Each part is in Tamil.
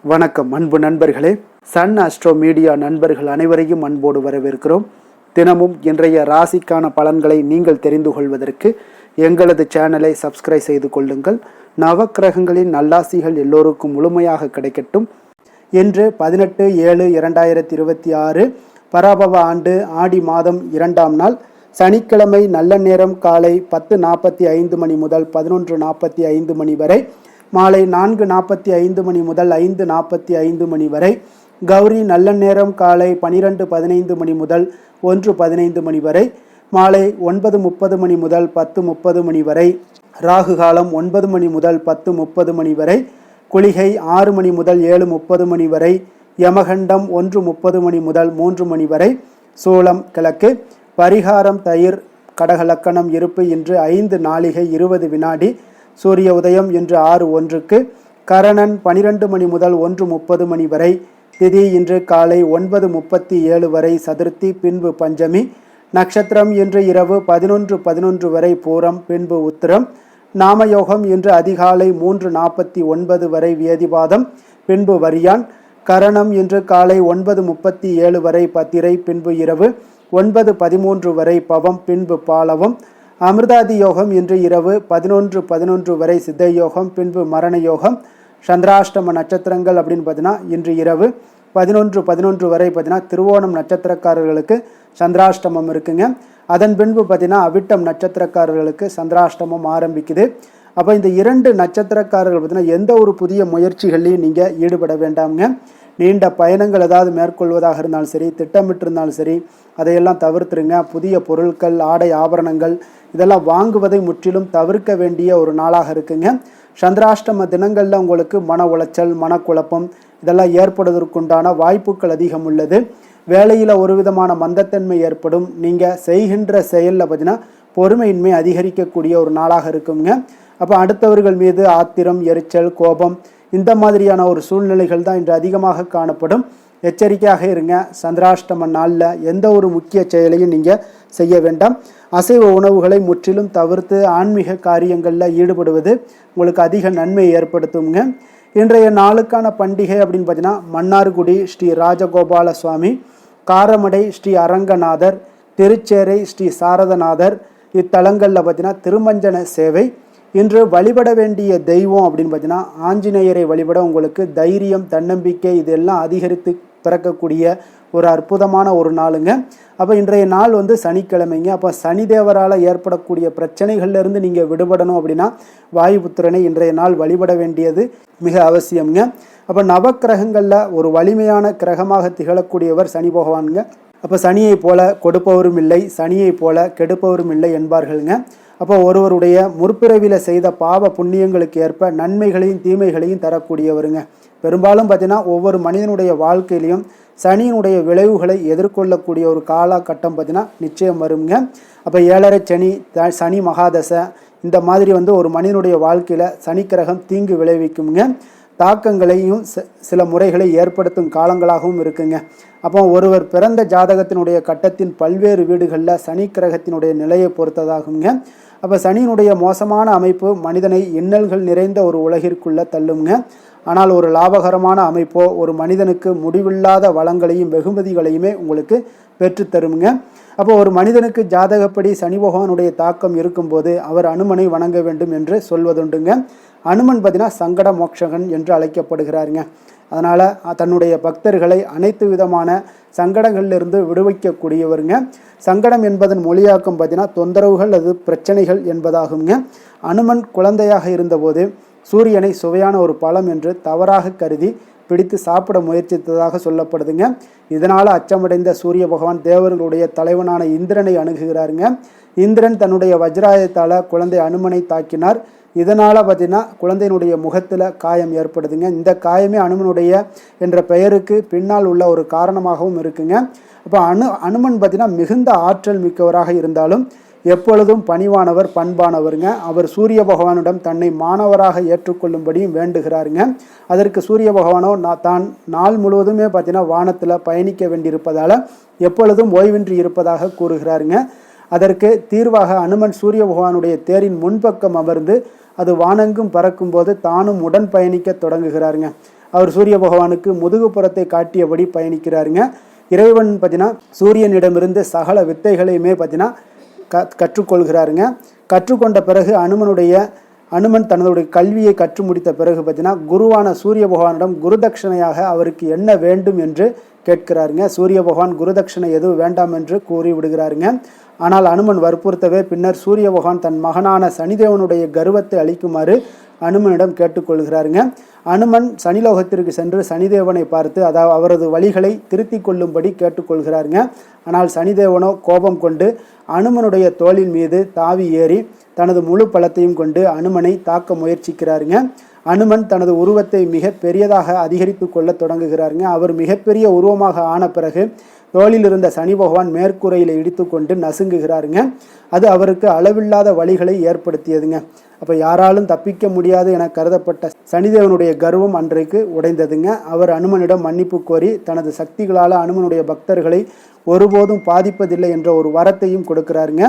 வணக்கம் அன்பு நண்பர்களே. சன் அஸ்ட்ரோ மீடியா நண்பர்கள் அனைவரையும் அன்போடு வரவேற்கிறோம். தினமும் இன்றைய ராசிக்கான பலன்களை நீங்கள் தெரிந்து கொள்வதற்கு எங்களது சேனலை சப்ஸ்கிரைப் செய்து கொள்ளுங்கள். நவக்கிரகங்களின் நல்லாசிகள் எல்லோருக்கும் முழுமையாக கிடைக்கட்டும். இன்று 18/7/2026 பராபவ ஆண்டு ஆடி மாதம் 2ஆம் நாள் சனிக்கிழமை. நல்ல நேரம் காலை 10:45 மணி முதல் 11:45 மணி வரை, மாலை 4:45 மணி முதல் 5:45 மணி வரை. கௌரி நல்ல நேரம் காலை 12:15 மணி முதல் 1:15 மணி வரை, மாலை 9:30 மணி முதல் 10:30 மணி வரை. ராகு காலம் 9 மணி முதல் 10:30 மணி வரை. குளிகை 6 மணி முதல் 7:30 மணி வரை. யமகண்டம் 1:30 மணி முதல் 3 மணி வரை. சூலம் கிழக்கு. பரிகாரம் தயிர். கடகலக்கணம் இருப்பு இன்று 5 நாழிகை 20 வினாடி. சூரிய உதயம் இன்று 6:01க்கு. கரணன் 12 மணி முதல் 1:30 மணி வரை. திதி இன்று காலை 9:37 வரை சதுர்த்தி, பின்பு பஞ்சமி. நட்சத்திரம் இன்று இரவு 11:11 வரை பூரம், பின்பு உத்திரம். நாமயோகம் இன்று அதிகாலை 3:49 வரை வியதிபாதம், பின்பு வரியான். கரணம் இன்று காலை 9:37 வரை பத்திரை, பின்பு இரவு 9:13 வரை பவம், பின்பு பாலவம். அமிர்தாதி யோகம் இன்று இரவு 11:11 வரை சித்த யோகம், பின்பு மரண யோகம். சந்திராஷ்டம நட்சத்திரங்கள் அப்படின்னு பார்த்தீங்கன்னா இன்று இரவு 11:11 வரை பார்த்தீங்கன்னா திருவோணம் நட்சத்திரக்காரர்களுக்கு சந்திராஷ்டமம் இருக்குங்க. அதன் பின்பு பார்த்தீங்கன்னா அவிட்டம் நட்சத்திரக்காரர்களுக்கு சந்திராஷ்டமம் ஆரம்பிக்குது. அப்போ இந்த 2 நட்சத்திரக்காரர்கள் பார்த்தீங்கன்னா எந்த ஒரு புதிய முயற்சிகள்லையும் நீங்கள் ஈடுபட வேண்டாமுங்க. நீண்ட பயணங்கள் ஏதாவது மேற்கொள்வதாக இருந்தாலும் சரி, திட்டமிட்டிருந்தாலும் சரி, அதையெல்லாம் தவிர்த்துருங்க. புதிய பொருட்கள், ஆடை ஆபரணங்கள் இதெல்லாம் வாங்குவதை முற்றிலும் தவிர்க்க வேண்டிய ஒரு நாளாக இருக்குங்க. சந்திராஷ்டம தினங்களில் உங்களுக்கு மன உளைச்சல், மனக்குழப்பம் இதெல்லாம் ஏற்படுவதற்குண்டான வாய்ப்புகள் அதிகம் உள்ளது. வேலையில் ஒரு விதமான மந்தத்தன்மை ஏற்படும். நீங்கள் செய்கின்ற செயலில் பார்த்தீங்கன்னா பொறுமையின்மை அதிகரிக்கக்கூடிய ஒரு நாளாக இருக்குங்க. அப்போ அடுத்தவர்கள் மீது ஆத்திரம், எரிச்சல், கோபம் இந்த மாதிரியான ஒரு சூழ்நிலைகள் தான் இன்று அதிகமாக காணப்படும். எச்சரிக்கையாக இருங்க. சந்திராஷ்டம நாளில் எந்த ஒரு முக்கிய செயலையும் நீங்கள் செய்ய வேண்டாம். அசைவ உணவுகளை முற்றிலும் தவிர்த்து ஆன்மீக காரியங்களில் ஈடுபடுவது உங்களுக்கு அதிக நன்மை ஏற்படுத்துங்க. இன்றைய நாளுக்கான பண்டிகை அப்படின்னு பார்த்தீங்கன்னா மன்னார்குடி ஸ்ரீ ராஜகோபால சுவாமி, காரமடை ஸ்ரீ அரங்கநாதர், திருச்சேரை ஸ்ரீ சாரதநாதர் இத்தலங்களில் பார்த்தீங்கன்னா திருமஞ்சன சேவை. இன்று வழிபட வேண்டிய தெய்வம் அப்படின்னு பார்த்தீங்கன்னா ஆஞ்சநேயரை வழிபட உங்களுக்கு தைரியம், தன்னம்பிக்கை இதெல்லாம் அதிகரித்து பிறக்கக்கூடிய ஒரு அற்புதமான ஒரு நாளுங்க. அப்போ இன்றைய நாள் சனிக்கிழமைங்க. அப்போ சனி தேவரால் ஏற்படக்கூடிய பிரச்சனைகள்லேருந்து நீங்கள் விடுபடணும் அப்படின்னா வாயுபுத்திரனை இன்றைய நாள் வழிபட வேண்டியது மிக அவசியம்ங்க. அப்போ நவக்கிரகங்களில் ஒரு வலிமையான கிரகமாக திகழக்கூடியவர் சனி பகவானுங்க. அப்போ சனியை போல கொடுப்பவரும் இல்லை, சனியை போல கெடுப்பவரும் இல்லை என்பார்கள்ங்க. அப்போ ஒருவருடைய முற்பிறவியில் செய்த பாவ புண்ணியங்களுக்கு ஏற்ப நன்மைகளையும் தீமைகளையும் தரக்கூடியவருங்க. பெரும்பாலும் பார்த்தீங்கன்னா ஒவ்வொரு மனிதனுடைய வாழ்க்கையிலையும் சனியினுடைய விளைவுகளை எதிர்கொள்ளக்கூடிய ஒரு காலகட்டம் பார்த்தீங்கன்னா நிச்சயம் வருங்க. அப்போ 7.5 சனி, சனி மகாதசை இந்த மாதிரி ஒரு மனிதனுடைய வாழ்க்கையில் சனிக்கிரகம் தீங்கு விளைவிக்குங்க. தாக்கங்களையும் சில முறைகளை ஏற்படுத்தும் காலங்களாகவும் இருக்குங்க. அப்போ ஒருவர் பிறந்த ஜாதகத்தினுடைய கட்டத்தின் பல்வேறு வீடுகளில் சனி கிரகத்தினுடைய நிலையை பொறுத்ததாகுங்க. அப்போ சனியினுடைய மோசமான அமைப்பு மனிதனை இன்னல்கள் நிறைந்த ஒரு உலகிற்குள்ளே தள்ளுங்க. ஆனால் ஒரு லாபகரமான அமைப்போ ஒரு மனிதனுக்கு முடிவில்லாத வளங்களையும் வெகுமதிகளையுமே உங்களுக்கு பெற்றுத்தருங்க. அப்போ ஒரு மனிதனுக்கு ஜாதகப்படி சனி பகவானுடைய தாக்கம் இருக்கும்போது அவர் அனுமனை வணங்க வேண்டும் என்று சொல்வதுண்டுங்க. அனுமன் பார்த்தீங்கன்னா சங்கட மோட்சகன் என்று அழைக்கப்படுகிறாருங்க. அதனால் தன்னுடைய பக்தர்களை அனைத்து விதமான சங்கடங்களிலிருந்து விடுவிக்கக்கூடியவருங்க. சங்கடம் என்பதன் மொழியாக்கம் பார்த்தீங்கன்னா தொந்தரவுகள், அது பிரச்சனைகள் என்பதாகுங்க. அனுமன் குழந்தையாக இருந்தபோது சூரியனை சுவையான ஒரு பழம் என்று தவறாக கருதி பிடித்து சாப்பிட முயற்சித்ததாக சொல்லப்படுதுங்க. இதனால் அச்சமடைந்த சூரிய பகவான் தேவர்களுடைய தலைவனான இந்திரனை அணுகுகிறாருங்க. இந்திரன் தன்னுடைய வஜ்ராயத்தால் குழந்தை அனுமனை தாக்கினார். இதனால் பார்த்தீங்கன்னா குழந்தையினுடைய முகத்தில் காயம் ஏற்படுதுங்க. இந்த காயமே அனுமனுடைய என்ற பெயருக்கு பின்னால் உள்ள ஒரு காரணமாகவும் இருக்குங்க. அப்போ அனுமன் பார்த்தீங்கன்னா மிகுந்த ஆற்றல் மிக்கவராக இருந்தாலும் எப்பொழுதும் பணிவானவர், பண்பானவருங்க. அவர் சூரிய பகவானிடம் தன்னை மாணவராக ஏற்றுக்கொள்ளும்படியும் வேண்டுகிறாருங்க. அதற்கு சூரிய பகவானோ தான் நாள் முழுவதுமே பார்த்தீங்கன்னா வானத்தில் பயணிக்க வேண்டியிருப்பதால் எப்பொழுதும் ஓய்வின்றி இருப்பதாக கூறுகிறாருங்க. அதற்கு தீர்வாக அனுமன் சூரிய பகவானுடைய தேரின் முன்பக்கம் அமர்ந்து அது வானெங்கும் பறக்கும்போது தானும் உடன் பயணிக்க தொடங்குகிறாருங்க. அவர் சூரிய பகவானுக்கு முதுகுப்புறத்தை காட்டியபடி பயணிக்கிறாருங்க. இறைவன் பார்த்தீங்கன்னா சூரியனிடமிருந்து சகல வித்தைகளையுமே பார்த்தீங்கன்னா கற்றுக்கொள்கிறாருங்க. கற்றுக்கொண்ட பிறகு அனுமன் தன்னுடைய கல்வியை கற்று முடித்த பிறகு பார்த்தீங்கன்னா குருவான சூரிய பகவானிடம் குருதட்சணையாக அவருக்கு என்ன வேண்டும் என்று கேட்கிறாருங்க. சூரிய பகவான் குருதட்சணை எதுவும் வேண்டாம் என்று கூறி விடுகிறாருங்க. ஆனால் அனுமன் வற்புறுத்தவே பின்னர் சூரிய பகவான் தன் மகனான சனிதேவனுடைய கர்வத்தை அளிக்குமாறு அனுமனிடம் கேட்டுக்கொள்கிறாருங்க. அனுமன் சனிலோகத்திற்கு சென்று சனிதேவனை பார்த்து அவரது வழிகளை திருத்தி கொள்ளும்படி கேட்டுக்கொள்கிறாருங்க. ஆனால் சனிதேவனோ கோபம் கொண்டு அனுமனுடைய தோளின் மீது தாவி ஏறி தனது முழு பலத்தையும் கொண்டு அனுமனை தாக்க முயற்சிக்கிறாருங்க. அனுமன் தனது உருவத்தை மிக பெரியதாக அதிகரித்து கொள்ள தொடங்குகிறாருங்க. அவர் மிகப்பெரிய உருவமாக ஆன பிறகு தோளில் இருந்த சனி பகவான் மேற்கூரையில் இடித்து கொண்டு நசுங்குகிறாருங்க. அது அவருக்கு அளவில்லாத வழிகளை ஏற்படுத்தியதுங்க. அப்போ யாராலும் தப்பிக்க முடியாது என கருதப்பட்ட சனிதேவனுடைய கர்வம் அன்றைக்கு உடைந்ததுங்க. அவர் அனுமனிடம் மன்னிப்பு கோரி தனது சக்திகளால் அனுமனுடைய பக்தர்களை ஒருபோதும் பாதிப்பதில்லை என்ற ஒரு வரத்தையும் கொடுக்கிறாருங்க.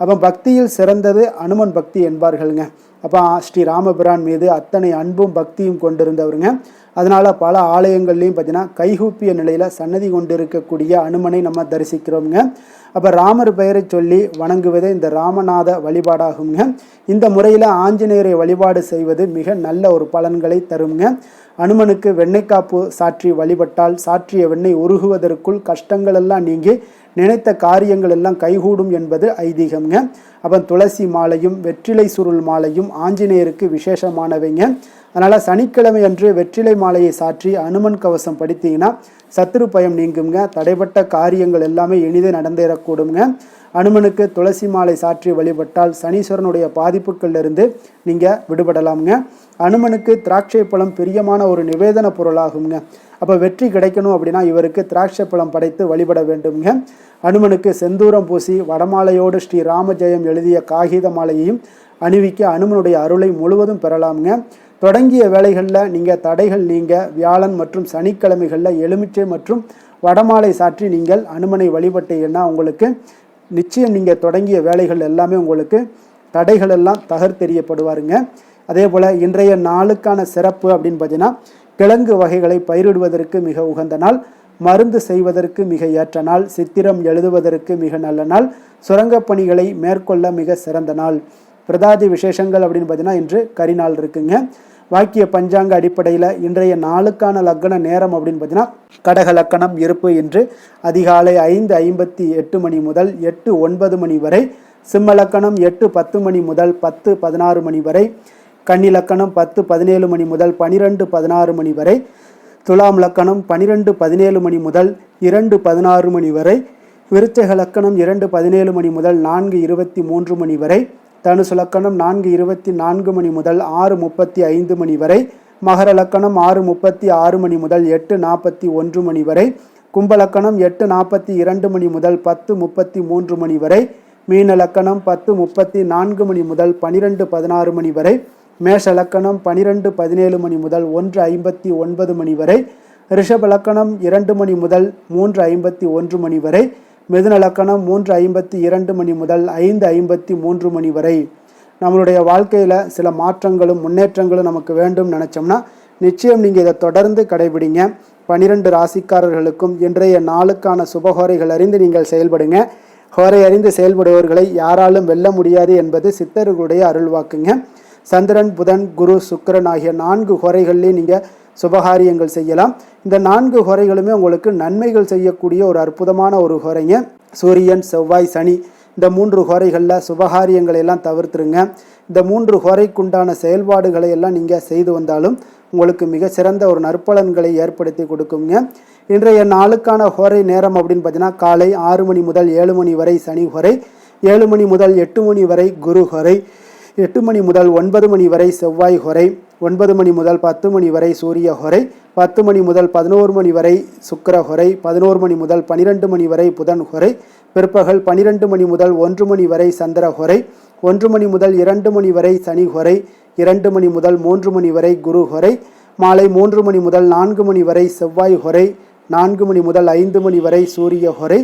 அப்போ பக்தியில் சிறந்தது அனுமன் பக்தி என்பார்களுங்க. அப்போ ஸ்ரீ ராமபிரான் மீது அத்தனை அன்பும் பக்தியும் கொண்டிருந்தவருங்க. அதனால் பல ஆலயங்கள்லையும் பார்த்தீங்கன்னா கைகூப்பிய நிலையில் சன்னதி கொண்டிருக்கக்கூடிய அனுமனை நம்ம தரிசிக்கிறோம்ங்க. அப்போ ராமர் பெயரை சொல்லி வணங்குவதே இந்த ராமநாத வழிபாடாகுங்க. இந்த முறையில் ஆஞ்சநேயரை வழிபாடு செய்வது மிக நல்ல ஒரு பலன்களை தருங்க. அனுமனுக்கு வெண்ணெய் காப்பு சாற்றி வழிபட்டால் சாற்றிய வெண்ணெய் உருகுவதற்குள் கஷ்டங்கள் எல்லாம் நீங்கி நினைத்த காரியங்கள் எல்லாம் கைகூடும் என்பது ஐதீகம்ங்க. அப்போ துளசி மாலையும் வெற்றிலை சுருள் மாலையும் ஆஞ்சநேயருக்கு விசேஷமானவைங்க. அதனால் சனிக்கிழமை அன்று வெற்றிலை மாலையை சாற்றி அனுமன் கவசம் படித்தீங்கன்னா சத்துரு பயம் நீங்குங்க. தடைப்பட்ட காரியங்கள் எல்லாமே இனிதே நடந்தேறக்கூடுங்க. அனுமனுக்கு துளசி மாலை சாற்றி வழிபட்டால் சனீஸ்வரனுடைய பாதிப்புகளிலிருந்து நீங்கள் விடுபடலாமுங்க. அனுமனுக்கு திராட்சை பழம் பிரியமான ஒரு நிவேதன பொருளாகுங்க. அப்போ வெற்றி கிடைக்கணும் அப்படின்னா இவருக்கு திராட்சை பழம் படைத்து வழிபட வேண்டுங்க. அனுமனுக்கு செந்தூரம் பூசி வடமாலையோடு ஸ்ரீ ராமஜெயம் எழுதிய காகித மாலையையும் அணிவிக்க அனுமனுடைய அருளை முழுவதும் பெறலாமுங்க. தொடங்கிய வேளைகளில் நீங்கள் தடைகள் வியாழன் மற்றும் சனிக்கிழமைகளில் எலுமிச்சை மற்றும் வடமாலை சாற்றி நீங்கள் அனுமனை வழிபட்டீங்கன்னா உங்களுக்கு நிச்சயம் நீங்கள் தொடங்கிய வேலைகள் எல்லாமே உங்களுக்கு தடைகள் எல்லாம் தகர்த்தெறியப்படுவாருங்க. அதே போல் இன்றைய நாளுக்கான சிறப்பு அப்படின்னு பார்த்தீங்கன்னா கிழங்கு வகைகளை பயிரிடுவதற்கு மிக உகந்த நாள், மருந்து செய்வதற்கு மிக ஏற்ற நாள், சித்திரம் எழுதுவதற்கு மிக நல்ல நாள், சுரங்கப் பணிகளை மேற்கொள்ள மிக சிறந்த நாள். பிரதாதி விசேஷங்கள் அப்படின்னு பார்த்தீங்கன்னா இன்று கரிநாள் இருக்குங்க. வாக்கிய பஞ்சாங்க அடிப்படையில் இன்றைய நாளுக்கான லக்கண நேரம் அப்படின்னு பார்த்தீங்கன்னா கடக லக்கணம் இருப்பு இன்று அதிகாலை 5:58 மணி முதல் 8:09 மணி வரை, சிம்ம லக்கணம் 8:10 மணி முதல் 10:16 மணி வரை, கன்னி லக்கணம் 10:17 மணி முதல் 12:16 மணி வரை, துலாம் லக்கணம் 12:17 மணி முதல் 2:16 மணி வரை, விருச்சக லக்கணம் 2:17 மணி முதல் 4:23 மணி வரை, தனுசு லக்கணம் 4:24 மணி முதல் 6:35 மணி வரை, மகர லக்கணம் 6:36 மணி முதல் 8:41 மணி வரை, கும்பலக்கணம் 8:42 மணி முதல் 10:33 மணி வரை, மீன லக்கணம் 10:34 மணி முதல் 12:16 மணி வரை, மேஷ லக்கணம் 12:17 மணி முதல் 1:59 மணி வரை, ரிஷப லக்கணம் 2 மணி முதல் 3:51 மணி வரை, மிதுன லக்கணம் 3:52 மணி முதல் 5:53 மணி வரை. நம்மளுடைய வாழ்க்கையில் சில மாற்றங்களும் முன்னேற்றங்களும் நமக்கு வேண்டும் நினச்சோம்னா நிச்சயம் நீங்கள் இதை தொடர்ந்து கடைபிடிங்க. 12 ராசிக்காரர்களுக்கும் இன்றைய நாளுக்கான சுபஹோரைகள் அறிந்து நீங்கள் செயல்படுங்க. ஹோரை அறிந்து செயல்படுபவர்களை யாராலும் வெல்ல முடியாது என்பது சித்தர்களுடைய அருள்வாக்குங்க. சந்திரன், புதன், குரு, சுக்கிரன் ஆகிய 4 ஹோரைகள்லேயும் நீங்கள் சுபகாரியங்கள் செய்யலாம். இந்த 4 ஹோரைகளுமே உங்களுக்கு நன்மைகள் செய்யக்கூடிய ஒரு அற்புதமான ஒரு ஹோரைங்க. சூரியன், செவ்வாய், சனி இந்த 3 ஹோரைகளில் சுபகாரியங்களை எல்லாம் தவிர்த்துருங்க. இந்த 3 ஹோரைக்குண்டான செயல்பாடுகளை எல்லாம் நீங்கள் செய்து வந்தாலும் உங்களுக்கு மிக சிறந்த ஒரு நற்பலன்களை ஏற்படுத்தி கொடுக்குங்க. இன்றைய நாளுக்கான ஹோரை நேரம் அப்படின்னு பார்த்தீங்கன்னா காலை 6 மணி முதல் 7 மணி வரை சனி ஹோரை, 7 மணி முதல் 8 மணி வரை குரு ஹோரை, 8 மணி முதல் 9 மணி வரை செவ்வாய் ஹோரை, 9 மணி முதல் 10 மணி வரை சூரிய ஹோரை, 10 மணி முதல் 11 மணி வரை சுக்கிர ஹோரை, 11 மணி முதல் 12 மணி வரை புதன் ஹோரை, பிற்பகல் 12 மணி முதல் 1 மணி வரை சந்திர ஹோரை, 1 மணி முதல் 2 மணி வரை சனி ஹோரை, 2 மணி முதல் 3 மணி வரை குரு ஹோரை, மாலை 3 மணி முதல் 4 மணி வரை செவ்வாய் ஹோரை, 4 மணி முதல் 5 மணி வரை சூரிய ஹோரை,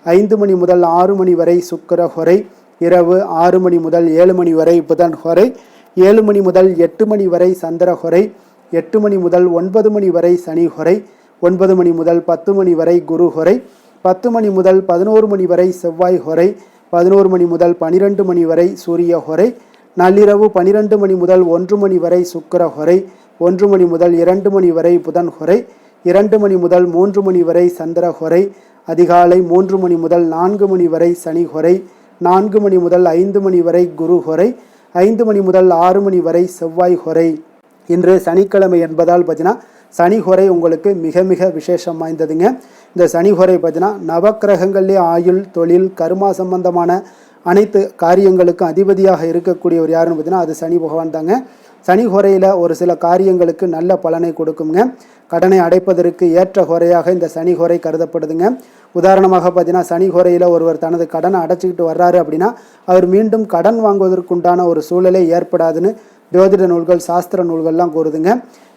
5 மணி முதல் 6 மணி வரை சுக்கிர ஹோரை, இரவு 6 மணி முதல் 7 மணி வரை புதன் ஹோரை, 7 மணி முதல் 8 மணி வரை சந்திர ஹோரை, 8 மணி முதல் 9 மணி வரை சனி ஹொரை, 9 மணி முதல் 10 மணி வரை குரு ஹொரை, 10 மணி முதல் 11 மணி வரை செவ்வாய் ஹொரை, 11 மணி முதல் 12 மணி வரை சூரிய ஹொரை, நள்ளிரவு 12 மணி முதல் 1 மணி வரை சுக்கிர ஹொரை, 1 மணி முதல் 2 மணி வரை புதன் ஹொரை, 2 மணி முதல் 3 மணி வரை சந்திர ஹொரை, அதிகாலை 3 மணி முதல் 4 மணி வரை சனி ஹொரை, 4 மணி முதல் 5 மணி வரை குரு ஹொரை, 5 மணி முதல் 6 மணி வரை செவ்வாய் ஹொரை. இன்று சனிக்கிழமை என்பதால் பார்த்தீங்கன்னா சனி ஹொரை உங்களுக்கு மிக மிக விசேஷம் வாய்ந்ததுங்க. இந்த சனி ஹொரை பார்த்தீங்கன்னா நவக்கிரகங்கள்லேயே ஆயுள், தொழில், கர்மா சம்பந்தமான அனைத்து காரியங்களுக்கும் அதிபதியாக இருக்கக்கூடியவர் யாருன்னு பார்த்தீங்கன்னா அது சனி பகவான் தாங்க. சனி ஹொரையில் ஒரு சில காரியங்களுக்கு நல்ல பலனை கொடுக்குங்க. கடனை அடைப்பதற்கு ஏற்ற ஹொரையாக இந்த சனி ஹொரை கருதப்படுதுங்க. உதாரணமாக பார்த்தீங்கன்னா சனி ஹொரையில் ஒருவர் தனது கடனை அடைச்சிக்கிட்டு வர்றாரு அப்படின்னா அவர் மீண்டும் கடன் வாங்குவதற்குண்டான ஒரு சூழலே ஏற்படாதுன்னு ஜோதிட நூல்கள், சாஸ்திர நூல்கள்லாம் கூறுதுங்க.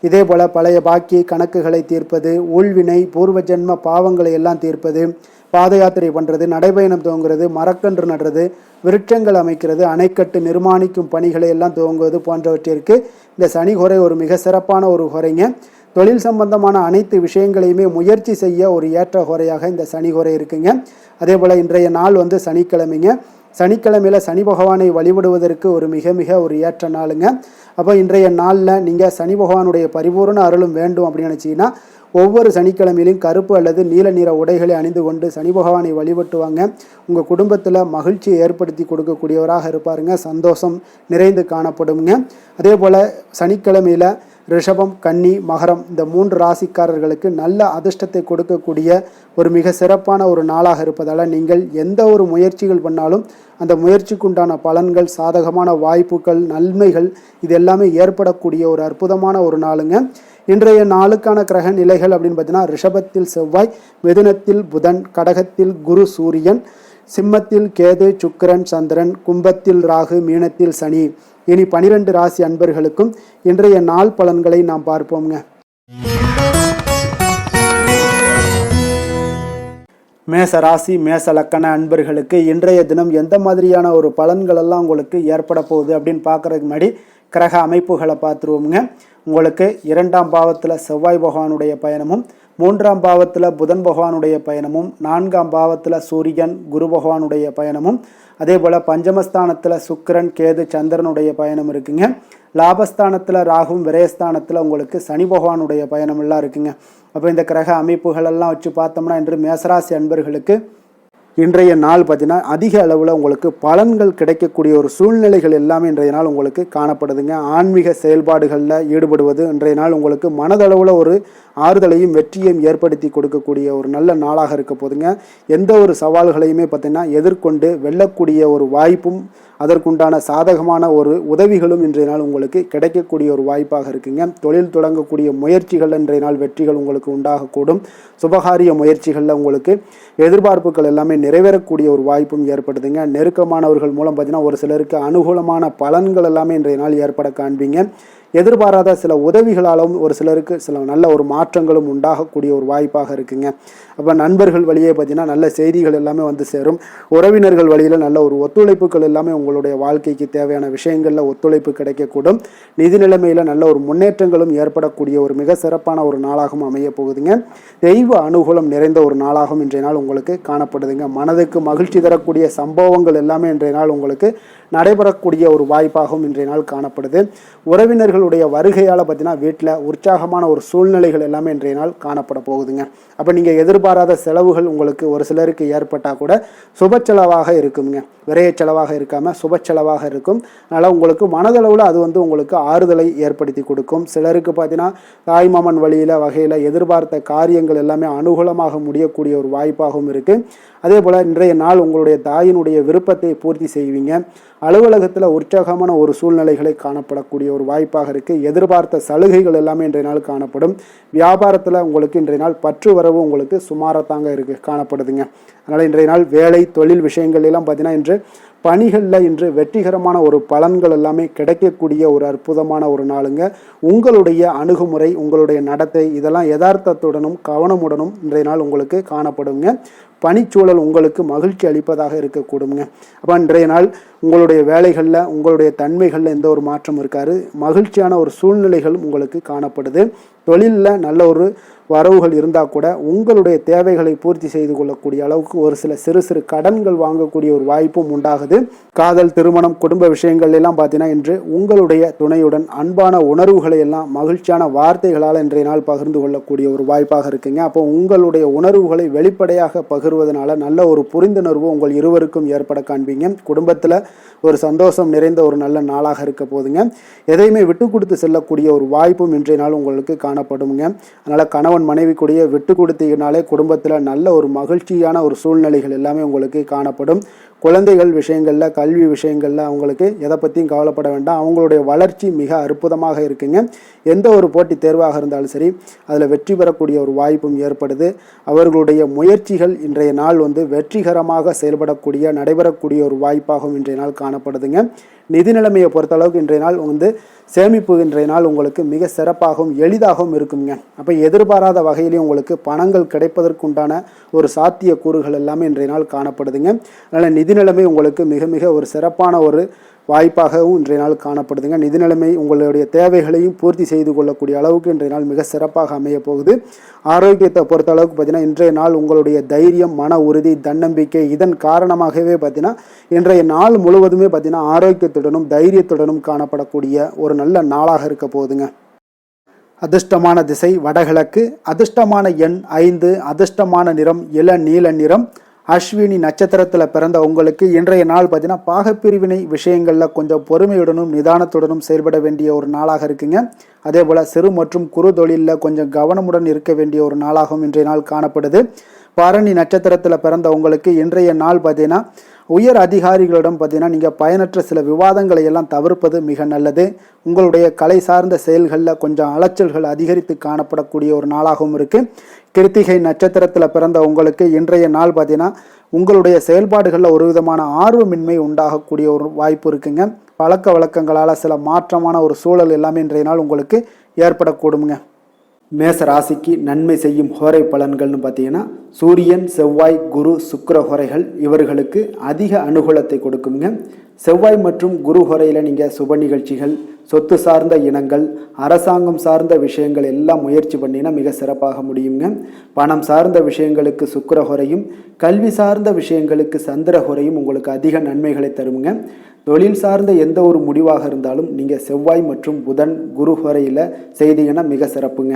இதே போல் பழைய பாக்கி கணக்குகளை தீர்ப்பது, ஊழ்வினை, பூர்வ ஜென்ம பாவங்களை எல்லாம் தீர்ப்பது, பாத யாத்திரை பண்ணுறது, நடைபயணம் துவங்குறது, மரக்கன்று நடுறது, விருட்சங்கள் அமைக்கிறது, அணைக்கட்டு நிர்மாணிக்கும் பணிகளை எல்லாம் துவங்குவது போன்றவற்றிற்கு இந்த சனி ஹொரை ஒரு மிக சிறப்பான ஒரு ஹொரைங்க. தொழில் சம்பந்தமான அனைத்து விஷயங்களையுமே முயற்சி செய்ய ஒரு ஏற்ற ஹொரையாக இந்த சனி ஹொரை இருக்குங்க. அதே போல் இன்றைய நாள் சனிக்கிழமைங்க. சனிக்கிழமையில் சனி பகவானை வழிபடுவதற்கு ஒரு மிக மிக ஒரு ஏற்ற நாளுங்க. அப்போ இன்றைய நாளில் நீங்கள் சனி பகவானுடைய பரிபூர்ண அருளும் வேண்டும் அப்படின்னு நினச்சிங்கன்னா ஒவ்வொரு சனிக்கிழமையிலும் கருப்பு அல்லது நீல நிற உடைகளை அணிந்து கொண்டு சனி பகவானை வழிபட்டுவாங்க. உங்கள் குடும்பத்தில் மகிழ்ச்சியை ஏற்படுத்தி கொடுக்கக்கூடியவராக இருப்பாருங்க. சந்தோஷம் நிறைந்து காணப்படுங்க. அதே போல் சனிக்கிழமையில் ரிஷபம், கன்னி, மகரம் இந்த 3 ராசிக்காரர்களுக்கு நல்ல அதிர்ஷ்டத்தை கொடுக்கக்கூடிய ஒரு மிக சிறப்பான ஒரு நாளாக இருப்பதால் நீங்கள் எந்த ஒரு முயற்சிகள் பண்ணாலும் அந்த முயற்சிக்குண்டான பலன்கள், சாதகமான வாய்ப்புகள், நன்மைகள் இது எல்லாமே ஏற்படக்கூடிய ஒரு அற்புதமான ஒரு நாளுங்க. இன்றைய நாளுக்கான கிரக நிலைகள் அப்படின்னு பார்த்தீங்கன்னா ரிஷபத்தில் செவ்வாய், மிதுனத்தில் புதன், கடகத்தில் குரு சூரியன், சிம்மத்தில் கேது, சுக்கிரன், சந்திரன், கும்பத்தில் ராகு, மீனத்தில் சனி. இனி 12 ராசி அன்பர்களுக்கும் இன்றைய நாள் பலன்களை நாம் பார்ப்போம்ங்க. மேச ராசி, மேச லக்கண அன்பர்களுக்கு இன்றைய தினம் எந்த மாதிரியான ஒரு பலன்கள் எல்லாம் உங்களுக்கு ஏற்பட போகுது அப்படின்னு பார்க்கறதுக்கு முன்னாடி கிரக அமைப்புகளை பார்த்துருவோம்ங்க. உங்களுக்கு 2ஆம் பாவத்தில் செவ்வாய் பகவானுடைய பயணமும், 3ஆம் பாவத்தில் புதன் பகவானுடைய பயணமும், 4ஆம் பாவத்தில் சூரியன், குரு பகவானுடைய பயணமும், அதே போல் பஞ்சமஸ்தானத்தில் சுக்கிரன், கேது, சந்திரனுடைய பயணம் இருக்குங்க. லாபஸ்தானத்தில் ராகும், விரயஸ்தானத்தில் உங்களுக்கு சனி பகவானுடைய பயணம் எல்லாம் இருக்குங்க. அப்போ இந்த கிரக அமைப்புகளெல்லாம் வச்சு பார்த்தோம்னா இன்று மேசராசி அன்பர்களுக்கு இன்றைய நாள் பார்த்தீங்கன்னா அதிக அளவில் உங்களுக்கு பலன்கள் கிடைக்கக்கூடிய ஒரு சூழ்நிலைகள் எல்லாமே இன்றைய நாள் உங்களுக்கு காணப்படுதுங்க. ஆன்மீக செயல்பாடுகளில் ஈடுபடுவது இன்றைய நாள் உங்களுக்கு மனதளவில் ஒரு ஆறுதலையும் வெற்றியையும் ஏற்படுத்தி கொடுக்கக்கூடிய ஒரு நல்ல நாளாக இருக்க போதுங்க. எந்த ஒரு சவால்களையுமே பார்த்தீங்கன்னா எதிர்கொண்டு வெல்லக்கூடிய ஒரு வாய்ப்பும் அதற்குண்டான சாதகமான ஒரு உதவிகளும் இன்றைய நாள் உங்களுக்கு கிடைக்கக்கூடிய ஒரு வாய்ப்பாக இருக்குங்க. தொழில் தொடங்கக்கூடிய முயற்சிகள் இன்றைய நாள் வெற்றிகள் உங்களுக்கு உண்டாகக்கூடும். சுபகாரிய முயற்சிகளில் உங்களுக்கு எதிர்பார்ப்புகள் எல்லாமே நிறைவேறக்கூடிய ஒரு வாய்ப்பும் ஏற்படுதுங்க. நெருக்கமானவர்கள் மூலம் பார்த்தீங்கன்னா ஒரு சிலருக்கு அனுகூலமான பலன்கள் எல்லாமே இன்றைய நாள் ஏற்பட காண்பீங்க. எதிர்பாராத சில உதவிகளாலும் ஒரு சிலருக்கு சில நல்ல ஒரு மாற்றங்களும் உண்டாகக்கூடிய ஒரு வாய்ப்பாக இருக்குங்க. அப்போ நண்பர்கள் வழியே பார்த்தீங்கன்னா நல்ல செய்திகள் எல்லாமே வந்து சேரும். உறவினர்கள் வழியில் நல்ல ஒரு ஒத்துழைப்புகள் எல்லாமே உங்களுடைய வாழ்க்கைக்கு தேவையான விஷயங்களில் ஒத்துழைப்பு கிடைக்கக்கூடும். நிதி நிலைமையில் நல்ல ஒரு முன்னேற்றங்களும் ஏற்படக்கூடிய ஒரு மிக சிறப்பான ஒரு நாளாகவும் அமைய போகுதுங்க. தெய்வ அனுகூலம் நிறைந்த ஒரு நாளாகவும் இன்றைய நாள் உங்களுக்கு காணப்படுதுங்க. மனதுக்கு மகிழ்ச்சி தரக்கூடிய சம்பவங்கள் எல்லாமே இன்றைய நாள் உங்களுக்கு நடைபெறக்கூடிய ஒரு வாய்ப்பாகவும் இன்றைய நாள் காணப்படுது. உறவினர்களுடைய வருகையால் பார்த்தீங்கன்னா வீட்டில் உற்சாகமான ஒரு சூழ்நிலைகள் எல்லாமே இன்றைய நாள் காணப்பட போகுதுங்க. அப்போ நீங்கள் எதிர்பாராத செலவுகள் உங்களுக்கு ஒரு சிலருக்கு ஏற்பட்டால் கூட சுப செலவாக இருக்குங்க. விரைய செலவாக இருக்காமல் சுப செலவாக இருக்கும். அதனால் உங்களுக்கு மனதளவில் அது உங்களுக்கு ஆறுதலை ஏற்படுத்தி கொடுக்கும். சிலருக்கு பார்த்தீங்கன்னா தாய்மாமன் வகையில் எதிர்பார்த்த காரியங்கள் எல்லாமே அனுகூலமாக முடியக்கூடிய ஒரு வாய்ப்பாகவும் இருக்குது. அதே போல் இன்றைய நாள் உங்களுடைய தாயினுடைய விருப்பத்தை பூர்த்தி செய்வீங்க. அலுவலகத்தில் உற்சாகமான ஒரு சூழ்நிலைகளை காணப்படக்கூடிய ஒரு வாய்ப்பாக இருக்குது. எதிர்பார்த்த சலுகைகள் எல்லாமே இன்றைய நாள் காணப்படும். வியாபாரத்தில் உங்களுக்கு இன்றைய நாள் பற்று வரவு உங்களுக்கு சுமாரத்தாங்க காணப்படுதுங்க. அதனால் இன்றைய நாள் வேலை, தொழில் விஷயங்கள் எல்லாம் பார்த்தீங்கன்னா இன்று பணிகளில் இன்று வெற்றிகரமான ஒரு பலன்கள் எல்லாமே கிடைக்கக்கூடிய ஒரு அற்புதமான ஒரு நாளுங்க. உங்களுடைய அணுகுமுறை, உங்களுடைய நடத்தை இதெல்லாம் யதார்த்தத்துடனும் கவனமுடனும் இன்றைய நாள் உங்களுக்கு காணப்படுங்க. பணிச்சூழல் உங்களுக்கு மகிழ்ச்சி அளிப்பதாக இருக்கக்கூடுங்க. அப்போ இன்றைய நாள் உங்களுடைய வேலைகளில், உங்களுடைய தன்மைகளில் எந்த ஒரு மாற்றம் இருக்காது. மகிழ்ச்சியான ஒரு சூழ்நிலைகளும் உங்களுக்கு காணப்படுது. தொழிலில் நல்ல ஒரு வரவுகள் இருந்தால் கூட உங்களுடைய தேவைகளை பூர்த்தி செய்து கொள்ளக்கூடிய அளவுக்கு ஒரு சில சிறு சிறு கடன்கள் வாங்கக்கூடிய ஒரு வாய்ப்பும் உண்டாகுது. காதல், திருமணம், குடும்ப விஷயங்கள் எல்லாம் பார்த்தீங்கன்னா இன்று உங்களுடைய துணையுடன் அன்பான உணர்வுகளை எல்லாம் மகிழ்ச்சியான வார்த்தைகளால் இன்றைய நாள் பகிர்ந்து கொள்ளக்கூடிய ஒரு வாய்ப்பாக இருக்குங்க. அப்போ உங்களுடைய உணர்வுகளை வெளிப்படையாக பகிர்வதனால நல்ல ஒரு புரிந்துணர்வு உங்கள் இருவருக்கும் ஏற்பட காண்பீங்க. குடும்பத்தில் ஒரு சந்தோஷம் நிறைந்த ஒரு நல்ல நாளாக இருக்க போதுங்க. எதையுமே விட்டு கொடுத்து செல்லக்கூடிய ஒரு வாய்ப்பும் இன்றைய நாள் உங்களுக்கு காணப்படுங்க. அதனால் கணவன் மனைவி கூடிய விட்டு கொடுத்தீங்கனாலே குடும்பத்தில் நல்ல ஒரு மகிழ்ச்சியான ஒரு சூழ்நிலைகள் எல்லாமே உங்களுக்கு காணப்படும். குழந்தைகள் விஷயங்களில், கல்வி விஷயங்களில் அவங்களுக்கு எதை பற்றியும் கவலைப்பட வேண்டாம். அவங்களுடைய வளர்ச்சி மிக அற்புதமாக இருக்குங்க. எந்த ஒரு போட்டித் தேர்வாக இருந்தாலும் சரி அதில் வெற்றி பெறக்கூடிய ஒரு வாய்ப்பும் ஏற்படுது. அவர்களுடைய முயற்சிகள் இன்றைய நாள் வெற்றிகரமாக செயல்படக்கூடிய, நடைபெறக்கூடிய ஒரு வாய்ப்பாகவும் இன்றைய நாள் காணப்படுதுங்க. நிதி நிலைமையை பொறுத்தளவுக்கு இன்றைய நாள் சேமிப்பு இன்றைய நாள் உங்களுக்கு மிக சிறப்பாகவும் எளிதாகவும் இருக்குங்க. அப்போ எதிர்பாராத வகையிலேயும் உங்களுக்கு பணங்கள் கிடைப்பதற்குண்டான ஒரு சாத்திய கூறுகள் எல்லாமே இன்றைய நாள் காணப்படுதுங்க. அதனால் நிதி நிலைமை உங்களுக்கு மிக மிக ஒரு சிறப்பான ஒரு வாய்ப்பாகவும் இன்றைய நாள் காணப்படுதுங்க. நிதி நிலைமை உங்களுடைய தேவைகளையும் பூர்த்தி செய்து கொள்ளக்கூடிய அளவுக்கு இன்றைய நாள் மிக சிறப்பாக அமைய போகுது. ஆரோக்கியத்தை பொறுத்த அளவுக்கு பார்த்தீங்கன்னா இன்றைய நாள் உங்களுடைய தைரியம், மன உறுதி, தன்னம்பிக்கை இதன் காரணமாகவே பார்த்தீங்கன்னா இன்றைய நாள் முழுவதுமே பார்த்தீங்கன்னா ஆரோக்கியத்துடனும் தைரியத்துடனும் காணப்படக்கூடிய ஒரு நல்ல நாளாக இருக்க போகுதுங்க. அதிர்ஷ்டமான திசை வடகிழக்கு, அதிர்ஷ்டமான எண் 5, அதிர்ஷ்டமான நிறம் இளநீல நிறம். அஸ்வினி நட்சத்திரத்தில் பிறந்த உங்களுக்கு இன்றைய நாள் பார்த்தீங்கன்னா பாகப்பிரிவினை விஷயங்களில் கொஞ்சம் பொறுமையுடனும் நிதானத்துடனும் செயல்பட வேண்டிய ஒரு நாளாக இருக்குங்க. அதே போல் சிறு மற்றும் குறு தொழிலில் கொஞ்சம் கவனமுடன் இருக்க வேண்டிய ஒரு நாளாகவும் இன்றைய நாள் காணப்படுது. பரணி நட்சத்திரத்தில் பிறந்த உங்களுக்கு இன்றைய நாள் பார்த்தீங்கன்னா உயர் அதிகாரிகளிடம் பார்த்தீங்கன்னா நீங்கள் பயனற்ற சில விவாதங்களை எல்லாம் தவிர்ப்பது மிக நல்லது. உங்களுடைய கலை சார்ந்த செயல்களில் கொஞ்சம் அலைச்சல்கள் அதிகரித்து காணப்படக்கூடிய ஒரு நாளாகவும் இருக்குது. கிருத்திகை நட்சத்திரத்தில் பிறந்த உங்களுக்கு இன்றைய நாள் பார்த்தீங்கன்னா உங்களுடைய செயல்பாடுகளில் ஒரு விதமான ஆர்வமின்மை உண்டாகக்கூடிய ஒரு வாய்ப்பு இருக்குங்க. பழக்க வழக்கங்களால் சில மாற்றமான ஒரு சூழல் எல்லாமே இன்றைய நாள் உங்களுக்கு ஏற்படக்கூடுங்க. மேச ராசிக்கு நன்மை செய்யும் ஹோரை பலன்கள்னு பார்த்தீங்கன்னா சூரியன், செவ்வாய், குரு, சுக்கிர ஹோரைகள் இவர்களுக்கு அதிக அனுகூலத்தை கொடுக்குங்க. செவ்வாய் மற்றும் குரு ஹோரையில் நீங்கள் சுப நிகழ்ச்சிகள், சொத்து சார்ந்த இனங்கள், அரசாங்கம் சார்ந்த விஷயங்கள் எல்லாம் முயற்சி பண்ணினா மிக சிறப்பாக முடியுங்க. பணம் சார்ந்த விஷயங்களுக்கு சுக்கிர ஹோரையும், கல்வி சார்ந்த விஷயங்களுக்கு சந்திர ஹோரையும் உங்களுக்கு அதிக நன்மைகளை தருங்க. தொழில் சார்ந்த எந்த ஒரு முடிவாக இருந்தாலும் நீங்கள் செவ்வாய் மற்றும் புதன், குரு ஹோரையில் செய்தீங்கன்னா மிக சிறப்புங்க.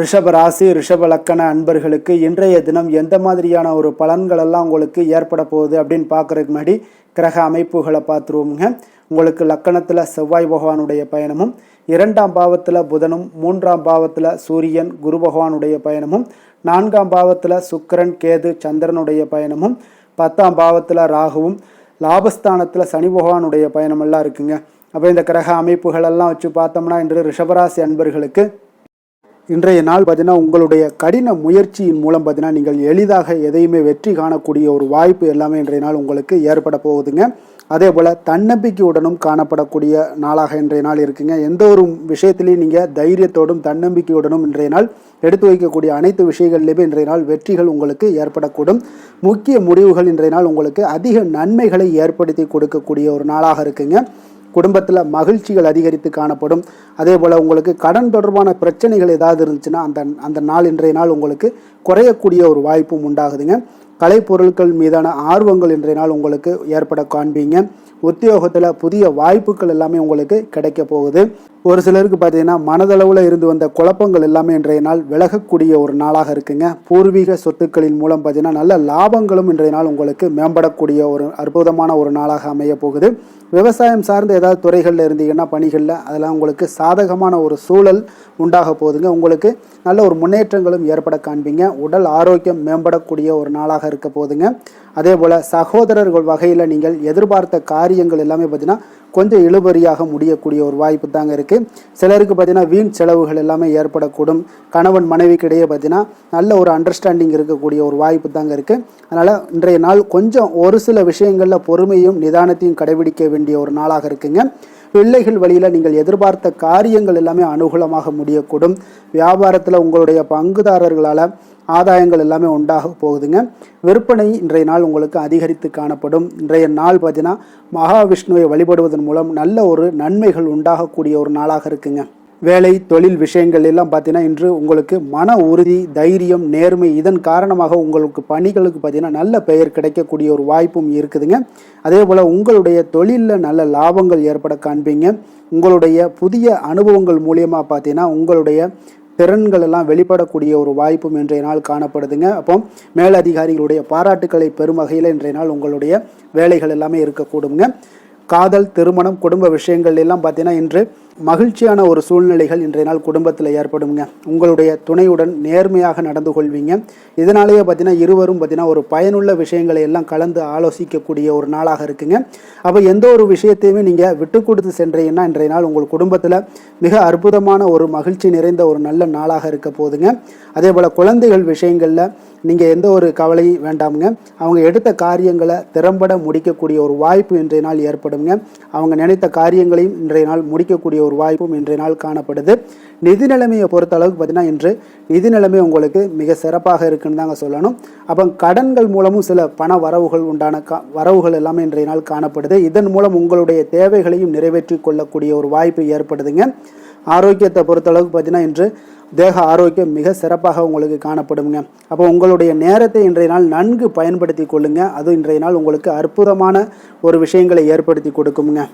ரிஷப ராசி, ரிஷப லக்கண அன்பர்களுக்கு இன்றைய தினம் எந்த மாதிரியான ஒரு பலன்கள் எல்லாம் உங்களுக்கு ஏற்பட போகுது அப்படின்னு பார்க்குறதுக்கு முன்னாடி கிரக அமைப்புகளை பார்த்துருவோங்க. உங்களுக்கு லக்கணத்தில் செவ்வாய் பகவானுடைய பயணமும், 2ஆம் பாவத்தில் புதனும், 3ஆம் பாவத்தில் சூரியன், குரு பகவானுடைய பயணமும், 4ஆம் பாவத்தில் சுக்கிரன், கேது, சந்திரனுடைய பயணமும், 10ஆம் பாவத்தில் ராகுவும், லாபஸ்தானத்தில் சனி பகவானுடைய பயணமெல்லாம் இருக்குங்க. அப்போ இந்த கிரக அமைப்புகளெல்லாம் வச்சு பார்த்தோம்னா இன்று ரிஷபராசி அன்பர்களுக்கு இன்றைய நாள் பார்த்தீங்கன்னா உங்களுடைய கடின முயற்சியின் மூலம் பார்த்தீங்கன்னா நீங்கள் எளிதாக எதையுமே வெற்றி காணக்கூடிய ஒரு வாய்ப்பு எல்லாமே இன்றைய நாள் உங்களுக்கு ஏற்பட போகுதுங்க. அதே போல் தன்னம்பிக்கையுடனும் காணப்படக்கூடிய நாளாக இன்றைய நாள் இருக்குங்க. எந்த ஒரு விஷயத்திலையும் நீங்கள் தைரியத்தோடும் தன்னம்பிக்கையுடனும் இன்றைய நாள் எடுத்து வைக்கக்கூடிய அனைத்து விஷயங்கள்லையுமே இன்றைய நாள் வெற்றிகள் உங்களுக்கு ஏற்படக்கூடும். முக்கிய முடிவுகள் இன்றைய நாள் உங்களுக்கு அதிக நன்மைகளை ஏற்படுத்தி கொடுக்கக்கூடிய ஒரு நாளாக இருக்குங்க. குடும்பத்தில் மகிழ்ச்சிகள் அதிகரித்து காணப்படும். அதே போல் உங்களுக்கு கடன் தொடர்பான பிரச்சனைகள் ஏதாவது இருந்துச்சுன்னா அந்த நாள் இன்றைய நாள் உங்களுக்கு குறையக்கூடிய ஒரு வாய்ப்பும் உண்டாகுதுங்க. கலைப்பொருட்கள் மீதான ஆர்வங்கள் இன்றைய நாள் உங்களுக்கு ஏற்பட காண்பீங்க. உத்தியோகத்தில் புதிய வாய்ப்புகள் எல்லாமே உங்களுக்கு கிடைக்க போகுது. ஒரு சிலருக்கு பார்த்தீங்கன்னா மனதளவில் இருந்து வந்த குழப்பங்கள் எல்லாமே இன்றைய நாள் விலகக்கூடிய ஒரு நாளாக இருக்குங்க. பூர்வீக சொத்துக்களின் மூலம் பார்த்தீங்கன்னா நல்ல லாபங்களும் இன்றைய நாள் உங்களுக்கு மேம்படக்கூடிய ஒரு அற்புதமான ஒரு நாளாக அமைய போகுது. விவசாயம் சார்ந்த ஏதாவது துறைகளில் இருந்தீங்கன்னா பணிகளில் அதெல்லாம் உங்களுக்கு சாதகமான ஒரு சூழல் உண்டாக போகுதுங்க. உங்களுக்கு நல்ல ஒரு முன்னேற்றங்களும் ஏற்பட காண்பீங்க. உடல் ஆரோக்கியம் மேம்படக்கூடிய ஒரு நாளாக இருக்க போகுதுங்க. அதே போல் சகோதரர்கள் வகையில் நீங்கள் எதிர்பார்த்த காரியங்கள் எல்லாமே பார்த்தீங்கன்னா கொஞ்சம் இழுபறியாக முடியக்கூடிய ஒரு வாய்ப்பு தாங்க இருக்குது. சிலருக்கு பார்த்தீங்கன்னா வீண் செலவுகள் எல்லாமே ஏற்படக்கூடும். கணவன் மனைவிக்கு இடையே பார்த்தீங்கன்னா நல்ல ஒரு அண்டர்ஸ்டாண்டிங் இருக்கக்கூடிய ஒரு வாய்ப்பு தாங்க இருக்குது. அதனால் இன்றைய நாள் கொஞ்சம் ஒரு சில விஷயங்களில் பொறுமையும் நிதானத்தையும் கடைபிடிக்க வேண்டிய ஒரு நாளாக இருக்குங்க. பிள்ளைகள் வழியில் நீங்கள் எதிர்பார்த்த காரியங்கள் எல்லாமே அனுகூலமாக முடியக்கூடும். வியாபாரத்தில் உங்களுடைய பங்குதாரர்களால் ஆதாயங்கள் எல்லாமே உண்டாக போகுதுங்க. விற்பனை இன்றைய நாள் உங்களுக்கு அதிகரித்து காணப்படும். இன்றைய நாள் பார்த்தீங்கன்னா மகாவிஷ்ணுவை வழிபடுவதன் மூலம் நல்ல ஒரு நன்மைகள் உண்டாகக்கூடிய ஒரு நாளாக இருக்குங்க. வேலை தொழில் விஷயங்கள் எல்லாம் பார்த்தீங்கன்னா இன்று உங்களுக்கு மன உறுதி, தைரியம், நேர்மை இதன் காரணமாக உங்களுக்கு பணிகளுக்கு பார்த்தீங்கன்னா நல்ல பெயர் கிடைக்கக்கூடிய ஒரு வாய்ப்பும் இருக்குதுங்க. அதே போல் உங்களுடைய தொழிலில் நல்ல லாபங்கள் ஏற்பட காண்பீங்க. உங்களுடைய புதிய அனுபவங்கள் மூலியமாக பார்த்தீங்கன்னா உங்களுடைய திறன்கள் எல்லாம் வெளிப்படக்கூடிய ஒரு வாய்ப்பும் இன்றைய நாள் காணப்படுதுங்க. அப்போ மேலதிகாரிகளுடைய பாராட்டுக்களை பெறும் வகையில் இன்றைய நாள் உங்களுடைய வேலைகள் எல்லாமே இருக்கக்கூடுங்க. காதல், திருமணம், குடும்ப விஷயங்கள் எல்லாம் பார்த்தீங்கன்னா இன்று மகிழ்ச்சியான ஒரு சூழ்நிலைகள் இன்றைய நாள் குடும்பத்தில் ஏற்படுங்க. உங்களுடைய துணையுடன் நேர்மையாக நடந்து கொள்வீங்க. இதனாலேயே பார்த்தீங்கன்னா இருவரும் பார்த்தீங்கன்னா ஒரு பயனுள்ள விஷயங்களை எல்லாம் கலந்து ஆலோசிக்கக்கூடிய ஒரு நாளாக இருக்குங்க. அப்போ எந்த ஒரு விஷயத்தையுமே நீங்கள் விட்டு கொடுத்து சென்றீங்கன்னா இன்றைய நாள் உங்கள் குடும்பத்தில் மிக அற்புதமான ஒரு மகிழ்ச்சி நிறைந்த ஒரு நல்ல நாளாக இருக்க போதுங்க. அதே போல் குழந்தைகள் விஷயங்களில் நீங்கள் எந்த ஒரு கவலையும் வேண்டாமுங்க. அவங்க எடுத்த காரியங்களை திறம்பட முடிக்கக்கூடிய ஒரு வாய்ப்பு இன்றைய நாள் ஏற்படுங்க. அவங்க நினைத்த காரியங்களையும் இன்றைய நாள் முடிக்கக்கூடிய ஒரு வாய்ப்பும் இன்றைய நாள் காணப்படுது. நிதி நிலைமையை பொறுத்த அளவுக்கு பார்த்தீங்கன்னா இன்று நிதி நிலைமை உங்களுக்கு மிக சிறப்பாக இருக்குன்னு தாங்க சொல்லணும். அப்போ கடன்கள் மூலமும் சில பண வரவுகள் உண்டான வரவுகள் எல்லாமே இன்றைய நாள் காணப்படுது. இதன் மூலம் உங்களுடைய தேவைகளையும் நிறைவேற்றி கொள்ளக்கூடிய ஒரு வாய்ப்பு ஏற்படுதுங்க. ஆரோக்கியத்தை பொறுத்த அளவுக்கு பார்த்தீங்கன்னா இன்று தேக ஆரோக்கியம் மிக சிறப்பாக உங்களுக்கு காணப்படுங்க. அப்போ உங்களுடைய நேரத்தை இன்றைய நாள் நன்கு பயன்படுத்தி கொள்ளுங்க. அது இன்றைய நாள் உங்களுக்கு அற்புதமான ஒரு விஷயங்களை ஏற்படுத்தி கொடுக்குங்க.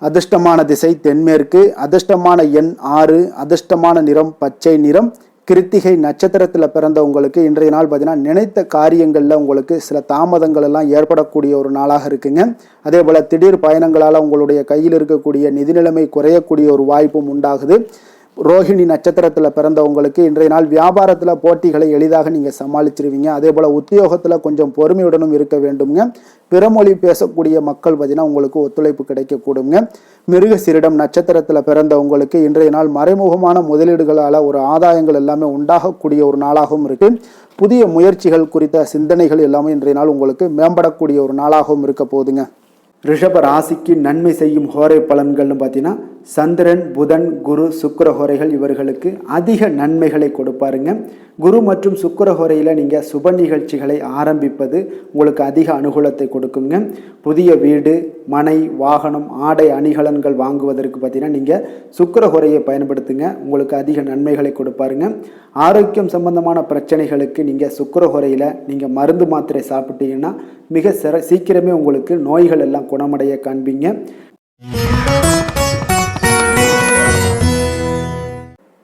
அதிர்ஷ்டமான திசை தென்மேற்கு, அதிர்ஷ்டமான எண் 6, அதிர்ஷ்டமான நிறம் பச்சை நிறம். கிருத்திகை நட்சத்திரத்தில் பிறந்த உங்களுக்கு இன்றைய நாள் பார்த்தீங்கன்னா நினைத்த காரியங்களில் உங்களுக்கு சில தாமதங்கள் எல்லாம் ஏற்படக்கூடிய ஒரு நாளாக இருக்குங்க. அதே போல் திடீர் பயணங்களால் உங்களுடைய கையில் இருக்கக்கூடிய நிதி நிலைமை குறையக்கூடிய ஒரு வாய்ப்பும் உண்டாகுது. ரோஹிணி நட்சத்திரத்தில் பிறந்தவங்களுக்கு இன்றைய நாள் வியாபாரத்தில் போட்டிகளை எளிதாக நீங்கள் சமாளிச்சிருவீங்க. அதே போல் உத்தியோகத்தில் கொஞ்சம் பொறுமையுடனும் இருக்க வேண்டுங்க. பிறமொழி பேசக்கூடிய மக்கள் பார்த்தீங்கன்னா உங்களுக்கு ஒத்துழைப்பு கிடைக்கக்கூடுங்க. மிருகசீரிடம் நட்சத்திரத்தில் பிறந்தவங்களுக்கு இன்றைய நாள் மறைமுகமான முதலீடுகளால் ஒரு ஆதாயங்கள் எல்லாமே உண்டாகக்கூடிய ஒரு நாளாகவும் இருக்குது. புதிய முயற்சிகள் குறித்த சிந்தனைகள் எல்லாமே இன்றைய நாள் உங்களுக்கு மேம்படக்கூடிய ஒரு நாளாகவும் இருக்க போகுதுங்க. ரிஷப ராசிக்கு நன்மை செய்யும் ஹோரை பலன்கள்னு பார்த்தீங்கன்னா சந்திரன், புதன், குரு, சுக்கிர ஹோரைகள் இவர்களுக்கு அதிக நன்மைகளை கொடுப்பாருங்க. குரு மற்றும் சுக்கிர ஹோரையில் நீங்கள் சுப நிகழ்ச்சிகளை ஆரம்பிப்பது உங்களுக்கு அதிக அனுகூலத்தை கொடுக்குங்க. புதிய வீடு, மனை, வாகனம், ஆடை அணிகலன்கள் வாங்குவதற்கு பார்த்தீங்கன்னா நீங்கள் சுக்கிர ஹோரையை பயன்படுத்துங்க. உங்களுக்கு அதிக நன்மைகளை கொடுப்பாருங்க. ஆரோக்கியம் சம்பந்தமான பிரச்சனைகளுக்கு நீங்கள் சுக்கிர ஹோரையில் நீங்கள் மருந்து மாத்திரை சாப்பிட்டீங்கன்னா மிக சீக்கிரமே உங்களுக்கு நோய்கள் எல்லாம் குணமடைய காண்பீங்க.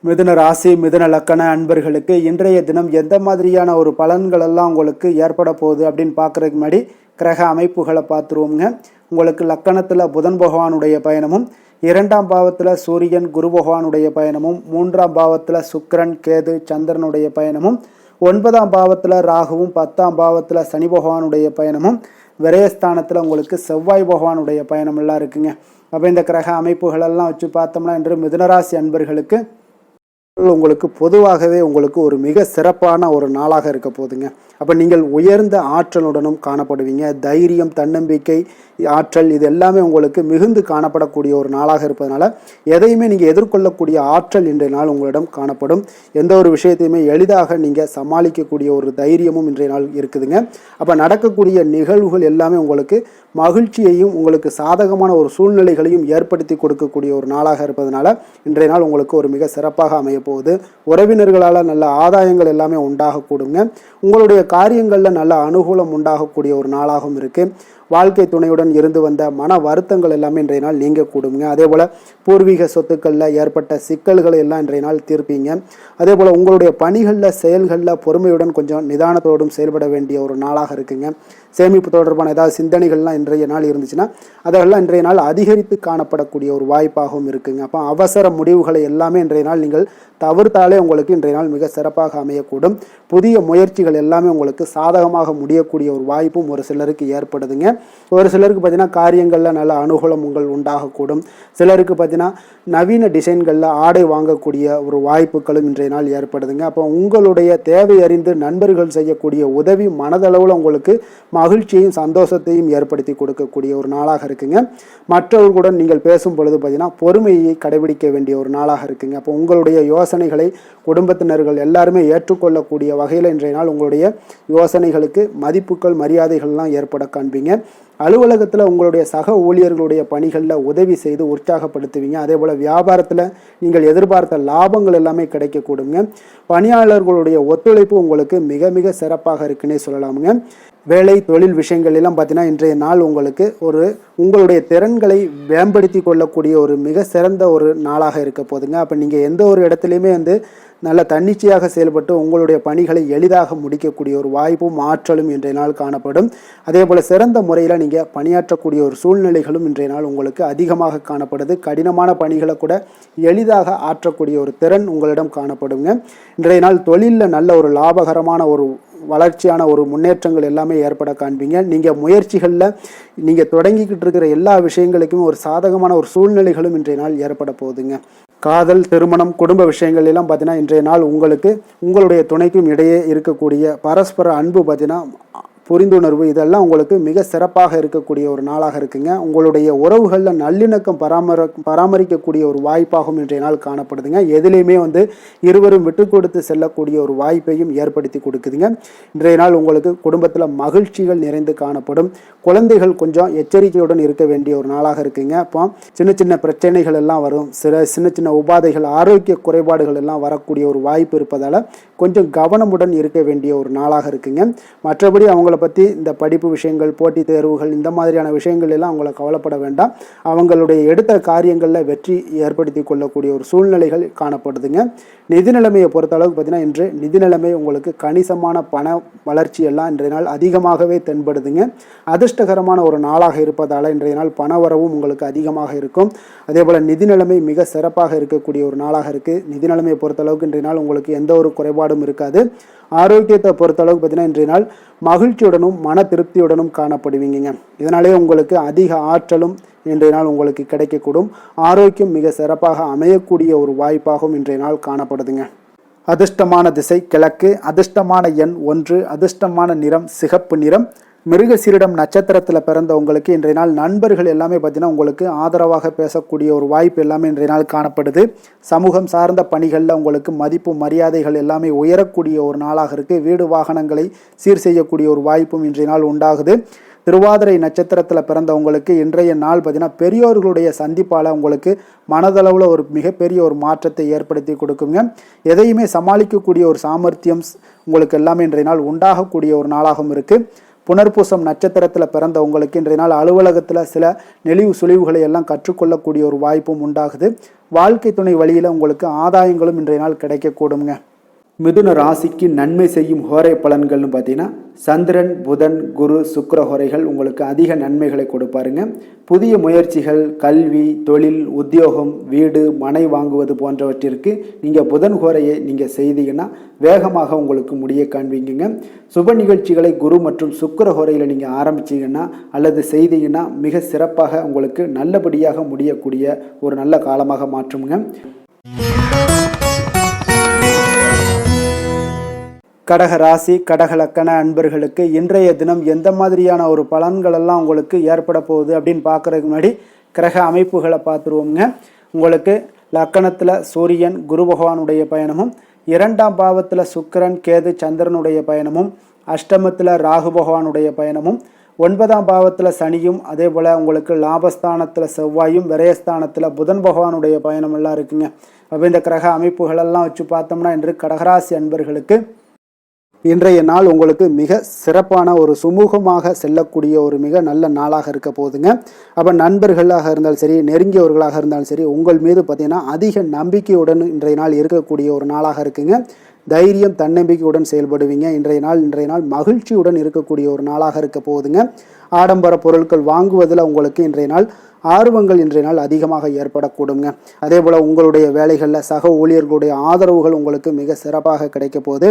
மிதுன ராசி, மிதுன லக்கண அன்பர்களுக்கு இன்றைய தினம் எந்த மாதிரியான ஒரு பலன்கள் எல்லாம் உங்களுக்கு ஏற்பட போகுது அப்படின்னு பார்க்குறதுக்கு முன்னாடி கிரக அமைப்புகளை பார்த்துருவோங்க. உங்களுக்கு லக்கணத்தில் புதன் பகவானுடைய பயணமும், 2ஆம் பாவத்தில் சூரியன் குரு பகவானுடைய பயணமும், 3ஆம் பாவத்தில் சுக்கிரன் கேது சந்திரனுடைய பயணமும், 9ஆம் பாவத்தில் ராகுவும், 10ஆம் பாவத்தில் சனி பகவானுடைய பயணமும், விரயஸ்தானத்தில் உங்களுக்கு செவ்வாய் பகவானுடைய பயணமெல்லாம் இருக்குங்க. அப்போ இந்த கிரக அமைப்புகளெல்லாம் வச்சு பார்த்தோம்னா இன்று மிதுனராசி அன்பர்களுக்கு உங்களுக்கு பொதுவாகவே உங்களுக்கு ஒரு மிக சிறப்பான ஒரு நாளாக இருக்க போதுங்க. அப்போ நீங்கள் உயர்ந்த ஆற்றலுடனும் காணப்படுவீங்க. தைரியம், தன்னம்பிக்கை, ஆற்றல் இது எல்லாமே உங்களுக்கு மிகுந்து காணப்படக்கூடிய ஒரு நாளாக இருப்பதனால எதையுமே நீங்கள் எதிர்கொள்ளக்கூடிய ஆற்றல் இன்றைய நாள் உங்களிடம் காணப்படும். எந்த ஒரு விஷயத்தையுமே எளிதாக நீங்கள் சமாளிக்கக்கூடிய ஒரு தைரியமும் இன்றைய நாள் இருக்குதுங்க. அப்போ நடக்கக்கூடிய நிகழ்வுகள் எல்லாமே உங்களுக்கு மகிழ்ச்சியையும் உங்களுக்கு சாதகமான ஒரு சூழ்நிலைகளையும் ஏற்படுத்தி கொடுக்கக்கூடிய ஒரு நாளாக இருப்பதனால இன்றைய நாள் உங்களுக்கு ஒரு மிக சிறப்பாக அமைய போகுது. உறவினர்களால் நல்ல ஆதாயங்கள் எல்லாமே உண்டாகக்கூடுங்க. உங்களுடைய காரியங்களில் நல்ல அனுகூலம் உண்டாகக்கூடிய ஒரு நாளாகவும் இருக்குது. வாழ்க்கை துணையுடன் இருந்து வந்த மன வருத்தங்கள் எல்லாமே இன்றைய நாள் நீங்கக்கூடுங்க. அதே போல் பூர்வீக சொத்துக்களில் ஏற்பட்ட சிக்கல்களை எல்லாம் இன்றைய நாள் தீர்ப்பீங்க. அதே போல் உங்களுடைய பணிகளில் செயல்களில் பொறுமையுடன் கொஞ்சம் நிதானத்தோடும் செயல்பட வேண்டிய ஒரு நாளாக இருக்குங்க. சேமிப்பு தொடர்பான ஏதாவது சிந்தனைகள்லாம் இன்றைய நாள் இருந்துச்சுன்னா அதெல்லாம் இன்றைய நாள் அதிகரித்து காணப்படக்கூடிய ஒரு வாய்ப்பாகவும் இருக்குங்க. அப்போ அவசர முடிவுகளை எல்லாமே இன்றைய நாள் நீங்கள் தவிர்த்தாலே உங்களுக்கு இன்றைய நாள் மிக சிறப்பாக அமையக்கூடும். புதிய முயற்சிகள் எல்லாமே உங்களுக்கு சாதகமாக முடியக்கூடிய ஒரு வாய்ப்பும் ஒரு சிலருக்கு ஏற்படுதுங்க. ஒரு சிலருக்கு பார்த்தீங்கன்னா காரியங்களில் நல்ல அனுகூலம் உண்டாகக்கூடும். சிலருக்கு பார்த்தீங்கன்னா நவீன டிசைன்களில் ஆடை வாங்கக்கூடிய ஒரு வாய்ப்புகளும் இன்றைய நாள் ஏற்படுதுங்க. அப்போ உங்களுடைய தேவை அறிந்து நண்பர்கள் செய்யக்கூடிய உதவி மனதளவில் உங்களுக்கு மகிழ்ச்சியையும் சந்தோஷத்தையும் ஏற்படுத்தி கொடுக்கக்கூடிய ஒரு நாளாக இருக்குங்க. மற்றவர்களுடன் நீங்கள் பேசும் பொழுது பார்த்தீங்கன்னா பொறுமையை கடைபிடிக்க வேண்டிய ஒரு நாளாக இருக்குங்க. அப்போ உங்களுடைய யோசனைகளை குடும்பத்தினர்கள் எல்லாருமே ஏற்றுக்கொள்ளக்கூடிய வகையில் இன்றைய நாள் உங்களுடைய யோசனைகளுக்கு மதிப்புகள் மரியாதைகள்லாம் ஏற்பட காண்பீங்க. அலுவலகத்தில் உங்களுடைய சக ஊழியர்களுடைய பணிகளில் உதவி செய்து உற்சாகப்படுத்துவீங்க. அதே போல் வியாபாரத்தில் நீங்கள் எதிர்பார்த்த லாபங்கள் எல்லாமே கிடைக்கக்கூடுங்க. பணியாளர்களுடைய ஒத்துழைப்பு உங்களுக்கு மிக மிக சிறப்பாக இருக்குன்னே சொல்லலாமுங்க. வேலை தொழில் விஷயங்கள் எல்லாம் பார்த்தீங்கன்னா இன்றைய நாள் உங்களுக்கு உங்களுடைய திறன்களை மேம்படுத்தி கொள்ளக்கூடிய ஒரு மிக சிறந்த ஒரு நாளாக இருக்க போதுங்க. அப்போ நீங்கள் எந்த ஒரு இடத்துலையுமே நல்ல தன்னிச்சையாக செயல்பட்டு உங்களுடைய பணிகளை எளிதாக முடிக்கக்கூடிய ஒரு வாய்ப்பும் ஆற்றலும் இன்றைய நாள் காணப்படும். அதே போல் சிறந்த முறையில் நீங்கள் பணியாற்றக்கூடிய ஒரு சூழ்நிலைகளும் இன்றைய நாள் உங்களுக்கு அதிகமாக காணப்படுது. கடினமான பணிகளை கூட எளிதாக ஆற்றக்கூடிய ஒரு திறன் உங்களிடம் காணப்படுங்க. இன்றைய நாள் தொழிலில் நல்ல ஒரு லாபகரமான ஒரு வளர்ச்சியான ஒரு முன்னேற்றங்கள் எல்லாமே ஏற்பட காண்பீங்க. நீங்கள் முயற்சிகளில் நீங்கள் தொடங்கிக்கிட்டு இருக்கிற எல்லா விஷயங்களுக்கும் ஒரு சாதகமான ஒரு சூழ்நிலைகளும் இன்றைய நாள் ஏற்பட போகுதுங்க. காதல், திருமணம், குடும்ப விஷயங்கள் எல்லாம் பார்த்தீங்கன்னா இன்றைய நாள் உங்களுடைய துணைக்கும் இடையே இருக்கக்கூடிய பரஸ்பர அன்பு பார்த்தீங்கன்னா புரிந்துணர்வு இதெல்லாம் உங்களுக்கு மிக சிறப்பாக இருக்கக்கூடிய ஒரு நாளாக இருக்குங்க. உங்களுடைய உறவுகளில் நல்லிணக்கம் பராமரிக்கக்கூடிய ஒரு வாய்ப்பாகவும் இன்றைய நாள் காணப்படுதுங்க. எதுலேயுமே இருவரும் விட்டு கொடுத்து செல்லக்கூடிய ஒரு வாய்ப்பையும் ஏற்படுத்தி கொடுக்குதுங்க. இன்றைய நாள் உங்களுக்கு குடும்பத்தில் மகிழ்ச்சிகள் நிறைந்து காணப்படும். குழந்தைகள் கொஞ்சம் எச்சரிக்கையுடன் இருக்க வேண்டிய ஒரு நாளாக இருக்குங்க. அப்போ சின்ன சின்ன பிரச்சனைகள் எல்லாம் வரும். சின்ன சின்ன உபாதைகள், ஆரோக்கிய குறைபாடுகள் எல்லாம் வரக்கூடிய ஒரு வாய்ப்பு இருப்பதால் கொஞ்சம் கவனமுடன் இருக்க வேண்டிய ஒரு நாளாக இருக்குங்க. மற்றபடி அவங்கள பற்றி இந்த படிப்பு விஷயங்கள், போட்டித் தேர்வுகள், இந்த மாதிரியான விஷயங்கள் எல்லாம் அவங்கள கவலைப்பட வேண்டாம். அவங்களுடைய எடுத்த காரியங்களில் வெற்றி ஏற்படுத்தி கொள்ளக்கூடிய ஒரு சூழ்நிலைகள் காணப்படுதுங்க. நிதி நிலைமையை பொறுத்த அளவுக்கு பார்த்தீங்கன்னா இன்று நிதி நிலைமை உங்களுக்கு கணிசமான பண வளர்ச்சி எல்லாம் இன்றைய நாள் அதிகமாகவே தென்படுதுங்க. அதிர்ஷ்டகரமான ஒரு நாளாக இருப்பதால் இன்றைய நாள் பண வரவும் உங்களுக்கு அதிகமாக இருக்கும். அதே போல் நிதி நிலைமை மிக சிறப்பாக இருக்கக்கூடிய ஒரு நாளாக இருக்குது. நிதி நிலைமையை பொறுத்த அளவுக்கு இன்றைய நாள் உங்களுக்கு எந்த ஒரு குறைபாடும் இருக்காது. ஆரோக்கியத்தை பொறுத்தளவுக்கு பார்த்தீங்கன்னா இன்றைய நாள் மகிழ்ச்சியுடனும் மன திருப்தியுடனும் காணப்படுவீங்க. இதனாலே உங்களுக்கு அதிக ஆற்றலும் இன்றைய நாள் உங்களுக்கு கிடைக்கக்கூடும். ஆரோக்கியம் மிக சிறப்பாக அமையக்கூடிய ஒரு வாய்ப்பாகவும் இன்றைய நாள் காணப்படுதுங்க. அதிர்ஷ்டமான திசை கிழக்கு, அதிர்ஷ்டமான எண் 1, அதிர்ஷ்டமான நிறம் சிகப்பு நிறம். மிருகசீரிடம் நட்சத்திரத்தில் பிறந்த உங்களுக்கு இன்றைய நாள் நண்பர்கள் எல்லாமே பார்த்தீங்கன்னா உங்களுக்கு ஆதரவாக பேசக்கூடிய ஒரு வாய்ப்பு எல்லாமே இன்றைய நாள் காணப்படுது. சமூகம் சார்ந்த பணிகளில் உங்களுக்கு மதிப்பு மரியாதைகள் எல்லாமே உயரக்கூடிய ஒரு நாளாக இருக்குது. வீடு வாகனங்களை சீர் செய்யக்கூடிய ஒரு வாய்ப்பும் இன்றைய நாள் உண்டாகுது. திருவாதிரை நட்சத்திரத்தில் பிறந்தவங்களுக்கு இன்றைய நாள் பார்த்தீங்கன்னா பெரியோர்களுடைய சந்திப்பால் உங்களுக்கு மனதளவில் ஒரு மிகப்பெரிய ஒரு மாற்றத்தை ஏற்படுத்தி கொடுக்குங்க. எதையுமே சமாளிக்கக்கூடிய ஒரு சாமர்த்தியம் உங்களுக்கு எல்லாமே இன்றைய நாள் உண்டாகக்கூடிய ஒரு நாளாகவும் இருக்குது. புனர்பூசம் நட்சத்திரத்தில் பிறந்த உங்களுக்கு இன்றைய நாள் அலுவலகத்தில் சில நெளிவு சுழிவுகளை எல்லாம் கற்றுக்கொள்ளக்கூடிய ஒரு வாய்ப்பும் உண்டாகுது. வாழ்க்கை துணை வழியில் உங்களுக்கு ஆதாயங்களும் இன்றைய நாள் கிடைக்கக்கூடுங்க. மிதுன ராசிக்கு நன்மை செய்யும் ஹோரை பலன்கள்னு பார்த்தீங்கன்னா சந்திரன், புதன், குரு, சுக்கிர ஹோரைகள் உங்களுக்கு அதிக நன்மைகளை கொடுப்பாருங்க. புதிய முயற்சிகள், கல்வி, தொழில், உத்தியோகம், வீடு, மனை வாங்குவது போன்றவற்றிற்கு நீங்கள் புதன் ஹோரையை நீங்கள் செய்தீங்கன்னா வேகமாக உங்களுக்கு முடிய காண்பீங்க. சுப நிகழ்ச்சிகளை குரு மற்றும் சுக்கிர ஹோரையில் நீங்கள் ஆரம்பிச்சிங்கன்னா அல்லது செய்தீங்கன்னா மிக சிறப்பாக உங்களுக்கு நல்லபடியாக முடியக்கூடிய ஒரு நல்ல காலமாக மாற்றுங்க. கடக ராசி, கடக லக்கண அன்பர்களுக்கு இன்றைய தினம் எந்த மாதிரியான ஒரு பலன்கள் எல்லாம் உங்களுக்கு ஏற்பட போகுது அப்படின்னு பார்க்குறதுக்கு முன்னாடி கிரக அமைப்புகளை பார்த்துருவோங்க. உங்களுக்கு லக்கணத்தில் சூரியன் குரு பகவானுடைய பயணமும், 2ஆம் பாவத்தில் சுக்கிரன் கேது சந்திரனுடைய பயணமும், அஷ்டமத்தில் ராகு பகவானுடைய பயணமும், 9ஆம் பாவத்தில் சனியும், அதே போல் உங்களுக்கு லாபஸ்தானத்தில் செவ்வாயும், விரயஸ்தானத்தில் புதன் பகவானுடைய பயணம் எல்லாம் இருக்குங்க. அப்போ இந்த கிரக அமைப்புகளெல்லாம் வச்சு பார்த்தோம்னா இன்று கடகராசி அன்பர்களுக்கு இன்றைய நாள் உங்களுக்கு மிக சிறப்பான ஒரு சுமூகமாக செல்லக்கூடிய ஒரு மிக நல்ல நாளாக இருக்க போகுதுங்க. அப்போ நண்பர்களாக இருந்தாலும் சரி, நெருங்கியவர்களாக இருந்தாலும் சரி, உங்கள் மீது பார்த்தீங்கன்னா அதிக நம்பிக்கையுடன் இன்றைய நாள் இருக்கக்கூடிய ஒரு நாளாக இருக்குங்க. தைரியம், தன்னம்பிக்கையுடன் செயல்படுவீங்க. இன்றைய நாள் மகிழ்ச்சியுடன் இருக்கக்கூடிய ஒரு நாளாக இருக்க போகுதுங்க. ஆடம்பர பொருட்கள் வாங்குவதில் உங்களுக்கு இன்றைய நாள் ஆர்வங்கள் இன்றைய நாள் அதிகமாக ஏற்படக்கூடுங்க. அதே போல் உங்களுடைய வேலைகளில் சக ஊழியர்களுடைய ஆதரவுகள் உங்களுக்கு மிக சிறப்பாக கிடைக்க போகுது.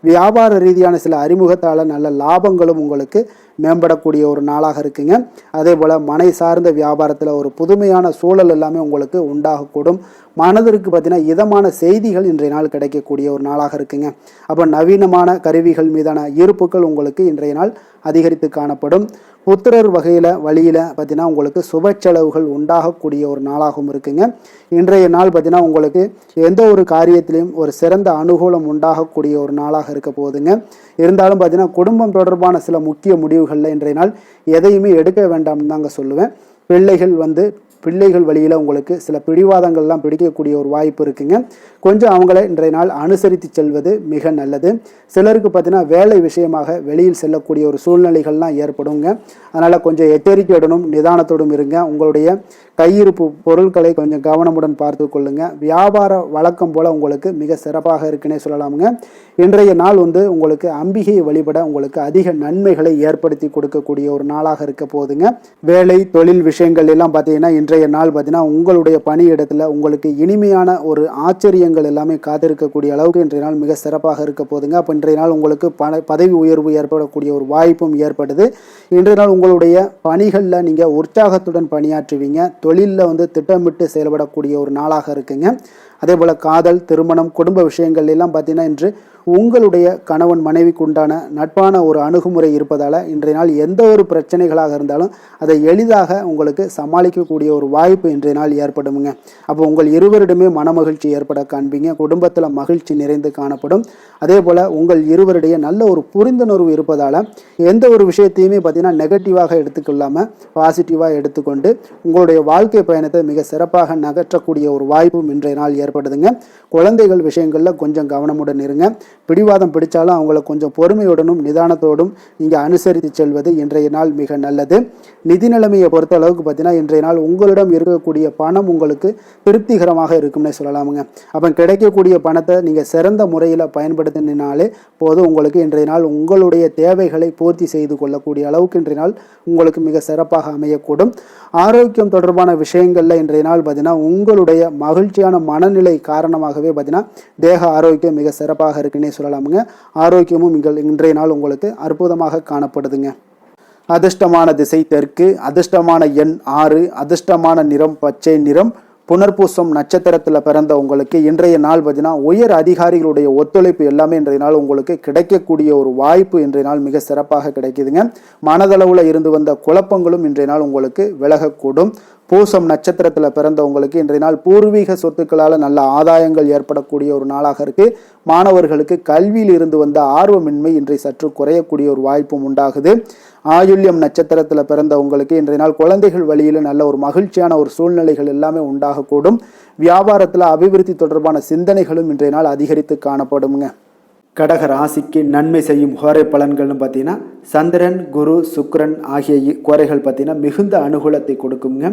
வியாபார ரீதியான சில அறிமுகத்தால் நல்ல லாபங்களும் உங்களுக்கு மேம்படக்கூடிய ஒரு நாளாக இருக்குங்க. அதே போல் மனை சார்ந்த வியாபாரத்தில் ஒரு புதுமையான சூழல் எல்லாமே உங்களுக்கு உண்டாகக்கூடும். மனதிற்கு பார்த்தீங்கன்னா இதமான செய்திகள் இன்றைய நாள் கிடைக்கக்கூடிய ஒரு நாளாக இருக்குங்க. அப்போ நவீனமான கருவிகள் மீதான ஈர்ப்புகள் உங்களுக்கு இன்றைய நாள் அதிகரித்து காணப்படும். புத்திரர் வழியில் பார்த்தீங்கன்னா உங்களுக்கு சுப செலவுகள் உண்டாகக்கூடிய ஒரு நாளாகவும் இருக்குங்க. இன்றைய நாள் பார்த்தீங்கன்னா உங்களுக்கு எந்த ஒரு காரியத்திலையும் ஒரு சிறந்த அனுகூலம் உண்டாகக்கூடிய ஒரு நாளாக இருக்க போகுதுங்க. இருந்தாலும் பார்த்தீங்கன்னா குடும்பம் தொடர்பான சில முக்கிய முடிவுகளில் இன்றைய நாள் எதையுமே எடுக்க வேண்டாம்னு தாங்க சொல்லுவேன். பிள்ளைகள் வழியில் உங்களுக்கு சில பிடிவாதங்கள்லாம் பிடிக்கக்கூடிய ஒரு வாய்ப்பு இருக்குங்க. கொஞ்சம் அவங்கள இன்றைய நாள் அனுசரித்து செல்வது மிக நல்லது. சிலருக்கு பார்த்தீங்கன்னா வேலை விஷயமாக வெளியில் செல்லக்கூடிய ஒரு சூழ்நிலைகள்லாம் ஏற்படுங்க. அதனால் கொஞ்சம் எச்சரிக்கையுடனும் நிதானத்தோடும் இருங்க. உங்களுடைய கையிருப்பு பொருட்களை கொஞ்சம் கவனமுடன் பார்த்து கொள்ளுங்க. வியாபார வழக்கம் போல் உங்களுக்கு மிக சிறப்பாக இருக்குன்னே சொல்லலாமுங்க. இன்றைய நாள் உங்களுக்கு அம்பிகையை வழிபட உங்களுக்கு அதிக நன்மைகளை ஏற்படுத்தி கொடுக்கக்கூடிய ஒரு நாளாக இருக்க போகுதுங்க. வேலை தொழில் விஷயங்கள் எல்லாம் பார்த்தீங்கன்னா இன்றைய நாள் பார்த்தீங்கன்னா உங்களுடைய பணியிடத்தில் உங்களுக்கு இனிமையான ஒரு ஆச்சரியங்கள் எல்லாமே காத்திருக்கக்கூடிய அளவுக்கு இன்றைய நாள் மிக சிறப்பாக இருக்க போகுதுங்க. அப்போ இன்றைய நாள் உங்களுக்கு பதவி உயர்வு ஏற்படக்கூடிய ஒரு வாய்ப்பும் ஏற்படுது. இன்றைய நாள் உங்களுடைய பணிகளில் நீங்கள் உற்சாகத்துடன் பணியாற்றுவீங்க. தொழிலில் திட்டமிட்டு செயல்படக்கூடிய ஒரு நாளாக இருக்குங்க. அதே போல் காதல், திருமணம், குடும்ப விஷயங்கள் எல்லாம் பார்த்தீங்கன்னா இன்று உங்களுடைய கணவன் மனைவிக்கு உண்டான நட்பான ஒரு அணுகுமுறை இருப்பதால் இன்றைய நாள் எந்த ஒரு பிரச்சனைகளாக இருந்தாலும் அதை எளிதாக உங்களுக்கு சமாளிக்கக்கூடிய ஒரு வாய்ப்பு இன்றைய நாள் ஏற்படுமுங்க. அப்போ உங்கள் இருவரிடமே மனமகிழ்ச்சி ஏற்பட காண்பீங்க. குடும்பத்தில் மகிழ்ச்சி நிறைந்து காணப்படும். அதே போல் உங்கள் இருவருடைய நல்ல ஒரு புரிந்துணர்வு இருப்பதால் எந்த ஒரு விஷயத்தையுமே பார்த்தீங்கன்னா நெகட்டிவாக எடுத்துக்கொள்ளாமல் பாசிட்டிவாக எடுத்துக்கொண்டு உங்களுடைய வாழ்க்கை பயணத்தை மிக சிறப்பாக நகற்றக்கூடிய ஒரு வாய்ப்பும் இன்றைய நாள் ஏற்படுதுங்க. குழந்தைகள் விஷயங்களில் கொஞ்சம் கவனமுடன் இருங்க. பிடிவாதம் பிடிச்சாலும் அவங்கள கொஞ்சம் பொறுமையுடனும் நிதானத்தோடும் நீங்கள் அனுசரித்து செல்வது இன்றைய நாள் மிக நல்லது. நிதி நிலைமையை பொறுத்த அளவுக்கு பார்த்தீங்கன்னா இன்றைய நாள் உங்களிடம் இருக்கக்கூடிய பணம் உங்களுக்கு திருப்திகரமாக இருக்கும்னே சொல்லலாமுங்க. அப்போ கிடைக்கக்கூடிய பணத்தை நீங்கள் சிறந்த முறையில் பயன்படுத்தினாலே போதும். உங்களுக்கு இன்றைய நாள் உங்களுடைய தேவைகளை பூர்த்தி செய்து கொள்ளக்கூடிய அளவுக்கு இன்றைய நாள் உங்களுக்கு மிக சிறப்பாக அமையக்கூடும். ஆரோக்கியம் தொடர்பான விஷயங்களில் இன்றைய நாள் பார்த்தீங்கன்னா உங்களுடைய மகிழ்ச்சியான மனநிலை காரணமாகவே பார்த்தீங்கன்னா தேக ஆரோக்கியம் மிக சிறப்பாக இருக்குன்னே சொல்லலாமுங்க. ஆரோக்கியமும் இன்றைய நாள் உங்களுக்கு அற்புதமாக காணப்படுதுங்க. அதிர்ஷ்டமான திசை தெற்கு, அதிர்ஷ்டமான எண் 6, அதிர்ஷ்டமான நிறம் பச்சை நிறம். புனர்பூசம் நட்சத்திரத்தில் பிறந்த உங்களுக்கு இன்றைய நாள் பார்த்தீங்கன்னா உயர் அதிகாரிகளுடைய ஒத்துழைப்பு எல்லாமே இன்றைய நாள் உங்களுக்கு கிடைக்கக்கூடிய ஒரு வாய்ப்பு இன்றைய நாள் மிக சிறப்பாக கிடைக்குதுங்க. மனதளவில் இருந்து வந்த குழப்பங்களும் இன்றைய நாள் உங்களுக்கு விலகக்கூடும். பூசம் நட்சத்திரத்தில் பிறந்தவங்களுக்கு இன்றைய நாள் பூர்வீக சொத்துக்களால் நல்ல ஆதாயங்கள் ஏற்படக்கூடிய ஒரு நாளாக இருக்குது. மாணவர்களுக்கு கல்வியில் இருந்து வந்த ஆர்வமின்மை இன்றைய சற்று குறையக்கூடிய ஒரு வாய்ப்பும் உண்டாகுது. ஆயுள்யம் நட்சத்திரத்தில் பிறந்தவங்களுக்கு இன்றைய நாள் குழந்தைகள் வழியில் நல்ல ஒரு மகிழ்ச்சியான ஒரு சூழ்நிலைகள் எல்லாமே உண்டாகக்கூடும். வியாபாரத்தில் அபிவிருத்தி தொடர்பான சிந்தனைகளும் இன்றைய நாள் அதிகரித்து காணப்படுங்க. கடக ராசிக்கு நன்மை செய்யும் கோரை பலன்கள்னு பார்த்தீங்கன்னா சந்திரன், குரு, சுக்கிரன் ஆகிய கோரைகள் பார்த்தீங்கன்னா மிகுந்த அனுகூலத்தை கொடுக்குங்க.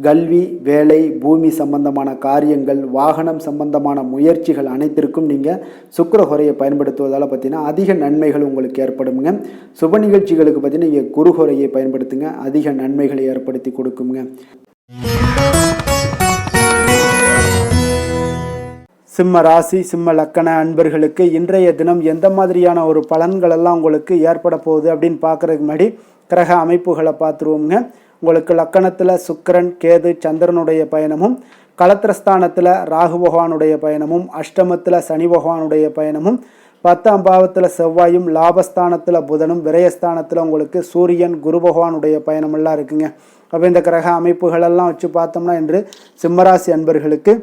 கல்வி, வேலை, பூமி சம்பந்தமான காரியங்கள், வாகனம் சம்பந்தமான முயற்சிகள் அனைத்திற்கும் நீங்கள் சுக்கிர கோரையை பயன்படுத்துவதால் பார்த்தீங்கன்னா அதிக நன்மைகள் உங்களுக்கு ஏற்படுங்க. சுப நிகழ்ச்சிகளுக்கு பார்த்தீங்கன்னா நீங்கள் குரு கோரையை பயன்படுத்துங்க, அதிக நன்மைகளை ஏற்படுத்தி கொடுக்குங்க. சிம்ம ராசி, சிம்ம லக்கண அன்பர்களுக்கு இன்றைய தினம் எந்த மாதிரியான ஒரு பலன்கள் எல்லாம் உங்களுக்கு ஏற்பட போகுது அப்படின்னு பார்க்குறதுக்கு முன்னாடி கிரக அமைப்புகளை பார்த்துருவோங்க. உங்களுக்கு லக்கணத்தில் சுக்கிரன், கேது, சந்திரனுடைய பயணமும், களத்திரஸ்தானத்தில் ராகு பகவானுடைய பயணமும், அஷ்டமத்தில் சனி பகவானுடைய பயணமும், 10ஆம் பாவத்தில் செவ்வாயும், லாபஸ்தானத்தில் புதனும், விரயஸ்தானத்தில் உங்களுக்கு சூரியன், குரு பகவானுடைய பயணமெல்லாம் இருக்குங்க. அப்போ இந்த கிரக அமைப்புகளெல்லாம் வச்சு பார்த்தோம்னா இன்று சிம்மராசி அன்பர்களுக்கு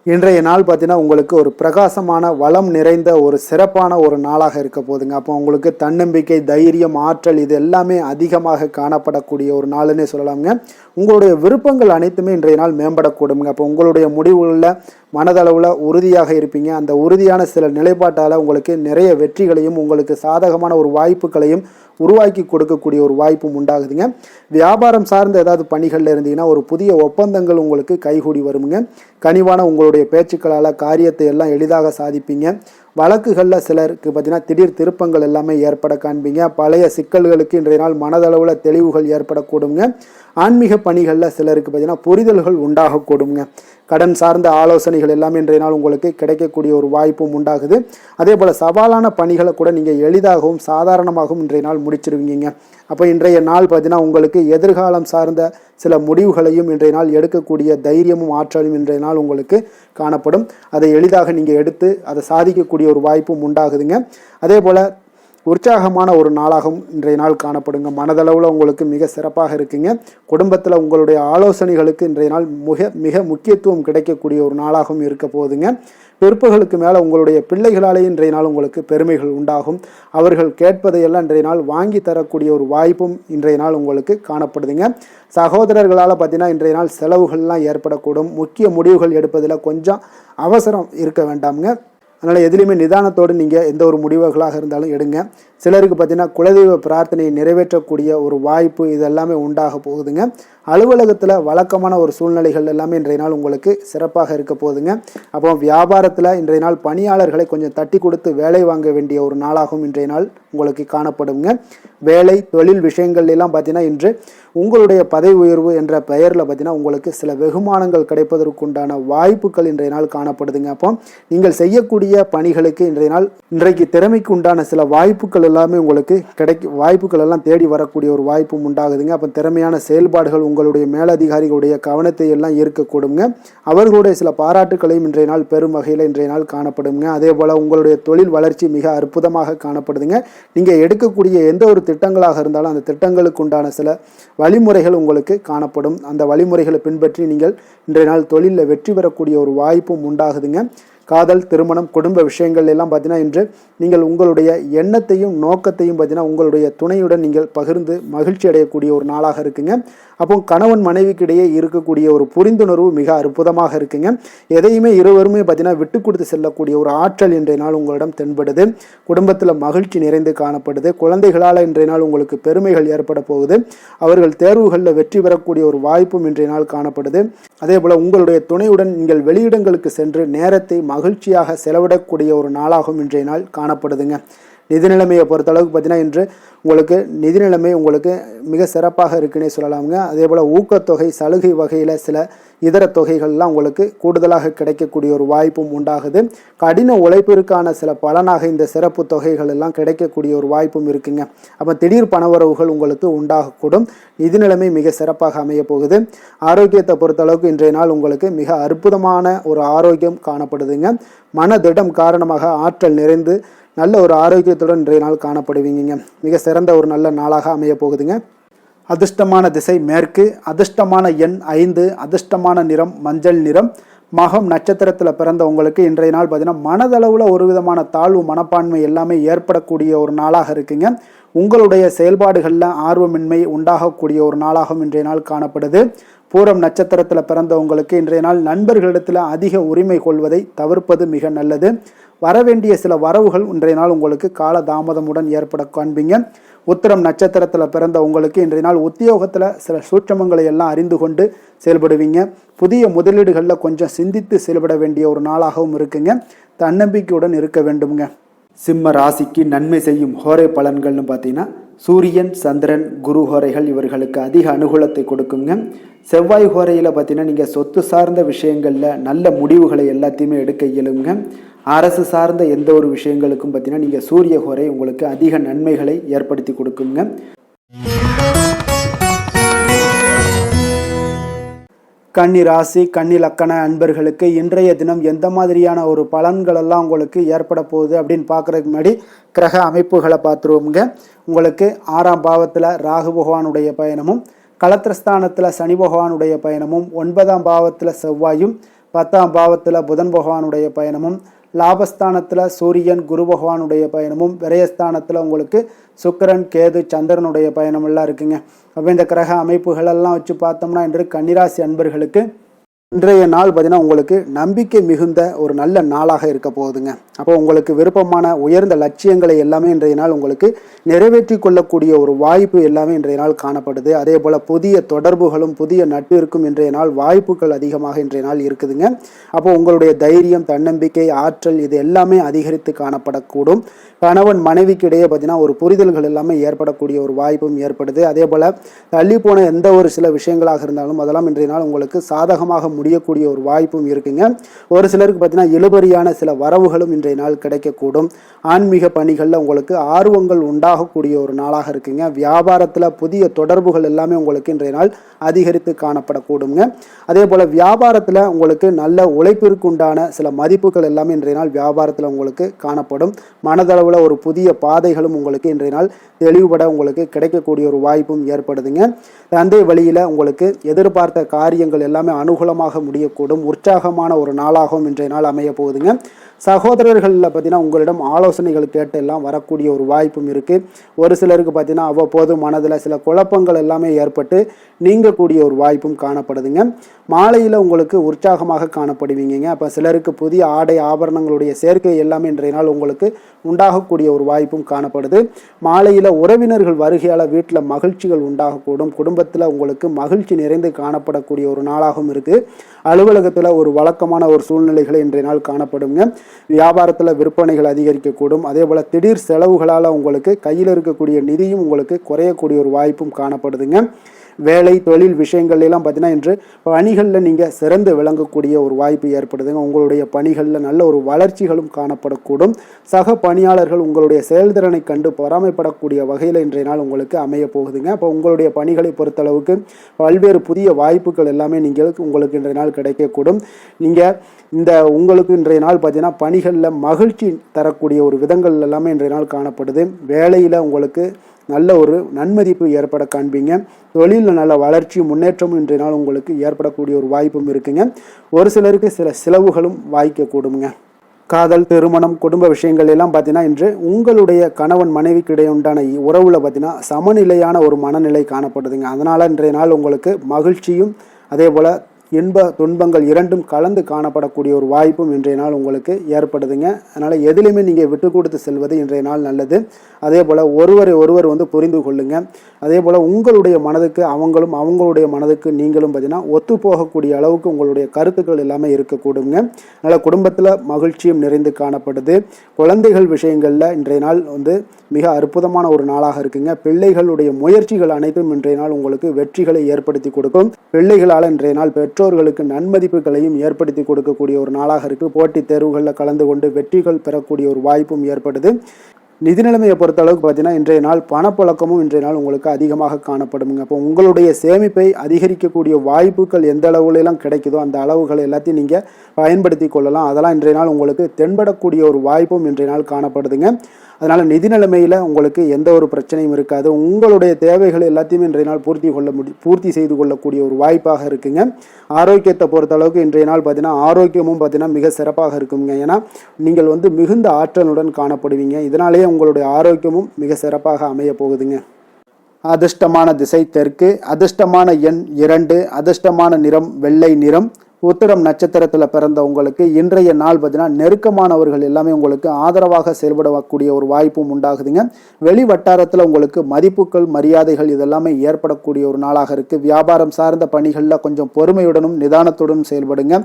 இன்றைய நாள் பார்த்தீங்கன்னா உங்களுக்கு ஒரு பிரகாசமான வளம் நிறைந்த ஒரு சிறப்பான ஒரு நாளாக இருக்க போகுதுங்க. அப்போ உங்களுக்கு தன்னம்பிக்கை, தைரியம், ஆற்றல் இது எல்லாமே அதிகமாக காணப்படக்கூடிய ஒரு நாளுன்னே சொல்லலாமுங்க. உங்களுடைய விருப்பங்கள் அனைத்துமே இன்றைய நாள் மேம்படக்கூடுங்க. அப்போ உங்களுடைய முடிவுகளில் மனதளவில் உறுதியாக இருப்பீங்க. அந்த உறுதியான சில நிலைப்பாட்டால் உங்களுக்கு நிறைய வெற்றிகளையும் உங்களுக்கு சாதகமான ஒரு வாய்ப்புகளையும் உருவாக்கி கொடுக்கக்கூடிய ஒரு வாய்ப்பும் உண்டாகுதுங்க. வியாபாரம் சார்ந்த ஏதாவது பணிகளில் இருந்தீங்கன்னா ஒரு புதிய ஒப்பந்தங்கள் உங்களுக்கு கைகூடி வருமுங்க. கனிவான உங்களுடைய பேச்சுக்களால் காரியத்தை எல்லாம் எளிதாக சாதிப்பீங்க. வழக்குகளில் சிலருக்கு பார்த்தீங்கன்னா திடீர் திருப்பங்கள் எல்லாமே ஏற்பட காண்பீங்க. பழைய சிக்கல்களுக்கு இன்றைய நாள் மனதளவில் தெளிவுகள் ஏற்படக்கூடுங்க. ஆன்மீக பணிகளில் சிலருக்கு பார்த்தீங்கன்னா புரிதல்கள் உண்டாகக்கூடுங்க. கடன் சார்ந்த ஆலோசனைகள் எல்லாமே இன்றைய நாள் உங்களுக்கு கிடைக்கக்கூடிய ஒரு வாய்ப்பும் உண்டாகுது. அதே போல் சவாலான பணிகளை கூட நீங்கள் எளிதாகவும் சாதாரணமாகவும் இன்றைய நாள் முடிச்சிருவீங்க. அப்போ இன்றைய நாள் பார்த்தீங்கன்னா உங்களுக்கு எதிர்காலம் சார்ந்த சில முடிவுகளையும் இன்றைய நாள் எடுக்கக்கூடிய தைரியமும் ஆற்றலும் இன்றைய நாள் உங்களுக்கு காணப்படும். அதை எளிதாக நீங்கள் எடுத்து அதை சாதிக்கக்கூடிய ஒரு வாய்ப்பும் உண்டாகுதுங்க. அதே போல் உற்சாகமான ஒரு நாளாகவும் இன்றைய நாள் காணப்படுங்க. மனதளவில் உங்களுக்கு மிக சிறப்பாக இருக்குங்க. குடும்பத்தில் உங்களுடைய ஆலோசனைகளுக்கு இன்றைய நாள் மிக முக்கியத்துவம் கிடைக்கக்கூடிய ஒரு நாளாகவும் இருக்க போகுதுங்க. பிற்பகலுக்கு மேலே உங்களுடைய பிள்ளைகளாலே இன்றைய நாள் உங்களுக்கு பெருமைகள் உண்டாகும். அவர்கள் கேட்பதையெல்லாம் இன்றைய நாள் வாங்கி தரக்கூடிய ஒரு வாய்ப்பும் இன்றைய நாள் உங்களுக்கு காணப்படுதுங்க. சகோதரர்களால் பார்த்தீங்கன்னா இன்றைய நாள் செலவுகள்லாம் ஏற்படக்கூடும். முக்கிய முடிவுகள் எடுப்பதில் கொஞ்சம் அவசரம் இருக்க வேண்டாமுங்க. அதனால் எதுலேயுமே நிதானத்தோடு நீங்கள் எந்த ஒரு முடிவுகளாக இருந்தாலும் எடுங்க. சிலருக்கு பார்த்தீங்கன்னா குலதெய்வ பிரார்த்தனையை நிறைவேற்றக்கூடிய ஒரு வாய்ப்பு இதெல்லாமே உண்டாக போகுதுங்க. அலுவலகத்தில் வழக்கமான ஒரு சூழ்நிலைகள் எல்லாமே இன்றைய நாள் உங்களுக்கு சிறப்பாக இருக்க போகுதுங்க. அப்போ வியாபாரத்தில் இன்றைய நாள் பணியாளர்களை கொஞ்சம் தட்டி கொடுத்து வேலை வாங்க வேண்டிய ஒரு நாளாகவும் இன்றைய நாள் உங்களுக்கு காணப்படுங்க. வேலை தொழில் விஷயங்கள் எல்லாம் பார்த்தீங்கன்னா இன்று உங்களுடைய பதவி உயர்வு என்ற பெயரில் பார்த்தீங்கன்னா உங்களுக்கு சில வெகுமானங்கள் கிடைப்பதற்குண்டான வாய்ப்புகள் இன்றைய நாள் காணப்படுதுங்க. அப்போ நீங்கள் செய்யக்கூடிய பணிகளுக்கு இன்றைக்கு திறமைக்கு உண்டான சில வாய்ப்புகள் எல்லாமே உங்களுக்கு வாய்ப்புகள் எல்லாம் தேடி வரக்கூடிய ஒரு வாய்ப்பும் உண்டாகுதுங்க. அப்போ திறமையான செயல்பாடுகள் உங்களுடைய மேலதிகாரிகளுடைய கவனத்தை எல்லாம் ஈர்க்கக்கூடுங்க. அவர்களுடைய சில பாராட்டுகளையும் இன்றைய நாள் பெரும் வகையில் இன்றைய நாள் காணப்படுங்க. அதே போல் உங்களுடைய தொழில் வளர்ச்சி மிக அற்புதமாக காணப்படுதுங்க. நீங்கள் எடுக்கக்கூடிய எந்த ஒரு திட்டங்களாக இருந்தாலும் அந்த திட்டங்களுக்கு உண்டான சில வழிமுறைகள் உங்களுக்கு காணப்படும். அந்த வழிமுறைகளை பின்பற்றி நீங்கள் இன்றைய நாள் தொழிலில் வெற்றி பெறக்கூடிய ஒரு வாய்ப்பும் உண்டாகுதுங்க. காதல், திருமணம், குடும்ப விஷயங்கள் எல்லாம் பார்த்தீங்கன்னா இன்று நீங்கள் உங்களுடைய எண்ணத்தையும் நோக்கத்தையும் பார்த்தீங்கன்னா உங்களுடைய துணையுடன் நீங்கள் பகிர்ந்து மகிழ்ச்சி அடையக்கூடிய ஒரு நாளாக இருக்குங்க. அப்போ கணவன் மனைவிக்கிடையே இருக்கக்கூடிய ஒரு புரிந்துணர்வு மிக அற்புதமாக இருக்குங்க. எதையுமே இருவருமே பார்த்தீங்கன்னா விட்டு கொடுத்து செல்லக்கூடிய ஒரு ஆற்றல் இன்றைய நாள் உங்களிடம் தென்படுது. குடும்பத்தில் மகிழ்ச்சி நிறைந்து காணப்படுது. குழந்தைகளால் இன்றைய நாள் உங்களுக்கு பெருமைகள் ஏற்பட போகுது. அவர்கள் தேர்வுகளில் வெற்றி பெறக்கூடிய ஒரு வாய்ப்பும் இன்றைய நாள் காணப்படுது. அதே போல் உங்களுடைய துணையுடன் நீங்கள் வெளியிடங்களுக்கு சென்று நேரத்தை மகிழ்ச்சியாக செலவிடக்கூடிய ஒரு நாளாகவும் இன்றைய நாள் காணப்படுதுங்க. நிதி நிலைமையை பொறுத்தளவுக்கு பார்த்தீங்கன்னா இன்று உங்களுக்கு நிதி நிலைமை உங்களுக்கு மிக சிறப்பாக இருக்குன்னே சொல்லலாமுங்க. அதே போல் ஊக்கத்தொகை, சலுகை வகையில் சில இதர தொகைகள்லாம் உங்களுக்கு கூடுதலாக கிடைக்கக்கூடிய ஒரு வாய்ப்பும் உண்டாகுது. கடின உழைப்பிற்கான சில பலனாக இந்த சிறப்பு தொகைகள் எல்லாம் கிடைக்கக்கூடிய ஒரு வாய்ப்பும் இருக்குங்க. அப்போ திடீர் பணவரவுகள் உங்களுக்கு உண்டாகக்கூடும். நிதி நிலைமை மிக சிறப்பாக அமைய போகுது. ஆரோக்கியத்தை பொறுத்தளவுக்கு இன்றைய நாள் உங்களுக்கு மிக அற்புதமான ஒரு ஆரோக்கியம் காணப்படுதுங்க. மனதிடம் காரணமாக ஆற்றல் நிறைந்து நல்ல ஒரு ஆரோக்கியத்துடன் இன்றைய நாள் காணப்படுவீங்க. மிக சிறந்த ஒரு நல்ல நாளாக அமைய போகுதுங்க. அதிர்ஷ்டமான திசை மேற்கு, அதிர்ஷ்டமான எண் 5, அதிர்ஷ்டமான நிறம் மஞ்சள் நிறம். மகம் நட்சத்திரத்தில் பிறந்த உங்களுக்கு இன்றைய நாள் பார்த்தீங்கன்னா மனதளவில் ஒரு விதமான தாழ்வு மனப்பான்மை எல்லாமே ஏற்படக்கூடிய ஒரு நாளாக இருக்குங்க. உங்களுடைய செயல்பாடுகளில் ஆர்வமின்மை உண்டாகக்கூடிய ஒரு நாளாகவும் இன்றைய நாள் காணப்படுது. பூரம் நட்சத்திரத்தில் பிறந்த உங்களுக்கு இன்றைய நாள் நண்பர்களிடத்தில் அதிக உரிமை கொள்வதை தவிர்ப்பது மிக நல்லது. வரவேண்டிய சில வரவுகள் இன்றைய நாள் உங்களுக்கு கால தாமதமுடன் ஏற்பட காண்பீங்க. உத்திரம் நட்சத்திரத்தில் பிறந்த உங்களுக்கு இன்றைய நாள் உத்தியோகத்தில் சில சூட்சமங்களை எல்லாம் அறிந்து கொண்டு செயல்படுவீங்க. புதிய முதலீடுகளில் கொஞ்சம் சிந்தித்து செயல்பட வேண்டிய ஒரு நாளாகவும் இருக்குங்க. தன்னம்பிக்கையுடன் இருக்க வேண்டுங்க. சிம்ம ராசிக்கு நன்மை செய்யும் ஹோரை பலன்கள்னு பார்த்தீங்கன்னா சூரியன், சந்திரன், குரு ஹோரைகள் இவர்களுக்கு அதிக அனுகூலத்தை கொடுக்குங்க. செவ்வாய் ஹோரையில் பார்த்தீங்கன்னா நீங்கள் சொத்து சார்ந்த விஷயங்களில் நல்ல முடிவுகளை எல்லாத்தையுமே எடுக்க இயலுங்க. அரசு சார்ந்த எந்த ஒரு விஷயங்களுக்கும் பார்த்தீங்கன்னா நீங்கள் சூரிய ஹோரை உங்களுக்கு அதிக நன்மைகளை ஏற்படுத்தி கொடுக்குங்க. கன்னி ராசி, கன்னி லக்கண அன்பர்களுக்கு இன்றைய தினம் எந்த மாதிரியான ஒரு பலன்களெல்லாம் உங்களுக்கு ஏற்பட போகுது அப்படின்னு பார்க்குறதுக்கு முன்னாடி கிரக அமைப்புகளை பார்த்துருவோங்க. உங்களுக்கு 6ஆம் பாவத்தில் ராகு பகவானுடைய பயணமும், களத்திரஸ்தானத்தில் சனி பகவானுடைய பயணமும், 9ஆம் பாவத்தில் செவ்வாயும், 10ஆம் பாவத்தில் புதன் பகவானுடைய பயணமும், லாபஸ்தானத்தில் சூரியன் குரு பகவானுடைய பயணமும், விரயஸ்தானத்தில் உங்களுக்கு சுக்கிரன் கேது சந்திரனுடைய பயணம் எல்லாம் இருக்குங்க. அப்போ இந்த கிரக அமைப்புகளெல்லாம் வச்சு பார்த்தோம்னா இன்று கன்னிராசி அன்பர்களுக்கு இன்றைய நாள் பார்த்தீங்கன்னா உங்களுக்கு நம்பிக்கை மிகுந்த ஒரு நல்ல நாளாக இருக்க போகுதுங்க. அப்போ உங்களுக்கு விருப்பமான உயர்ந்த லட்சியங்களை எல்லாமே இன்றைய நாள் உங்களுக்கு நிறைவேற்றி கொள்ளக்கூடிய ஒரு வாய்ப்பு எல்லாமே இன்றைய நாள் காணப்படுது. அதே போல் புதிய தொடர்புகளும் புதிய நட்பிற்கும் இன்றைய நாள் வாய்ப்புகள் அதிகமாக இன்றைய நாள் இருக்குதுங்க. அப்போ உங்களுடைய தைரியம், தன்னம்பிக்கை, ஆற்றல் இது எல்லாமே அதிகரித்து காணப்படக்கூடும். கணவன் மனைவிக்கு இடையே பார்த்தீங்கன்னா ஒரு புரிதல்கள் எல்லாமே ஏற்படக்கூடிய ஒரு வாய்ப்பும் ஏற்படுது. அதே போல் தள்ளி போன எந்த ஒரு சில விஷயங்களாக இருந்தாலும் அதெல்லாம் இன்றைய நாள் உங்களுக்கு சாதகமாக முடியக்கூடிய ஒரு வாய்ப்பும் இருக்குங்க. ஒரு சிலருக்கு பார்த்தீங்கன்னா இழுபறியான சில வரவுகளும் இன்றைய நாள் கிடைக்கக்கூடும். ஆன்மீக பணிகளில் உங்களுக்கு ஆர்வங்கள் உண்டாகக்கூடிய ஒரு நாளாக இருக்குங்க. வியாபாரத்தில் புதிய தொடர்புகள் எல்லாமே உங்களுக்கு இன்றைய நாள் அதிகரித்து காணப்படக்கூடுங்க. அதே போல் வியாபாரத்தில் உங்களுக்கு நல்ல உழைப்பிற்கு உண்டான சில மதிப்புகள் எல்லாமே இன்றைய நாள் வியாபாரத்தில் உங்களுக்கு காணப்படும். மனதளவில் ஒரு புதிய பாதைகளும் உங்களுக்கு இன்றைய நாள் தெளிவுபட உங்களுக்கு கிடைக்கக்கூடிய ஒரு வாய்ப்பும் ஏற்படுதுங்க. தந்தை வழியில் உங்களுக்கு எதிர்பார்த்த காரியங்கள் எல்லாமே அனுகூலமாக முடியக்கூடும். உற்சாகமான ஒரு நாளாகவும் இன்றைய நாள் அமைய போகுதுங்க. சகோதரர்களில் பார்த்தீங்கன்னா உங்களிடம் ஆலோசனைகள் கேட்டு எல்லாம் வரக்கூடிய ஒரு வாய்ப்பும் இருக்குது. ஒரு சிலருக்கு பார்த்தீங்கன்னா அவ்வப்போது மனதில் சில குழப்பங்கள் எல்லாமே ஏற்பட்டு நீங்கக்கூடிய ஒரு வாய்ப்பும் காணப்படுதுங்க. மாலையில் உங்களுக்கு உற்சாகமாக காணப்படுவீங்க. அப்போ சிலருக்கு புதிய ஆடை ஆபரணங்களுடைய சேர்க்கை எல்லாமே இன்றைய நாள் உங்களுக்கு உண்டாகக்கூடிய ஒரு வாய்ப்பும் காணப்படுது. மாலையில் உறவினர்கள் வருகையால் வீட்டில் மகிழ்ச்சிகள் உண்டாகக்கூடும். குடும்பத்தில் உங்களுக்கு மகிழ்ச்சி நிறைந்து காணப்படக்கூடிய ஒரு நாளாகவும் இருக்குது. அலுவலகத்தில் ஒரு வழக்கமான ஒரு சூழ்நிலைகளை இன்றைய நாள் காணப்படுங்க. வியாபாரத்தில் விற்பனைகள் அதிகரிக்கக்கூடும். அதே போல் திடீர் செலவுகளால் உங்களுக்கு கையில் இருக்கக்கூடிய நிதியும் உங்களுக்கு குறையக்கூடிய ஒரு வாய்ப்பும் காணப்படுதுங்க. வேலை தொழில் விஷயங்கள் எல்லாம் பார்த்தீங்கன்னா இன்று பணிகளில் நீங்கள் சிறந்து விளங்கக்கூடிய ஒரு வாய்ப்பு ஏற்படுதுங்க. உங்களுடைய பணிகளில் நல்ல ஒரு வளர்ச்சிகளும் காணப்படக்கூடும். சக பணியாளர்கள் உங்களுடைய செயல்திறனை கண்டு பொறாமைப்படக்கூடிய வகையில் இன்றைய நாள் உங்களுக்கு அமைய போகுதுங்க. அப்போ உங்களுடைய பணிகளை பொறுத்தளவுக்கு பல்வேறு புதிய வாய்ப்புகள் எல்லாமே உங்களுக்கு இன்றைய நாள் கிடைக்கக்கூடும். உங்களுக்கு இன்றைய நாள் பார்த்தீங்கன்னா பணிகளில் மகிழ்ச்சி தரக்கூடிய ஒரு விதங்கள் எல்லாமே இன்றைய நாள் காணப்படுது. வேலையில் உங்களுக்கு நல்ல ஒரு நன்மதிப்பு ஏற்பட காண்பீங்க. தொழிலில் நல்ல வளர்ச்சி முன்னேற்றமும் இன்றைய நாள் உங்களுக்கு ஏற்படக்கூடிய ஒரு வாய்ப்பும் இருக்குங்க. ஒரு சிலருக்கு சில செலவுகளும் வாய்க்கக்கூடுங்க. காதல், திருமணம், குடும்ப விஷயங்கள் எல்லாம் பார்த்தீங்கன்னா இன்று உங்களுடைய கணவன் மனைவிக்கு இடையே உண்டான உறவில் பார்த்தீங்கன்னா சமநிலையான ஒரு மனநிலை காணப்படுதுங்க. அதனால் இன்றைய நாள் உங்களுக்கு மகிழ்ச்சியும் அதே போல் இன்ப துன்பங்கள் இரண்டும் கலந்து காணப்படக்கூடிய ஒரு வாய்ப்பும் இன்றைய நாள் உங்களுக்கு ஏற்படுதுங்க. அதனால் எதிலுமே நீங்கள் விட்டு கொடுத்து செல்வது இன்றைய நாள் நல்லது. அதே போல் ஒருவர் புரிந்து கொள்ளுங்க. அதே போல் உங்களுடைய மனதுக்கு அவங்களும் அவங்களுடைய மனதுக்கு நீங்களும் பார்த்தீங்கன்னா ஒத்து போகக்கூடிய அளவுக்கு உங்களுடைய கருத்துக்கள் எல்லாமே இருக்கக்கூடுங்க. அதனால் குடும்பத்தில் மகிழ்ச்சியும் நிறைந்து காணப்படுது. குழந்தைகள் விஷயங்களில் இன்றைய நாள் மிக அற்புதமான ஒரு நாளாக இருக்குங்க. பிள்ளைகளுடைய முயற்சிகள் அனைத்தும் இன்றைய நாள் உங்களுக்கு வெற்றிகளை ஏற்படுத்தி கொடுக்கும். பிள்ளைகளால் இன்றைய நாள் பெற்றோர்களுக்கு நன்மதிப்புகளையும் ஏற்படுத்தி கொடுக்கக்கூடிய ஒரு நாளாக இருக்குது. போட்டித் தேர்வுகளில் கலந்து கொண்டு வெற்றிகள் பெறக்கூடிய ஒரு வாய்ப்பும் ஏற்படுது. நிதி நிலைமையை பொறுத்த அளவுக்கு பார்த்தீங்கன்னா இன்றைய நாள் பணப்புழக்கமும் இன்றைய நாள் உங்களுக்கு அதிகமாக காணப்படுங்க. அப்போ உங்களுடைய சேமிப்பை அதிகரிக்கக்கூடிய வாய்ப்புகள் எந்த அளவுலாம் கிடைக்குதோ அந்த அளவுகள் எல்லாத்தையும் நீங்கள் பயன்படுத்தி கொள்ளலாம். அதெல்லாம் இன்றைய நாள் உங்களுக்கு தென்படக்கூடிய ஒரு வாய்ப்பும் இன்றைய நாள் காணப்படுதுங்க. அதனால் நிதி நிலைமையில் உங்களுக்கு எந்த ஒரு பிரச்சனையும் இருக்காது. உங்களுடைய தேவைகள் எல்லாத்தையுமே இன்றைய நாள் பூர்த்தி செய்து கொள்ளக்கூடிய ஒரு வாய்ப்பாக இருக்குங்க. ஆரோக்கியத்தை பொறுத்த அளவுக்கு இன்றைய நாள் பார்த்தீங்கன்னா ஆரோக்கியமும் பார்த்தீங்கன்னா மிக சிறப்பாக இருக்குங்க. ஏன்னா நீங்கள் மிகுந்த ஆற்றலுடன் காணப்படுவீங்க. இதனாலேயே உங்களுடைய ஆரோக்கியமும் மிக சிறப்பாக அமைய போகுதுங்க. அதிர்ஷ்டமான திசை தெற்கு, அதிர்ஷ்டமான எண் 2, அதிர்ஷ்டமான நிறம் வெள்ளை நிறம். உத்திரம் நட்சத்திரத்தில் பிறந்த உங்களுக்கு இன்றைய நாள் பார்த்தீங்கன்னா நெருக்கமானவர்கள் எல்லாமே உங்களுக்கு ஆதரவாக செயல்படக்கூடிய ஒரு வாய்ப்பும் உண்டாகுதுங்க. வெளி வட்டாரத்தில் உங்களுக்கு மதிப்புகள், மரியாதைகள் இதெல்லாமே ஏற்படக்கூடிய ஒரு நாளாக இருக்குது. வியாபாரம் சார்ந்த பணிகளில் கொஞ்சம் பொறுமையுடனும் நிதானத்துடனும் செயல்படுங்க.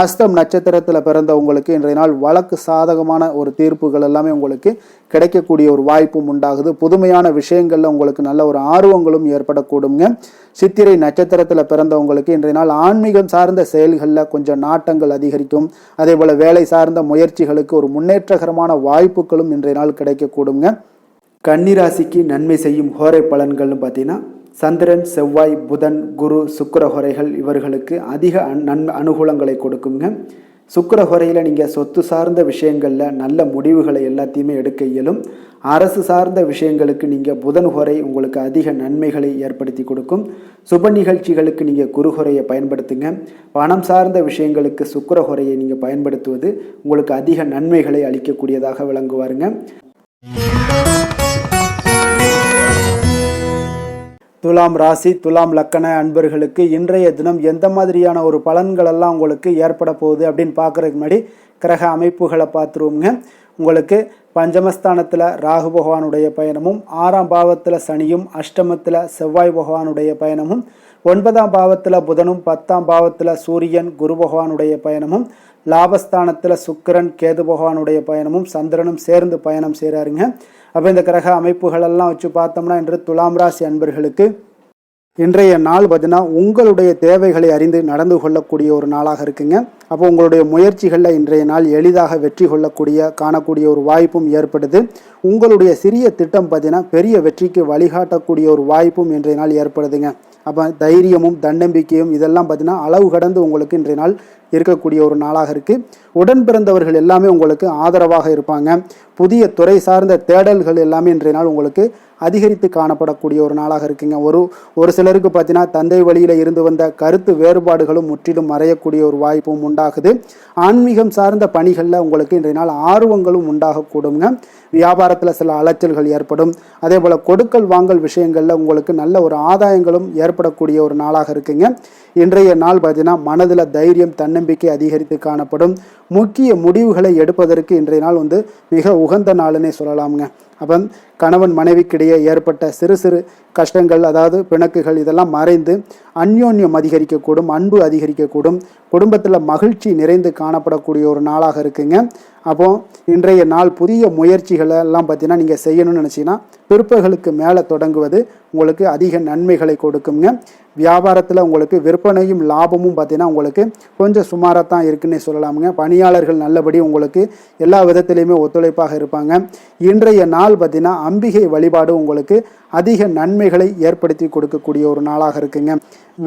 அஸ்தம் நட்சத்திரத்தில் பிறந்த உங்களுக்கு இன்றைய நாள் வழக்கு சாதகமான ஒரு தீர்ப்புகள் எல்லாமே உங்களுக்கு கிடைக்கக்கூடிய ஒரு வாய்ப்பும் உண்டாகுது. புதுமையான விஷயங்களில் உங்களுக்கு நல்ல ஒரு ஆர்வங்களும் ஏற்படக்கூடுங்க. சித்திரை நட்சத்திரத்தில் பிறந்தவங்களுக்கு இன்றைய நாள் ஆன்மீகம் சார்ந்த செயல்களில் கொஞ்சம் நாட்டங்கள் அதிகரிக்கும். அதே போல் வேலை சார்ந்த முயற்சிகளுக்கு ஒரு முன்னேற்றகரமான வாய்ப்புகளும் இன்றைய நாள் கிடைக்கக்கூடுங்க. கன்னிராசிக்கு நன்மை செய்யும் ஹோரை பலன்கள்னு பார்த்தீங்கன்னா சந்திரன், செவ்வாய், புதன், குரு, சுக்கிர ஹோரைகள் இவர்களுக்கு அதிக அனுகூலங்களை கொடுக்குங்க. சுக்கிர ஹோரையில் நீங்கள் சொத்து சார்ந்த விஷயங்களில் நல்ல முடிவுகளை எல்லாத்தையுமே எடுக்க இயலும். அரசு சார்ந்த விஷயங்களுக்கு நீங்கள் புதன் ஹோரை உங்களுக்கு அதிக நன்மைகளை ஏற்படுத்தி கொடுக்கும். சுப நிகழ்ச்சிகளுக்கு நீங்கள் குரு ஹோரையை பயன்படுத்துங்க. பணம் சார்ந்த விஷயங்களுக்கு சுக்கிர ஹோரையை நீங்கள் பயன்படுத்துவது உங்களுக்கு அதிக நன்மைகளை அளிக்கக்கூடியதாக விளங்குவாருங்க. துலாம் ராசி துலாம் லக்கண அன்பர்களுக்கு இன்றைய தினம் எந்த மாதிரியான ஒரு பலன்களெல்லாம் உங்களுக்கு ஏற்பட போகுது அப்படின்னு பார்க்குறதுக்கு முன்னாடி கிரக அமைப்புகளை பார்த்துருவோங்க. உங்களுக்கு பஞ்சமஸ்தானத்தில் ராகு பகவானுடைய பயணமும், 6ஆம் பாவத்தில் சனியும், அஷ்டமத்தில் செவ்வாய் பகவானுடைய பயணமும், 9ஆம் பாவத்தில் புதனும், 10ஆம் பாவத்தில் சூரியன் குரு பகவானுடைய பயணமும், லாபஸ்தானத்தில் சுக்கிரன் கேது பகவானுடைய பயணமும், சந்திரனும் சேர்ந்து பயணம் செய்கிறாருங்க. அப்போ இந்த கிரக அமைப்புகளெல்லாம் வச்சு பார்த்தோம்னா இன்று துலாம் ராசி அன்பர்களுக்கு இன்றைய நாள் பார்த்தீங்கன்னா உங்களுடைய தேவைகளை அறிந்து நடந்து கொள்ளக்கூடிய ஒரு நாளாக இருக்குங்க. அப்போ உங்களுடைய முயற்சிகளில் இன்றைய நாள் எளிதாக வெற்றி காணக்கூடிய ஒரு வாய்ப்பும் ஏற்படுது. உங்களுடைய சிறிய திட்டம் பார்த்தீங்கன்னா பெரிய வெற்றிக்கு வழிகாட்டக்கூடிய ஒரு வாய்ப்பும் இன்றைய நாள் ஏற்படுதுங்க. அப்போ தைரியமும் தன்னம்பிக்கையும் இதெல்லாம் பார்த்தீங்கன்னா அளவு கடந்து உங்களுக்கு இன்றைய நாள் இருக்கக்கூடிய ஒரு நாளாக இருக்குது. உடன் பிறந்தவர்கள் எல்லாமே உங்களுக்கு ஆதரவாக இருப்பாங்க. புதிய துறை சார்ந்த தேடல்கள் எல்லாமே இன்றைய நாள் உங்களுக்கு அதிகரித்து காணப்படக்கூடிய ஒரு நாளாக இருக்குங்க. ஒரு சிலருக்கு பார்த்தீங்கன்னா தந்தை வழியில் இருந்து வந்த கருத்து வேறுபாடுகளும் முற்றிலும் மறையக்கூடிய ஒரு வாய்ப்பும் உண்டாகுது. ஆன்மீகம் சார்ந்த பணிகளில் உங்களுக்கு இன்றைய நாள் ஆர்வங்களும் உண்டாகக்கூடுங்க. வியாபாரத்தில் சில அலைச்சல்கள் ஏற்படும். அதே போல் கொடுக்கல் வாங்கல் விஷயங்களில் உங்களுக்கு நல்ல ஒரு ஆதாயங்களும் ஏற்படக்கூடிய ஒரு நாளாக இருக்குங்க. இன்றைய நாள் பார்த்தீங்கன்னா மனதில் தைரியம் தன்னம்பிக்கை அதிகரித்து காணப்படும். முக்கிய முடிவுகளை எடுப்பதற்கு இன்றைய நாள் மிக உகந்த நாளுன்னே சொல்லலாமுங்க. அப்போ கணவன் மனைவிக்கிடையே ஏற்பட்ட சிறு சிறு கஷ்டங்கள், அதாவது பிணக்குகள், இதெல்லாம் மறைந்து அந்யோன்யம் அதிகரிக்கக்கூடும், அன்பு அதிகரிக்கக்கூடும், குடும்பத்தில் மகிழ்ச்சி நிறைந்து காணப்படக்கூடிய ஒரு நாளாக இருக்குங்க. அப்போ இன்றைய நாள் புதிய முயற்சிகளை எல்லாம் பார்த்தீங்கன்னா நீங்கள் செய்யணும்னு நினச்சிங்கன்னா பிற்பகலுக்கு மேலே தொடங்குவது உங்களுக்கு அதிக நன்மைகளை கொடுக்குங்க. வியாபாரத்தில் உங்களுக்கு விற்பனையும் லாபமும் பார்த்தீங்கன்னா உங்களுக்கு கொஞ்சம் சுமாராக தான் இருக்குன்னே சொல்லலாமுங்க. பணியாளர்கள் நல்லபடி உங்களுக்கு எல்லா விதத்திலையுமே ஒத்துழைப்பாக இருப்பாங்க. இன்றைய நாள் பார்த்தீங்கன்னா அம்பிகை வழிபாடு உங்களுக்கு அதிக நன்மைகளை ஏற்படுத்தி கொடுக்கக்கூடிய ஒரு நாளாக இருக்குங்க.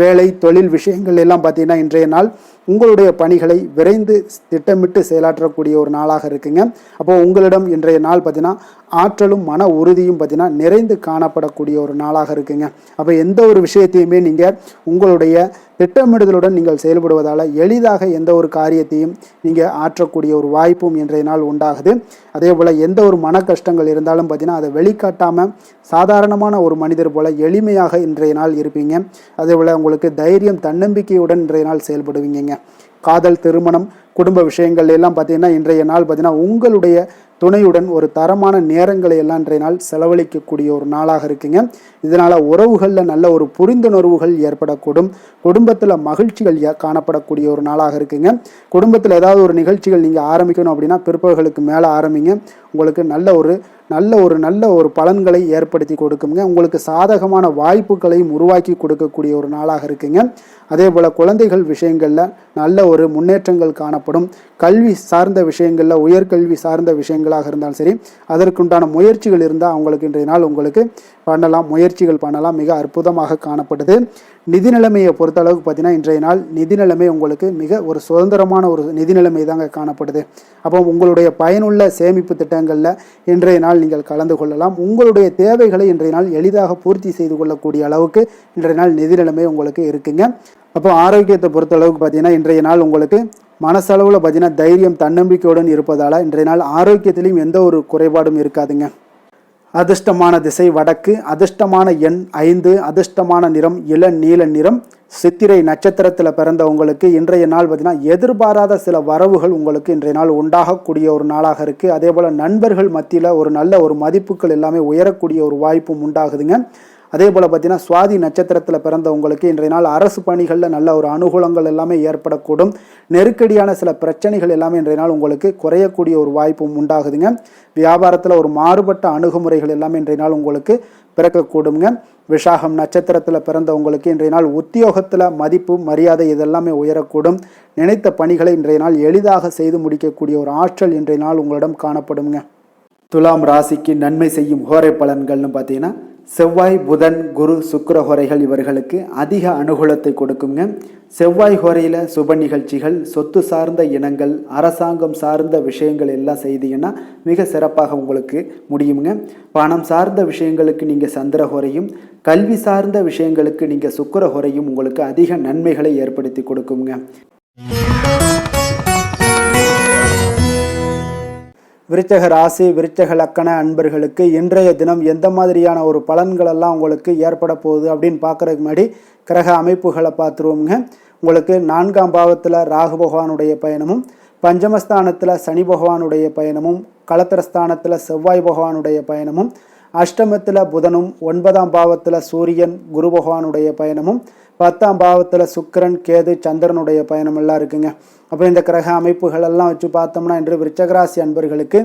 வேலை தொழில் விஷயங்கள் எல்லாம் பார்த்தீங்கன்னா இன்றைய நாள் உங்களுடைய பணிகளை விரைந்து திட்டமிட்டு செயலாற்றக்கூடிய ஒரு நாளாக இருக்குங்க. அப்போ உங்களிடம் இன்றைய நாள் பார்த்தீங்கன்னா ஆற்றலும் மன உறுதியும் பார்த்தீங்கன்னா நிறைந்து காணப்படக்கூடிய ஒரு நாளாக இருக்குங்க. அப்போ எந்த ஒரு விஷயத்தையுமே நீங்கள் உங்களுடைய திட்டமிடுதலுடன் நீங்கள் செயல்படுவதால் எளிதாக எந்த ஒரு காரியத்தையும் நீங்கள் ஆற்றக்கூடிய ஒரு வாய்ப்பும் இன்றைய நாள் உண்டாகுது. அதே போல் எந்த ஒரு மன கஷ்டங்கள் இருந்தாலும் பார்த்தீங்கன்னா அதை வெளிக்காட்டாமல் சாதாரணமான ஒரு மனிதர் போல் எளிமையாக இன்றைய நாள் இருப்பீங்க. அதே போல் உங்களுக்கு தைரியம் தன்னம்பிக்கையுடன் இன்றைய நாள் செயல்படுவீங்க. காதல், திருமணம், குடும்ப விஷயங்கள் எல்லாம் பார்த்தீங்கன்னா இன்றைய நாள் பார்த்தீங்கன்னா உங்களுடைய துணையுடன் ஒரு தரமான நேரங்களை எல்லாம் இன்றைய நாள் செலவழிக்கக்கூடிய ஒரு நாளாக இருக்குங்க. இதனால் உறவுகளில் நல்ல ஒரு புரிந்துணர்வுகள் ஏற்படக்கூடும். குடும்பத்தில் மகிழ்ச்சிகள் காணப்படக்கூடிய ஒரு நாளாக இருக்குங்க. குடும்பத்தில் ஏதாவது ஒரு நிகழ்ச்சிகள் நீங்கள் ஆரம்பிக்கணும் அப்படின்னா பிற்பகலுக்கு மேலே ஆரம்பிங்க. உங்களுக்கு நல்ல ஒரு பலன்களை ஏற்படுத்தி கொடுக்குங்க. உங்களுக்கு சாதகமான வாய்ப்புகளையும் உருவாக்கி கொடுக்கக்கூடிய ஒரு நாளாக இருக்குங்க. அதே போல் குழந்தைகள் விஷயங்களில் நல்ல ஒரு முன்னேற்றங்கள் காணப்படும். கல்வி சார்ந்த விஷயங்களில், உயர்கல்வி சார்ந்த விஷயங்களாக இருந்தாலும் சரி, அதற்குண்டான முயற்சிகள் இருந்தால் அவங்களுக்கு இன்றைய நாள் உங்களுக்கு முயற்சிகள் பண்ணலாம். மிக அற்புதமாக காணப்படுது. நிதி நிலைமையை பொறுத்தளவுக்கு பார்த்தீங்கன்னா இன்றைய நாள் நிதி நிலைமை உங்களுக்கு மிக ஒரு சுதந்திரமான ஒரு நிதி நிலைமை தாங்க காணப்படுது. அப்போ உங்களுடைய பயனுள்ள சேமிப்பு திட்டங்களில் இன்றைய நாள் நீங்கள் கலந்து கொள்ளலாம். உங்களுடைய தேவைகளை இன்றைய நாள் எளிதாக பூர்த்தி செய்து கொள்ளக்கூடிய அளவுக்கு இன்றைய நாள் நிதி நிலைமை உங்களுக்கு இருக்குங்க. அப்போ ஆரோக்கியத்தை பொறுத்தளவுக்கு பார்த்தீங்கன்னா இன்றைய நாள் உங்களுக்கு மனசளவில் பார்த்தீங்கன்னா தைரியம் தன்னம்பிக்கையுடன் இருப்பதால் இன்றைய நாள் ஆரோக்கியத்திலையும் எந்த ஒரு குறைபாடும் இருக்காதுங்க. அதிர்ஷ்டமான திசை வடக்கு, அதிர்ஷ்டமான எண் 5, அதிர்ஷ்டமான நிறம் இளநீல நிறம். சித்திரை நட்சத்திரத்தில் பிறந்த உங்களுக்கு இன்றைய நாள் பார்த்தீங்கன்னா எதிர்பாராத சில வரவுகள் உங்களுக்கு இன்றைய நாள் உண்டாகக்கூடிய ஒரு நாளாக இருக்குது. அதே போல் நண்பர்கள் மத்தியில் ஒரு நல்ல ஒரு மதிப்புகள் எல்லாமே உயரக்கூடிய ஒரு வாய்ப்பும் உண்டாகுதுங்க. அதே போல் பார்த்தீங்கன்னா சுவாதி நட்சத்திரத்தில் பிறந்தவங்களுக்கு இன்றைய நாள் அரசு பணிகளில் நல்ல ஒரு அனுகூலங்கள் எல்லாமே ஏற்படக்கூடும். நெருக்கடியான சில பிரச்சனைகள் எல்லாமே இன்றைய நாள் உங்களுக்கு குறையக்கூடிய ஒரு வாய்ப்பும் உண்டாகுதுங்க. வியாபாரத்தில் ஒரு மாறுபட்ட அணுகுமுறைகள் எல்லாமே இன்றைய நாள் உங்களுக்கு பிறக்கக்கூடுங்க. விஷாகம் நட்சத்திரத்தில் பிறந்தவங்களுக்கு இன்றைய நாள் உத்தியோகத்தில் மதிப்பு மரியாதை இதெல்லாமே உயரக்கூடும். நினைத்த பணிகளை இன்றைய நாள் எளிதாக செய்து முடிக்கக்கூடிய ஒரு ஆற்றல் இன்றைய நாள் உங்களிடம் காணப்படுங்க. துலாம் ராசிக்கு நன்மை செய்யும் ஹோரை பலன்கள்னு பார்த்தீங்கன்னா செவ்வாய், புதன், குரு, சுக்கிர ஹோரைகள் இவர்களுக்கு அதிக அனுகூலத்தை கொடுக்குங்க. செவ்வாய் ஹோரையில் சுப நிகழ்ச்சிகள், சொத்து சார்ந்த இனங்கள், அரசாங்கம் சார்ந்த விஷயங்கள் எல்லாம் செய்தீங்கன்னா மிக சிறப்பாக உங்களுக்கு முடியுங்க. பணம் சார்ந்த விஷயங்களுக்கு நீங்கள் சந்திர ஹோரையும், கல்வி சார்ந்த விஷயங்களுக்கு நீங்கள் சுக்கிர ஹோரையும் உங்களுக்கு அதிக நன்மைகளை ஏற்படுத்தி கொடுக்குங்க. விருச்சக ராசி விருச்சக லக்கண அன்பர்களுக்கு இன்றைய தினம் எந்த மாதிரியான ஒரு பலன்கள் எல்லாம் உங்களுக்கு ஏற்பட போகுது அப்படின்னு பார்க்கறதுக்கு முன்னாடி கிரக அமைப்புகளை பார்த்துருவோங்க. உங்களுக்கு 4ஆம் பாவத்தில் ராகு பகவானுடைய பயணமும், பஞ்சமஸ்தானத்தில் சனி பகவானுடைய பயணமும், களத்திரஸ்தானத்தில் செவ்வாய் பகவானுடைய பயணமும், அஷ்டமத்தில் புதனும், 9ஆம் பாவத்தில் சூரியன் குரு பகவானுடைய பயணமும், 10ஆம் பாவத்தில் சுக்கிரன் கேது சந்திரனுடைய பயணம் எல்லாம் இருக்குங்க. அப்போ இந்த கிரக அமைப்புகள் எல்லாம் வச்சு பார்த்தோம்னா இன்று விருச்சகராசி அன்பர்களுக்கு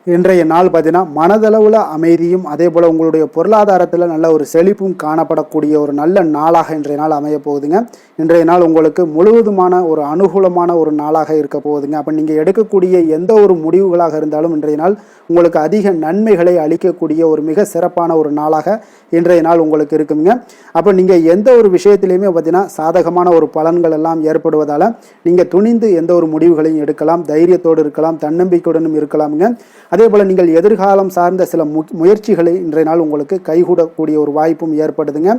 இன்றைய நாள் பார்த்தீங்கன்னா மனதளவில் அமைதியும் அதே போல் உங்களுடைய பொருளாதாரத்தில் நல்ல ஒரு செழிப்பும் காணப்படக்கூடிய ஒரு நல்ல நாளாக இன்றைய நாள் அமைய போகுதுங்க. இன்றைய நாள் உங்களுக்கு முழுவதுமான ஒரு அனுகூலமான ஒரு நாளாக இருக்க போகுதுங்க. அப்போ நீங்கள் எடுக்கக்கூடிய எந்த ஒரு முடிவுகளாக இருந்தாலும் இன்றைய நாள் உங்களுக்கு அதிக நன்மைகளை அளிக்கக்கூடிய ஒரு மிக சிறப்பான ஒரு நாளாக இன்றைய நாள் உங்களுக்கு இருக்குங்க. அப்போ நீங்கள் எந்த ஒரு விஷயத்திலையுமே பார்த்தீங்கன்னா சாதகமான ஒரு பலன்கள் எல்லாம் ஏற்படுவதால் நீங்கள் துணிந்து எந்த ஒரு முடிவுகளையும் எடுக்கலாம், தைரியத்தோடு இருக்கலாம், தன்னம்பிக்கையுடனும் இருக்கலாமுங்க. அதே போல் நீங்கள் எதிர்காலம் சார்ந்த சில முயற்சிகளை இன்றைய நாள் உங்களுக்கு கைகூடக்கூடிய ஒரு வாய்ப்பும் ஏற்படுதுங்க.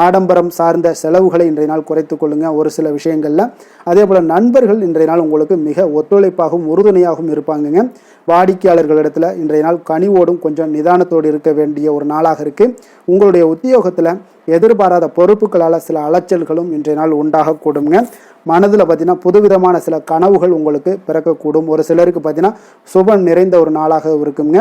ஆடம்பரம் சார்ந்த செலவுகளை இன்றைய நாள் குறைத்து கொள்ளுங்க ஒரு சில விஷயங்களில். அதே போல் நண்பர்கள் இன்றைய நாள் உங்களுக்கு மிக ஒத்துழைப்பாகவும் உறுதுணையாகவும் இருப்பாங்கங்க. வாடிக்கையாளர்களிடத்தில் இன்றைய நாள் கனிவோடும் கொஞ்சம் நிதானத்தோடு இருக்க வேண்டிய ஒரு நாளாக இருக்குது. உங்களுடைய உத்தியோகத்தில் எதிர்பாராத பொறுப்புகளால் சில அலைச்சல்களும் இன்றைய நாள் உண்டாகக்கூடுங்க. மனதில் பார்த்தீங்கன்னா புதுவிதமான சில கனவுகள் உங்களுக்கு பிறக்கக்கூடும். ஒரு சிலருக்கு பார்த்தீங்கன்னா சுபம் நிறைந்த ஒரு நாளாக இருக்குங்க.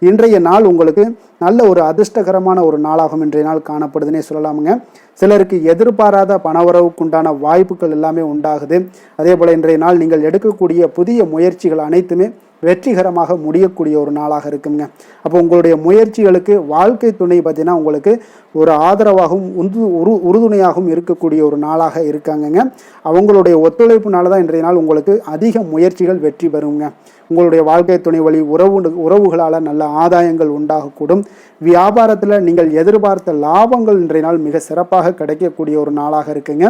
இன்றைய நாள் உங்களுக்கு நல்ல ஒரு அதிர்ஷ்டகரமான ஒரு நாளாகவும் இன்றைய நாள் காணப்படுதுன்னே சொல்லலாமுங்க. சிலருக்கு எதிர்பாராத பணவரவுக்குண்டான வாய்ப்புகள் எல்லாமே உண்டாகுது. அதே போல் இன்றைய நாள் நீங்கள் எடுக்கக்கூடிய புதிய முயற்சிகள் அனைத்துமே வெற்றிகரமாக முடியக்கூடிய ஒரு நாளாக இருக்குங்க. அப்போ உங்களுடைய முயற்சிகளுக்கு வாழ்க்கை துணை பார்த்தீங்கன்னா உங்களுக்கு ஒரு ஆதரவாகவும் உறுதுணையாகவும் இருக்கக்கூடிய ஒரு நாளாக இருக்காங்கங்க. அவங்களுடைய ஒத்துழைப்புனால தான் இன்றைய நாள் உங்களுக்கு அதிக முயற்சிகள் வெற்றி பெறுங்க. உங்களுடைய வாழ்க்கை துணை வழி உறவுகளால் நல்ல ஆதாயங்கள் உண்டாகக்கூடும். வியாபாரத்தில் நீங்கள் எதிர்பார்த்த லாபங்கள் இன்றைய நாள் மிக சிறப்பாக கிடைக்கக்கூடிய ஒரு நாளாக இருக்குங்க.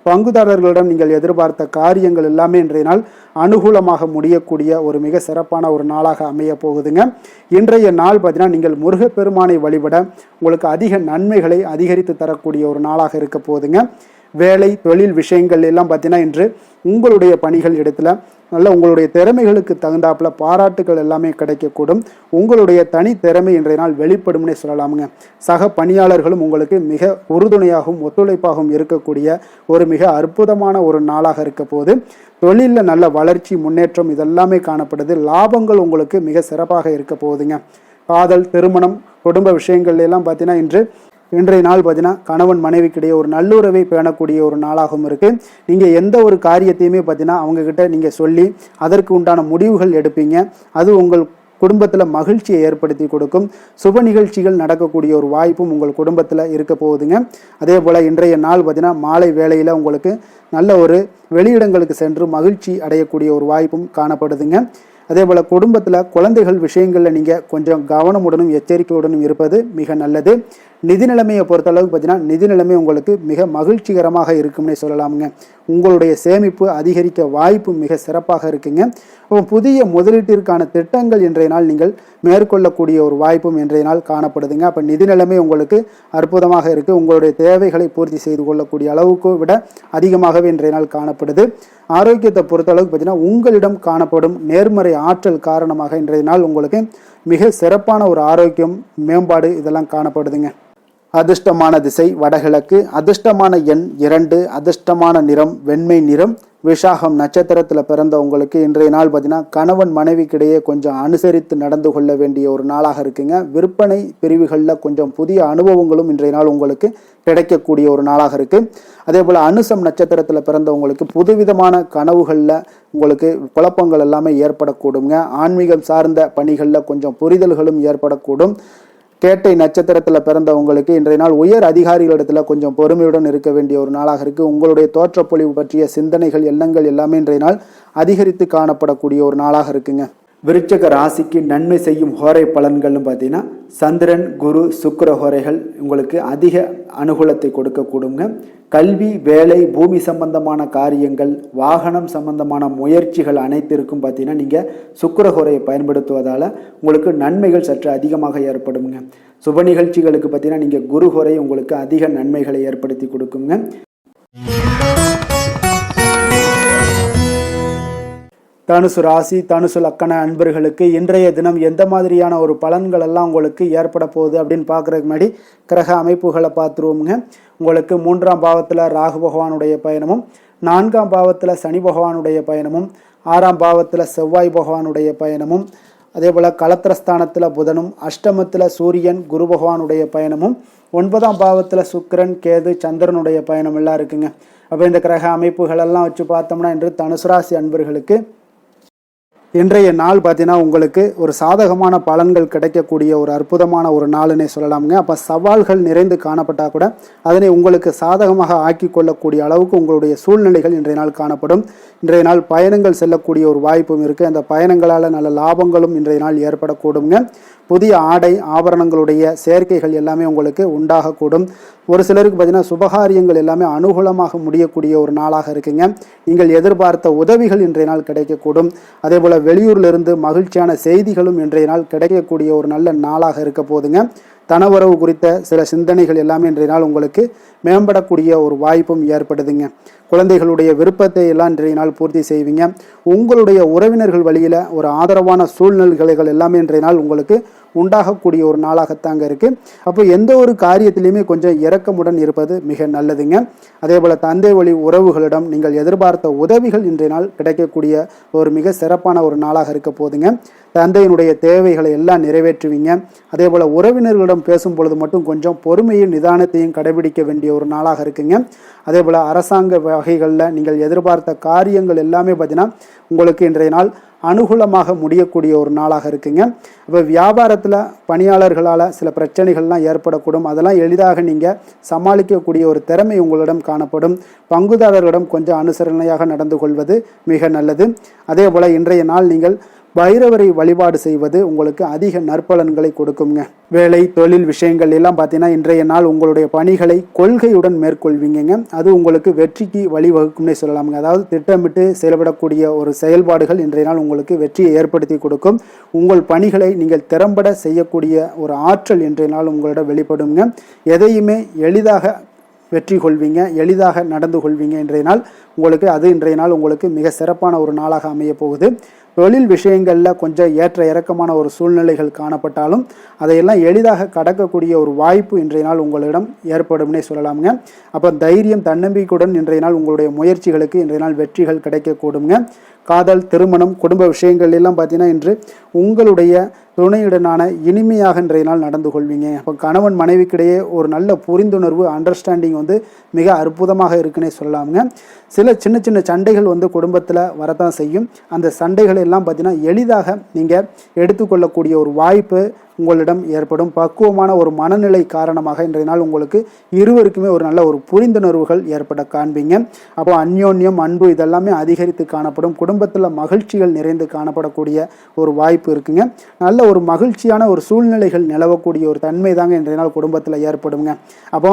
பங்குதாரர்களிடம் நீங்கள் எதிர்பார்த்த காரியங்கள் எல்லாமே இன்றைய நாள் அனுகூலமாக முடியக்கூடிய ஒரு மிக சிறப்பான ஒரு நாளாக அமைய போகுதுங்க. இன்றைய நாள் பார்த்தீங்கன்னா நீங்கள் முருகப்பெருமானை வழிபட உங்களுக்கு அதிக நன்மைகளை அதிகரித்து தரக்கூடிய ஒரு நாளாக இருக்க போகுதுங்க. வேலை தொழில் விஷயங்கள் எல்லாம் பார்த்தீங்கன்னா இன்று உங்களுடைய பணிகள் இடத்துல நல்ல உங்களுடைய திறமைகளுக்கு தகுந்தாப்புல பாராட்டுகள் எல்லாமே கிடைக்கக்கூடும். உங்களுடைய தனி திறமை இன்றைய நாள் வெளிப்படும்னே சொல்லலாமுங்க. சக பணியாளர்களும் உங்களுக்கு மிக உறுதுணையாகவும் ஒத்துழைப்பாகவும் இருக்கக்கூடிய ஒரு மிக அற்புதமான ஒரு நாளாக இருக்க போது தொழிலில் நல்ல வளர்ச்சி முன்னேற்றம் இதெல்லாமே காணப்படுது. லாபங்கள் உங்களுக்கு மிக சிறப்பாக இருக்க போகுதுங்க. காதல் திருமணம் குடும்ப விஷயங்கள் எல்லாம் பார்த்தீங்கன்னா இன்றைய நாள் பார்த்தீங்கன்னா கணவன் மனைவிக்கிடையே ஒரு நல்லுறவை பேணக்கூடிய ஒரு நாளாகவும் இருக்குது. நீங்கள் எந்த ஒரு காரியத்தையுமே பார்த்தீங்கன்னா அவங்கக்கிட்ட நீங்கள் சொல்லி அதற்கு உண்டான முடிவுகள் எடுப்பீங்க. அது உங்கள் குடும்பத்தில் மகிழ்ச்சியை ஏற்படுத்தி கொடுக்கும். சுப நிகழ்ச்சிகள் நடக்கக்கூடிய ஒரு வாய்ப்பும் உங்கள் குடும்பத்தில் இருக்க போகுதுங்க. அதே போல் இன்றைய நாள் பார்த்தீங்கன்னா மாலை வேளையில் உங்களுக்கு நல்ல ஒரு வெளியிடங்களுக்கு சென்று மகிழ்ச்சி அடையக்கூடிய ஒரு வாய்ப்பும் காணப்படுதுங்க. அதே போல் குடும்பத்தில் குழந்தைகள் விஷயங்களில் நீங்கள் கொஞ்சம் கவனமுடனும் எச்சரிக்கையுடனும் இருப்பது மிக நல்லது. நிதி நிலைமையை பொறுத்தளவுக்கு பார்த்தீங்கன்னா நிதி நிலைமை உங்களுக்கு மிக மகிழ்ச்சிகரமாக இருக்கும்னே சொல்லலாமுங்க. உங்களுடைய சேமிப்பு அதிகரிக்க வாய்ப்பு மிக சிறப்பாக இருக்குங்க. புதிய முதலீட்டிற்கான திட்டங்கள் இன்றைய நாள் நீங்கள் மேற்கொள்ளக்கூடிய ஒரு வாய்ப்பும் இன்றைய நாள் காணப்படுதுங்க. அப்போ நிதி நிலைமை உங்களுக்கு அற்புதமாக இருக்குது. உங்களுடைய தேவைகளை பூர்த்தி செய்து கொள்ளக்கூடிய அளவுக்கு விட அதிகமாகவே இன்றைய நாள் காணப்படுது. ஆரோக்கியத்தை பொறுத்தளவுக்கு பார்த்தீங்கன்னா உங்களிடம் காணப்படும் நேர்மறை ஆற்றல் காரணமாக இன்றைய நாள் உங்களுக்கு மிக சிறப்பான ஒரு ஆரோக்கியம் மேம்பாடு இதெல்லாம் காணப்படுதுங்க. அதிர்ஷ்டமான திசை வடகிழக்கு, அதிர்ஷ்டமான எண் 2, அதிர்ஷ்டமான நிறம் வெண்மை நிறம். விஷாகம் நட்சத்திரத்தில் பிறந்த உங்களுக்கு இன்றைய நாள் பார்த்தீங்கன்னா கணவன் மனைவிக்கிடையே கொஞ்சம் அனுசரித்து நடந்து கொள்ள வேண்டிய ஒரு நாளாக இருக்குங்க. விற்பனை பிரிவுகளில் கொஞ்சம் புதிய அனுபவங்களும் இன்றைய நாள் உங்களுக்கு கிடைக்கக்கூடிய ஒரு நாளாக இருக்குது. அதே போல் அனுசம் நட்சத்திரத்தில் பிறந்தவங்களுக்கு புதுவிதமான கனவுகளில் உங்களுக்கு குழப்பங்கள் எல்லாமே ஏற்படக்கூடுங்க. ஆன்மீகம் சார்ந்த பணிகளில் கொஞ்சம் புரிதல்களும் ஏற்படக்கூடும். கேட்டை நட்சத்திரத்தில் பிறந்தவங்களுக்கு இன்றைய நாள் உயர் அதிகாரிகளிடத்தில் கொஞ்சம் பொறுமையுடன் இருக்க வேண்டிய ஒரு நாளாக இருக்குது. உங்களுடைய தோற்றப்பொழிவு பற்றிய சிந்தனைகள் எண்ணங்கள் எல்லாமே இன்றைய நாள் அதிகரித்து காணப்படக்கூடிய ஒரு நாளாக இருக்குங்க. விருச்சக ராசிக்கு நன்மை செய்யும் ஹோரை பலன்கள்னு பார்த்தீங்கன்னா சந்திரன் குரு சுக்கிர ஹோரைகள் உங்களுக்கு அதிக அனுகூலத்தை கொடுக்கக்கூடுங்க. கல்வி வேலை பூமி சம்பந்தமான காரியங்கள் வாகனம் சம்பந்தமான முயற்சிகள் அனைத்திற்கும் பார்த்தீங்கன்னா நீங்கள் சுக்கிர ஹோரையை பயன்படுத்துவதால் உங்களுக்கு நன்மைகள் சற்று அதிகமாக ஏற்படுங்க. சுப நிகழ்ச்சிகளுக்கு பார்த்தீங்கன்னா நீங்கள் குரு ஹோரை உங்களுக்கு அதிக நன்மைகளை ஏற்படுத்தி கொடுக்குங்க. தனுசு ராசி தனுசு லக்கண அன்பர்களுக்கு இன்றைய தினம் எந்த மாதிரியான ஒரு பலன்கள் எல்லாம் உங்களுக்கு ஏற்பட போகுது அப்படின்னு பார்க்குறதுக்கு முன்னாடி கிரக அமைப்புகளை பார்த்துருவோமுங்க. உங்களுக்கு 3ஆம் பாவத்தில் ராகு பகவானுடைய பயணமும், 4ஆம் பாவத்தில் சனி பகவானுடைய பயணமும், 6ஆம் பாவத்தில் செவ்வாய் பகவானுடைய பயணமும், அதே போல் களத்திரஸ்தானத்தில் புதனும், அஷ்டமத்தில் சூரியன் குரு பகவானுடைய பயணமும், 9ஆம் பாவத்தில் சுக்கிரன் கேது சந்திரனுடைய பயணம் எல்லாம் இருக்குங்க. அப்போ இந்த கிரக அமைப்புகளெல்லாம் வச்சு பார்த்தோம்னா இன்று தனுசு ராசி அன்பர்களுக்கு இன்றைய நாள் பார்த்தீங்கன்னா உங்களுக்கு ஒரு சாதகமான பலன்கள் கிடைக்கக்கூடிய ஒரு அற்புதமான ஒரு நாளுன்னே சொல்லலாமுங்க. அப்போ சவால்கள் நிறைந்து காணப்பட்டால் கூட அதனை உங்களுக்கு சாதகமாக ஆக்கி கொள்ளக்கூடிய அளவுக்கு உங்களுடைய சூழ்நிலைகள் இன்றைய நாள் காணப்படும். இன்றைய நாள் பயணங்கள் செல்லக்கூடிய ஒரு வாய்ப்பும் இருக்குது. அந்த பயணங்களால் நல்ல லாபங்களும் இன்றைய நாள் ஏற்படக்கூடுங்க. புதிய ஆடை ஆபரணங்களுடைய சேர்க்கைகள் எல்லாமே உங்களுக்கு உண்டாகக்கூடும். ஒரு சிலருக்கு பார்த்தீங்கன்னா சுபகாரியங்கள் எல்லாமே அனுகூலமாக முடியக்கூடிய ஒரு நாளாக இருக்குங்க. நீங்கள் எதிர்பார்த்த உதவிகள் இன்றைய நாள் கிடைக்கக்கூடும். அதே போல் வெளியூர்லேருந்து மகிழ்ச்சியான செய்திகளும் இன்றைய நாள் கிடைக்கக்கூடிய ஒரு நல்ல நாளாக இருக்க போதுங்க. தனவரவு குறித்த சில சிந்தனைகள் எல்லாமே இன்றைய நாள் உங்களுக்கு மேம்படக்கூடிய ஒரு வாய்ப்பும் ஏற்படுதுங்க. குழந்தைகளுடைய விருப்பத்தை எல்லாம் இன்றைய நாள் பூர்த்தி செய்வீங்க. உங்களுடைய உறவினர்கள் வழியில் ஒரு ஆதரவான சூழ்நிலைகள் எல்லாமே இன்றைய நாள் உங்களுக்கு உண்டாகக்கூடிய ஒரு நாளாகத்தாங்க இருக்குது. அப்போ எந்த ஒரு காரியத்திலையுமே கொஞ்சம் இரக்கமுடன் இருப்பது மிக நல்லதுங்க. அதே போல் தந்தை வழி உறவுகளிடம் நீங்கள் எதிர்பார்த்த உதவிகள் இன்றைய நாள் கிடைக்கக்கூடிய ஒரு மிக சிறப்பான ஒரு நாளாக இருக்க போதுங்க. தந்தையினுடைய தேவைகளை எல்லாம் நிறைவேற்றுவீங்க. அதே போல் உறவினர்களிடம் பேசும் பொழுது மட்டும் கொஞ்சம் பொறுமையும் நிதானத்தையும் கடைபிடிக்க வேண்டிய ஒரு நாளாக இருக்குங்க. அதே போல் அரசாங்க வகைகளில் நீங்கள் எதிர்பார்த்த காரியங்கள் எல்லாமே பார்த்தீங்கன்னா உங்களுக்கு இன்றைய நாள் அனுகூலமாக முடியக்கூடிய ஒரு நாளாக இருக்குங்க. இப்போ வியாபாரத்தில் பணியாளர்களால் சில பிரச்சனைகள்லாம் ஏற்படக்கூடும். அதெல்லாம் எளிதாக நீங்கள் சமாளிக்கக்கூடிய ஒரு திறமை உங்களிடம் காணப்படும். பங்குதாரர்களிடம் கொஞ்சம் அனுசரணையாக நடந்து கொள்வது மிக நல்லது. அதே போல் இன்றைய நாள் நீங்கள் பைரவரை வழிபாடு செய்வது உங்களுக்கு அதிக நற்பலன்களை கொடுக்குங்க. வேலை தொழில் விஷயங்கள் எல்லாம் பார்த்தீங்கன்னா இன்றைய நாள் உங்களுடைய பணிகளை கொள்கையுடன் மேற்கொள்வீங்க. அது உங்களுக்கு வெற்றிக்கு வழிவகுக்கும்னே சொல்லலாமுங்க. அதாவது திட்டமிட்டு செயல்படக்கூடிய ஒரு செயல்பாடுகள் இன்றைய நாள் உங்களுக்கு வெற்றியை ஏற்படுத்தி கொடுக்கும். உங்கள் பணிகளை நீங்கள் திறம்பட செய்யக்கூடிய ஒரு ஆற்றல் இன்றைய நாள் உங்களிடம் வெளிப்படுங்க. எதையுமே எளிதாக வெற்றி கொள்வீங்க, எளிதாக நடந்து கொள்வீங்க. இன்றைய நாள் உங்களுக்கு இன்றைய நாள் உங்களுக்கு மிக சிறப்பான ஒரு நாளாக அமைய போகுது. தொழில் விஷயங்களில் கொஞ்சம் ஏற்ற இறக்கமான ஒரு சூழ்நிலைகள் காணப்பட்டாலும் அதையெல்லாம் எளிதாக கடக்கக்கூடிய ஒரு வாய்ப்பு இன்றைய நாள் உங்களிடம் ஏற்படும்னே சொல்லலாமுங்க. அப்போ தைரியம் தன்னம்பிக்கையுடன் இன்றைய நாள் உங்களுடைய முயற்சிகளுக்கு இன்றைய நாள் வெற்றிகள் கிடைக்கக்கூடுங்க. காதல் திருமணம் குடும்ப விஷயங்கள் எல்லாம் பார்த்தீங்கன்னா இன்று உங்களுடைய துணையுடனான இனிமையாக இன்றைய நாள் நடந்து கொள்வீங்க. அப்போ கணவன் மனைவிக்கிடையே ஒரு நல்ல புரிந்துணர்வு அண்டர்ஸ்டாண்டிங் மிக அற்புதமாக இருக்குன்னே சொல்லலாமுங்க. சில சின்ன சின்ன சண்டைகள் குடும்பத்தில் வரத்தான் செய்யும். அந்த சண்டைகள் எல்லாம் பார்த்தீங்கன்னா எளிதாக நீங்கள் எடுத்துக்கொள்ளக்கூடிய ஒரு வாய்ப்பு உங்களிடம் ஏற்படும். பக்குவமான ஒரு மனநிலை காரணமாக இன்றைய நாள் உங்களுக்கு இருவருக்குமே ஒரு நல்ல ஒரு புரிந்துணர்வுகள் ஏற்பட காண்பீங்க. அப்போ அந்யோன்யம் அன்பு இதெல்லாமே அதிகரித்து காணப்படும். குடும்பத்தில் மகிழ்ச்சிகள் நிறைந்து காணப்படக்கூடிய ஒரு வாய்ப்பு இருக்குங்க. நல்ல ஒரு மகிழ்ச்சியான ஒரு சூழ்நிலைகள் நிலவக்கூடிய ஒரு தன்மை தாங்க இன்றைய நாள் குடும்பத்தில் ஏற்படுங்க. அப்போ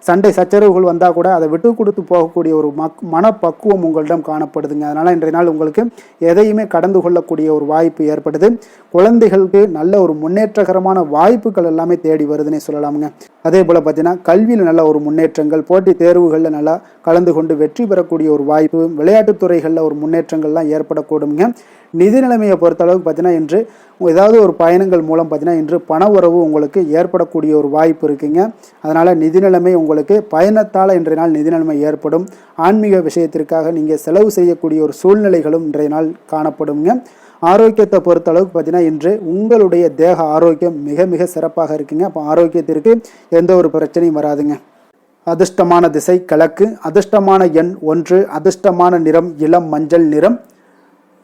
சண்டை சச்சரவுகள் வந்தால் கூட அதை விட்டு கொடுத்து போகக்கூடிய ஒரு மனப்பக்குவம் உங்களிடம் காணப்படுதுங்க. அதனால் இன்றைய நாள் உங்களுக்கு எதையுமே கடந்து கொள்ளக்கூடிய ஒரு வாய்ப்பு ஏற்படுது. குழந்தைகளுக்கு நல்ல ஒரு முன்னேற்றகரமான வாய்ப்புகள் எல்லாமே தேடி வருதுன்னே சொல்லலாமுங்க. அதே போல் பார்த்தீங்கன்னா கல்வியில் நல்ல ஒரு முன்னேற்றங்கள், போட்டி தேர்வுகளில் நல்லா கலந்து கொண்டு வெற்றி பெறக்கூடிய ஒரு வாய்ப்பு, விளையாட்டுத் துறைகளில் ஒரு முன்னேற்றங்கள்லாம் ஏற்படக்கூடுங்க. நிதி நிலைமையை பொறுத்தளவுக்கு பார்த்தீங்கன்னா இன்று ஏதாவது ஒரு பயணங்கள் மூலம் பார்த்தீங்கன்னா இன்று பண உறவு உங்களுக்கு ஏற்படக்கூடிய ஒரு வாய்ப்பு இருக்குங்க. அதனால் நிதி நிலைமை உங்களுக்கு பயணத்தால் இன்றைய நாள் நிதி நிலைமை ஏற்படும். ஆன்மீக விஷயத்திற்காக நீங்கள் செலவு செய்யக்கூடிய ஒரு சூழ்நிலைகளும் இன்றைய நாள் காணப்படுங்க. ஆரோக்கியத்தை பொறுத்தளவுக்கு பார்த்தீங்கன்னா இன்று உங்களுடைய தேக ஆரோக்கியம் மிக மிக சிறப்பாக இருக்குங்க. அப்போ ஆரோக்கியத்திற்கு எந்த ஒரு பிரச்சனையும் வராதுங்க. அதிர்ஷ்டமான திசை கிழக்கு, அதிர்ஷ்டமான எண் 1, அதிர்ஷ்டமான நிறம் இளம் மஞ்சள் நிறம்.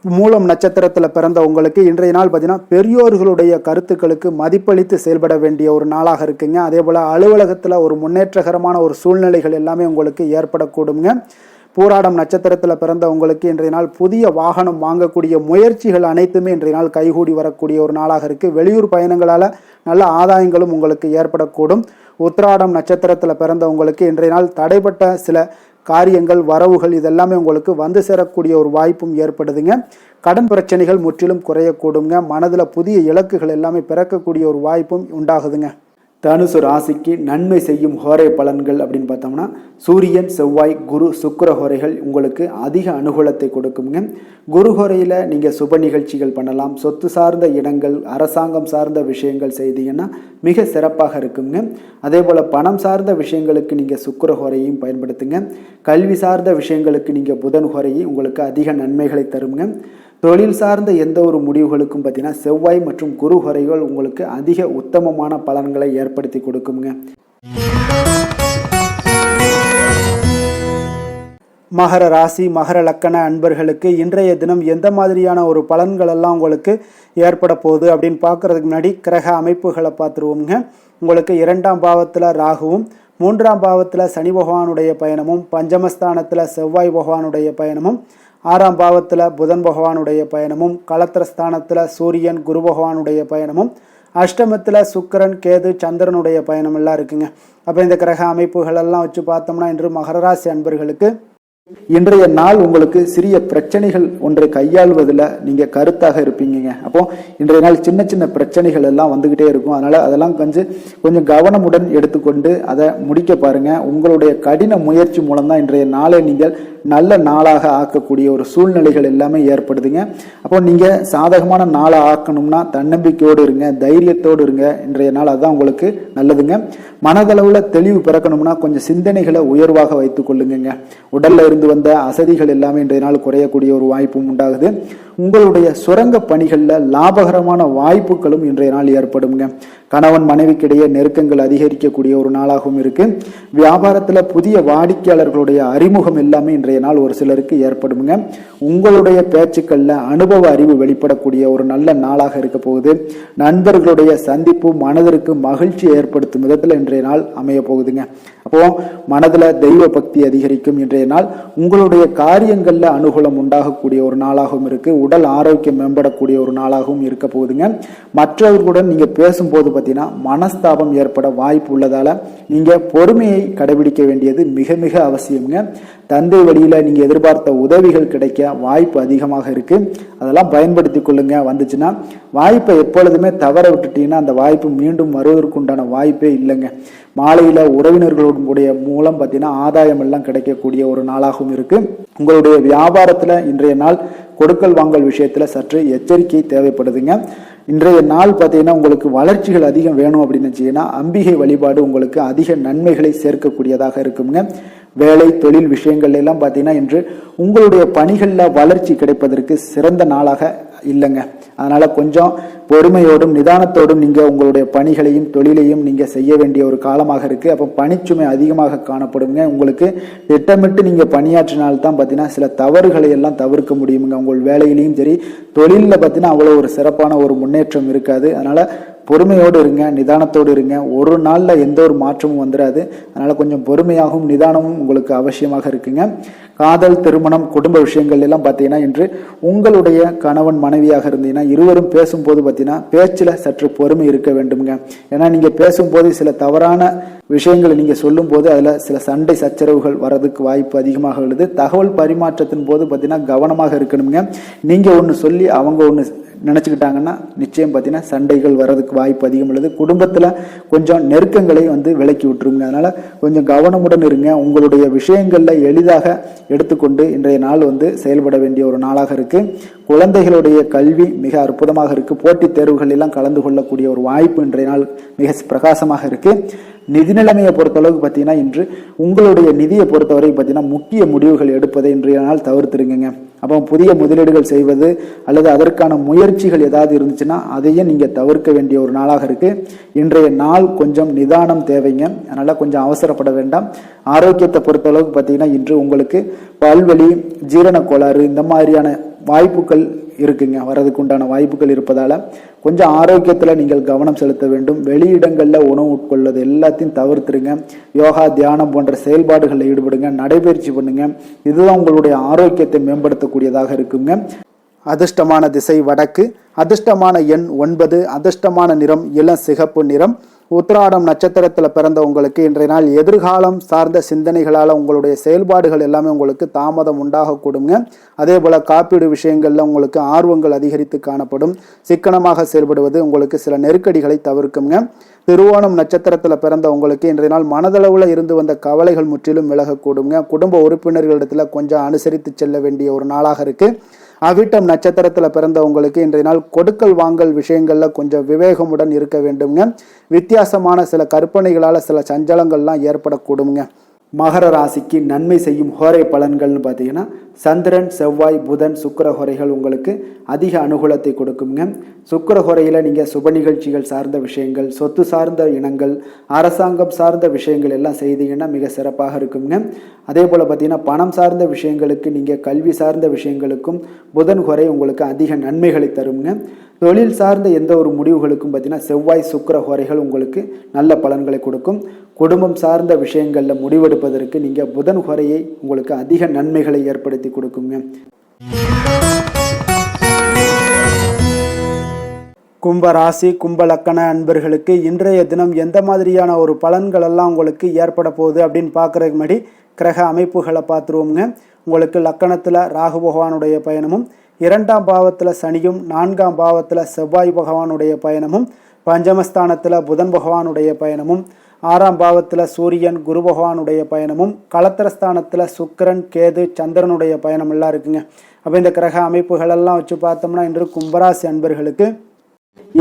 மூலம் நட்சத்திரத்தில் பிறந்த உங்களுக்கு இன்றைய நாள் பார்த்தீங்கன்னா பெரியோர்களுடைய கருத்துக்களுக்கு மதிப்பளித்து செயல்பட வேண்டிய ஒரு நாளாக இருக்குங்க. அதே போல் அலுவலகத்தில் ஒரு முன்னேற்றகரமான ஒரு சூழ்நிலைகள் எல்லாமே உங்களுக்கு ஏற்படக்கூடுங்க. பூராடம் நட்சத்திரத்தில் பிறந்த உங்களுக்கு இன்றைய நாள் புதிய வாகனம் வாங்கக்கூடிய முயற்சிகள் அனைத்துமே இன்றைய நாள் கைகூடி வரக்கூடிய ஒரு நாளாக இருக்குது. வெளியூர் பயணங்களால் நல்ல ஆதாயங்களும் உங்களுக்கு ஏற்படக்கூடும். உத்திராடம் நட்சத்திரத்தில் பிறந்த உங்களுக்கு இன்றைய நாள் தடைப்பட்ட சில காரியங்கள் வரவுகள் இதெல்லாமே உங்களுக்கு வந்து சேரக்கூடிய ஒரு வாய்ப்பும் ஏற்படுதுங்க. கடன் பிரச்சனைகள் முற்றிலும் குறையக்கூடுங்க. மனதில் புதிய இலக்குகள் எல்லாமே பிறக்கக்கூடிய ஒரு வாய்ப்பும் உண்டாகுதுங்க. தனுசு ராசிக்கு நன்மை செய்யும் ஹோரை பலன்கள் அப்படின்னு பார்த்தோம்னா சூரியன், செவ்வாய், குரு, சுக்கிர ஹோரைகள் உங்களுக்கு அதிக அனுகூலத்தை கொடுக்குங்க. குரு ஹோரையில் நீங்கள் சுப நிகழ்ச்சிகள் பண்ணலாம். சொத்து சார்ந்த இடங்கள், அரசாங்கம் சார்ந்த விஷயங்கள் செய்தீங்கன்னா மிக சிறப்பாக இருக்குங்க. அதே போல் பணம் சார்ந்த விஷயங்களுக்கு நீங்கள் சுக்கிர ஹோரையும் பயன்படுத்துங்க. கல்வி சார்ந்த விஷயங்களுக்கு நீங்கள் புதன் ஹோரையும் உங்களுக்கு அதிக நன்மைகளை தருங்க. தொழில் சார்ந்த எந்த ஒரு முடிவுகளுக்கும் பார்த்தீங்கன்னா செவ்வாய் மற்றும் குரு ஹோரைகள் உங்களுக்கு அதிக உத்தமமான பலன்களை ஏற்படுத்தி கொடுக்குங்க. மகர ராசி, மகர லக்கண அன்பர்களுக்கு இன்றைய தினம் எந்த மாதிரியான ஒரு பலன்கள் எல்லாம் உங்களுக்கு ஏற்பட போகுது அப்படின்னு பார்க்கறதுக்கு முன்னாடி கிரக அமைப்புகளை பார்த்துருவோங்க. உங்களுக்கு 2ஆம் பாவத்தில் ராகுவும், 3ஆம் பாவத்தில் சனி பகவானுடைய பயணமும், பஞ்சமஸ்தானத்தில் செவ்வாய் பகவானுடைய பயணமும், 6ஆம் பாவத்தில் புதன் பகவானுடைய பயணமும், களத்திரஸ்தானத்தில் சூரியன், குரு பகவானுடைய பயணமும், அஷ்டமத்தில் சுக்கிரன், கேது, சந்திரனுடைய பயணம் எல்லாம் இருக்குங்க. அப்போ இந்த கிரக அமைப்புகளெல்லாம் வச்சு பார்த்தோம்னா இன்று மகர ராசி அன்பர்களுக்கு இன்றைய நாள் உங்களுக்கு சிறிய பிரச்சனைகள் ஒன்றை கையாள்வதில் நீங்கள் கருத்தாக இருப்பீங்க. அப்போ இன்றைய நாள் சின்ன சின்ன பிரச்சனைகள் எல்லாம் வந்துகிட்டே இருக்கும். அதனால அதெல்லாம் கொஞ்சம் கவனமுடன் எடுத்துக்கொண்டு அதை முடிக்க பாருங்க. உங்களுடைய கடின முயற்சி மூலம்தான் இன்றைய நாளை நீங்கள் நல்ல நாளாக ஆக்கக்கூடிய ஒரு சூழ்நிலைகள் எல்லாமே ஏற்படுதுங்க. அப்போ நீங்கள் சாதகமான நாளை ஆக்கணும்னா தன்னம்பிக்கையோடு இருங்க, தைரியத்தோடு இருங்க. இன்றைய நாள் அதுதான் உங்களுக்கு நல்லதுங்க. மனதளவில் தெளிவு பிறக்கணும்னா கொஞ்சம் சிந்தனைகளை உயர்வாக வைத்துக் கொள்ளுங்க. உடல்ல இருந்து வந்த அசதிகள் எல்லாமே இன்றைய நாள் குறையக்கூடிய ஒரு வாய்ப்பும் உண்டாகுது. உங்களுடைய சுரங்க பணிகளில் லாபகரமான வாய்ப்புகளும் இன்றைய நாள் ஏற்படுங்க. கணவன் மனைவிக்கிடையே நெருக்கங்கள் அதிகரிக்கக்கூடிய ஒரு நாளாகவும் இருக்கு. வியாபாரத்தில் புதிய வாடிக்கையாளர்களுடைய அறிமுகம் எல்லாமே இன்றைய நாள் ஒரு சிலருக்கு ஏற்படுங்க. உங்களுடைய பேச்சுக்கள்ல அனுபவ அறிவு வெளிப்படக்கூடிய ஒரு நல்ல நாளாக இருக்க போகுது. நண்பர்களுடைய சந்திப்பு மனதிற்கு மகிழ்ச்சி ஏற்படுத்தும் விதத்தில் இன்றைய நாள் அமைய போகுதுங்க. அப்போ மனதுல தெய்வ பக்தி அதிகரிக்கும். இன்றைய நாள் உங்களுடைய காரியங்கள்ல அனுகூலம் உண்டாகக்கூடிய ஒரு நாளாகவும் இருக்கு. உடல் ஆரோக்கியம் மேம்படக்கூடிய ஒரு நாளாகவும் இருக்க போகுதுங்க. மற்றவர்களுடன் நீங்க பேசும்போது பார்த்தீங்கன்னா மனஸ்தாபம் ஏற்பட வாய்ப்பு உள்ளதால நீங்க பொறுமையை கடைபிடிக்க வேண்டியது மிக மிக அவசியம்ங்க. தந்தை வழியில நீங்க எதிர்பார்த்த உதவிகள் கிடைக்க வாய்ப்பு அதிகமாக இருக்கு. அதெல்லாம் பயன்படுத்தி கொள்ளுங்க. வந்துச்சுன்னா வாய்ப்பை எப்பொழுதுமே தவற விட்டுட்டீங்கன்னா அந்த வாய்ப்பு மீண்டும் வருவதற்கு உண்டான வாய்ப்பே இல்லைங்க. மாலையில உறவினர்களுடைய மூலம் பார்த்தீங்கன்னா ஆதாயம் எல்லாம் கிடைக்கக்கூடிய ஒரு நாளாகவும் இருக்கு. உங்களுடைய வியாபாரத்துல இன்றைய நாள் கொடுக்கல் வாங்கல் விஷயத்துல சற்று எச்சரிக்கை தேவைப்படுதுங்க. இன்றைய நாள் பார்த்தீங்கன்னா உங்களுக்கு வளர்ச்சிகள் அதிகம் வேணும் அப்படின்னு வச்சீங்கன்னா அம்பிகை வழிபாடு உங்களுக்கு அதிக நன்மைகளை சேர்க்கக்கூடியதாக இருக்குங்க. வேலை தொழில் விஷயங்கள் எல்லாம் பார்த்தீங்கன்னா இன்று உங்களுடைய பணிகளில் வளர்ச்சி கிடைப்பதற்கு சிறந்த நாளாக இல்லைங்க. அதனால கொஞ்சம் பொறுமையோடும் நிதானத்தோடும் நீங்க உங்களுடைய பணிகளையும் தொழிலையும் நீங்க செய்ய வேண்டிய ஒரு காலமாக இருக்கு. அப்போ பணிச்சுமை அதிகமாக காணப்படுங்க. உங்களுக்கு திட்டமிட்டு நீங்க பணியாற்றினால்தான் பார்த்தீங்கன்னா சில தவறுகளை எல்லாம் தவிர்க்க முடியுங்க. உங்கள் வேலையிலையும் சரி தொழிலில் பார்த்தீங்கன்னா அவ்வளோ ஒரு சிறப்பான ஒரு முன்னேற்றம் இருக்காது. அதனால பொறுமையோடு இருங்க, நிதானத்தோடு இருங்க. ஒரு நாள்ல எந்த ஒரு மாற்றமும் வந்துடாது. அதனால கொஞ்சம் பொறுமையாகவும் நிதானமும் உங்களுக்கு அவசியமாக இருக்குங்க. காதல், திருமணம், குடும்ப விஷயங்கள் எல்லாம் பார்த்தீங்கன்னா இன்று உங்களுடைய கணவன் மனைவியாக இருந்தீங்கன்னா இருவரும் பேசும்போது பார்த்தீங்கன்னா பேச்சில் சற்று பொறுமை இருக்க வேண்டுங்க. ஏன்னா நீங்க பேசும்போது சில தவறான விஷயங்களை நீங்க சொல்லும் போது அதுல சில சண்டை சச்சரவுகள் வர்றதுக்கு வாய்ப்பு அதிகமாக உள்ளது. தகவல் பரிமாற்றத்தின் போது பார்த்தீங்கன்னா கவனமாக இருக்கணுங்க. நீங்க ஒன்று சொல்லி அவங்க ஒன்று நினைச்சுக்கிட்டாங்கன்னா நிச்சயம் பார்த்தீங்கன்னா சண்டைகள் வர்றதுக்கு வாய்ப்பு அதிகம் உள்ளது. குடும்பத்தில் கொஞ்சம் நெருக்கங்களை விலக்கி விட்டுருங்க. அதனால கொஞ்சம் கவனமுடன் இருங்க. உங்களுடைய விஷயங்கள்ல எளிதாக எடுத்துக்கொண்டு இன்றைய நாள் செயல்பட வேண்டிய ஒரு நாளாக இருக்கு. குழந்தைகளுடைய கல்வி மிக அற்புதமாக இருக்கு. போட்டித் தேர்வுகள் எல்லாம் கலந்து கொள்ளக்கூடிய ஒரு வாய்ப்பு இன்றைய நாள் மிக பிரகாசமாக இருக்கு. நிதி நிலைமையை பொறுத்தளவுக்கு பார்த்தீங்கன்னா இன்று உங்களுடைய நிதியை பொறுத்தவரை பார்த்தீங்கன்னா முக்கிய முடிவுகள் எடுப்பதை இன்றைய நாள் தவிர்த்துருங்க. அப்போ புதிய முதலீடுகள் செய்வது அல்லது அதற்கான முயற்சிகள் ஏதாவது இருந்துச்சுன்னா அதையும் நீங்க தவிர்க்க வேண்டிய ஒரு நாளாக இருக்கு. இன்றைய நாள் கொஞ்சம் நிதானம் தேவைங்க. அதனால கொஞ்சம் அவசரப்பட வேண்டாம். ஆரோக்கியத்தை பொறுத்தளவுக்கு பார்த்தீங்கன்னா இன்று உங்களுக்கு பல்வலி, ஜீரண கோளாறு இந்த மாதிரியான வாய்ப்புகள் இருக்குங்க. வர்றதுக்கு உண்டான வாய்ப்புகள் இருப்பதால கொஞ்சம் ஆரோக்கியத்துல நீங்கள் கவனம் செலுத்த வேண்டும். வெளியிடங்கள்ல உணவு உட்கொள்வது எல்லாத்தையும் தவிர்த்துருங்க. யோகா, தியானம் போன்ற செயல்பாடுகளில் ஈடுபடுங்க. நடைபயிற்சி பண்ணுங்க. இதுதான் உங்களுடைய ஆரோக்கியத்தை மேம்படுத்தக்கூடியதாக இருக்குங்க. அதிர்ஷ்டமான திசை வடக்கு, அதிர்ஷ்டமான எண் 9, அதிர்ஷ்டமான நிறம் இளம் சிகப்பு நிறம், உத்திராடம் நட்சத்திரத்தில் பிறந்த உங்களுக்கு இன்றைய நாள் எதிர்காலம் சார்ந்த சிந்தனைகளால் உங்களுடைய செயல்பாடுகள் எல்லாமே உங்களுக்கு தாமதம் உண்டாகக்கூடுங்க. அதே போல் காப்பீடு விஷயங்களில் உங்களுக்கு ஆர்வங்கள் அதிகரித்து காணப்படும். சிக்கனமாக செயல்படுவது உங்களுக்கு சில நெருக்கடிகளை தவிர்க்குங்க. திருவோணம் நட்சத்திரத்தில் பிறந்த உங்களுக்கு இன்றைய நாள் மனதளவில் இருந்து வந்த கவலைகள் முற்றிலும் விலகக்கூடுங்க. குடும்ப உறுப்பினர்களிடத்தில் கொஞ்சம் அனுசரித்து செல்ல வேண்டிய ஒரு நாளாக இருக்குது. அவிட்டம் நட்சத்திரத்தில் பிறந்த உங்களுக்கு இன்றைய நாள் கொடுக்கல் வாங்கல் விஷயங்களில் கொஞ்சம் விவேகமுடன் இருக்க வேண்டுங்க. வித்தியாசமான சில கற்பனைகளால் சில சஞ்சலங்கள்லாம் ஏற்படக்கூடுங்க. மகர ராசிக்கு நன்மை செய்யும் ஹோரை பலன்கள்னு பார்த்தீங்கன்னா சந்திரன், செவ்வாய், புதன், சுக்கிர ஹோரைகள் உங்களுக்கு அதிக அனுகூலத்தை கொடுக்குங்க. சுக்கிர ஹோரையில் நீங்கள் சுப நிகழ்ச்சிகள் சார்ந்த விஷயங்கள், சொத்து சார்ந்த இனங்கள், அரசாங்கம் சார்ந்த விஷயங்கள் எல்லாம் செய்தீங்கன்னா மிக சிறப்பாக இருக்குங்க. அதே போல் பார்த்தீங்கன்னா பணம் சார்ந்த விஷயங்களுக்கு, நீங்கள் கல்வி சார்ந்த விஷயங்களுக்கும் புதன் ஹோரை உங்களுக்கு அதிக நன்மைகளை தருங்க. தொழில் சார்ந்த எந்த ஒரு முடிவுகளுக்கும் பார்த்தீங்கன்னா செவ்வாய், சுக்கிர ஹோரைகள் உங்களுக்கு நல்ல பலன்களை கொடுக்கும். குடும்பம் சார்ந்த விஷயங்களில் முடிவெடுப்பதற்கு நீங்கள் புதன் ஹோரையை உங்களுக்கு அதிக நன்மைகளை ஏற்படுத்தி கொடுக்குங்க. கும்ப ராசி, கும்ப லக்கண அன்பர்களுக்கு இன்றைய தினம் எந்த மாதிரியான ஒரு பலன்கள் எல்லாம் உங்களுக்கு ஏற்பட போகுது அப்படின்னு பார்க்குறதுக்கு முன்னாடி கிரக அமைப்புகளை பார்த்துருவோங்க. உங்களுக்கு லக்கணத்தில் ராகு பகவானுடைய பயணமும், 2ஆம் பாவத்தில் சனியும், 4ஆம் பாவத்தில் செவ்வாய் பகவானுடைய பயணமும், பஞ்சமஸ்தானத்தில் புதன் பகவானுடைய பயணமும், 6ஆம் பாவத்தில் சூரியன் குரு பகவானுடைய பயணமும், களத்திரஸ்தானத்தில் சுக்கிரன், கேது, சந்திரனுடைய பயணம் எல்லாம் இருக்குங்க. அப்போ இந்த கிரக அமைப்புகளெல்லாம் வச்சு பார்த்தோம்னா இன்று கும்பராசி அன்பர்களுக்கு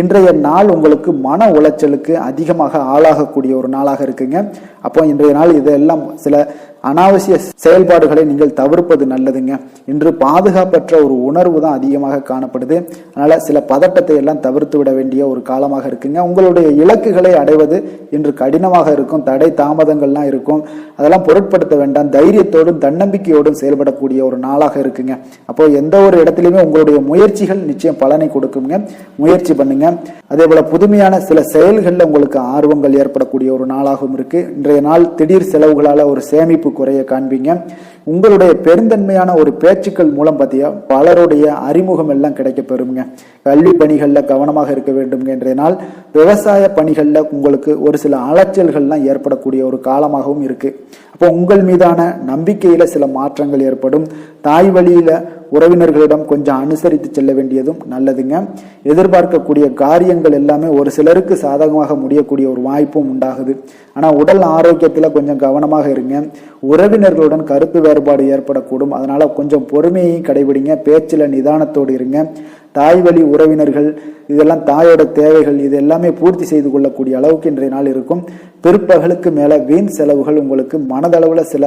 இன்றைய நாள் உங்களுக்கு மன உளைச்சலுக்கு அதிகமாக ஆளாகக்கூடிய ஒரு நாளாக இருக்குங்க. அப்போ இன்றைய நாள் இதெல்லாம் சில அனாவசிய செயல்பாடுகளை நீங்கள் தவிர்ப்பது நல்லதுங்க. இன்று பாதுகாப்பற்ற ஒரு உணர்வு தான் அதிகமாக காணப்படுது. அதனால சில பதட்டத்தை எல்லாம் தவிர்த்து விட வேண்டிய ஒரு காலமாக இருக்குங்க. உங்களுடைய இலக்குகளை அடைவது இன்று கடினமாக இருக்கும். தடை தாமதங்கள்லாம் இருக்கும். அதெல்லாம் பொருட்படுத்த வேண்டாம். தைரியத்தோடும் தன்னம்பிக்கையோடும் செயல்படக்கூடிய ஒரு நாளாக இருக்குங்க. அப்போ எந்த ஒரு இடத்துலையுமே உங்களுடைய முயற்சிகள் நிச்சயம் பலனை கொடுக்குங்க. முயற்சி பண்ணுங்க. அதே போல புதுமையான சில செயல்களில் உங்களுக்கு ஆர்வங்கள் ஏற்படக்கூடிய ஒரு நாளாகவும் இருக்கு. இன்றைய நாள் திடீர் செலவுகளால ஒரு சேமிப்பு குறைய காண்பீங்க. உங்களுடைய பெருந்தன்மையான ஒரு பேச்சுக்கள் மூலம் பார்த்தீங்கன்னா பலருடைய அறிமுகம் எல்லாம் கிடைக்க பெறுங்க. கல்வி பணிகளில் கவனமாக இருக்க வேண்டும். இன்றைய நாள் விவசாய பணிகளில் உங்களுக்கு ஒரு சில அலைச்சல்கள்லாம் ஏற்படக்கூடிய ஒரு காலமாகவும் இருக்கு. அப்போ உங்கள் மீதான நம்பிக்கையில சில மாற்றங்கள் ஏற்படும். தாய் வழியில உறவினர்களிடம் கொஞ்சம் அனுசரித்து செல்ல வேண்டியதும் நல்லதுங்க. எதிர்பார்க்கக்கூடிய காரியங்கள் எல்லாமே ஒரு சிலருக்கு சாதகமாக முடியக்கூடிய ஒரு வாய்ப்பும் உண்டாகுது. ஆனால் உடல் ஆரோக்கியத்தில் கொஞ்சம் கவனமாக இருங்க. உறவினர்களுடன் கருத்து வேறுபாடு ஏற்படக்கூடும். அதனால கொஞ்சம் பொறுமையை கடைபிடிங்க. பேச்சில் நிதானத்தோடு இருங்க. தாய் வழி உறவினர்கள் இதெல்லாம் தாயோட தேவைகள் இது எல்லாமே பூர்த்தி செய்து கொள்ளக்கூடிய அளவுக்கு இன்றைய நாள் இருக்கும். பிற்பகலுக்கு மேல வீண் செலவுகள் உங்களுக்கு மனதளவுல சில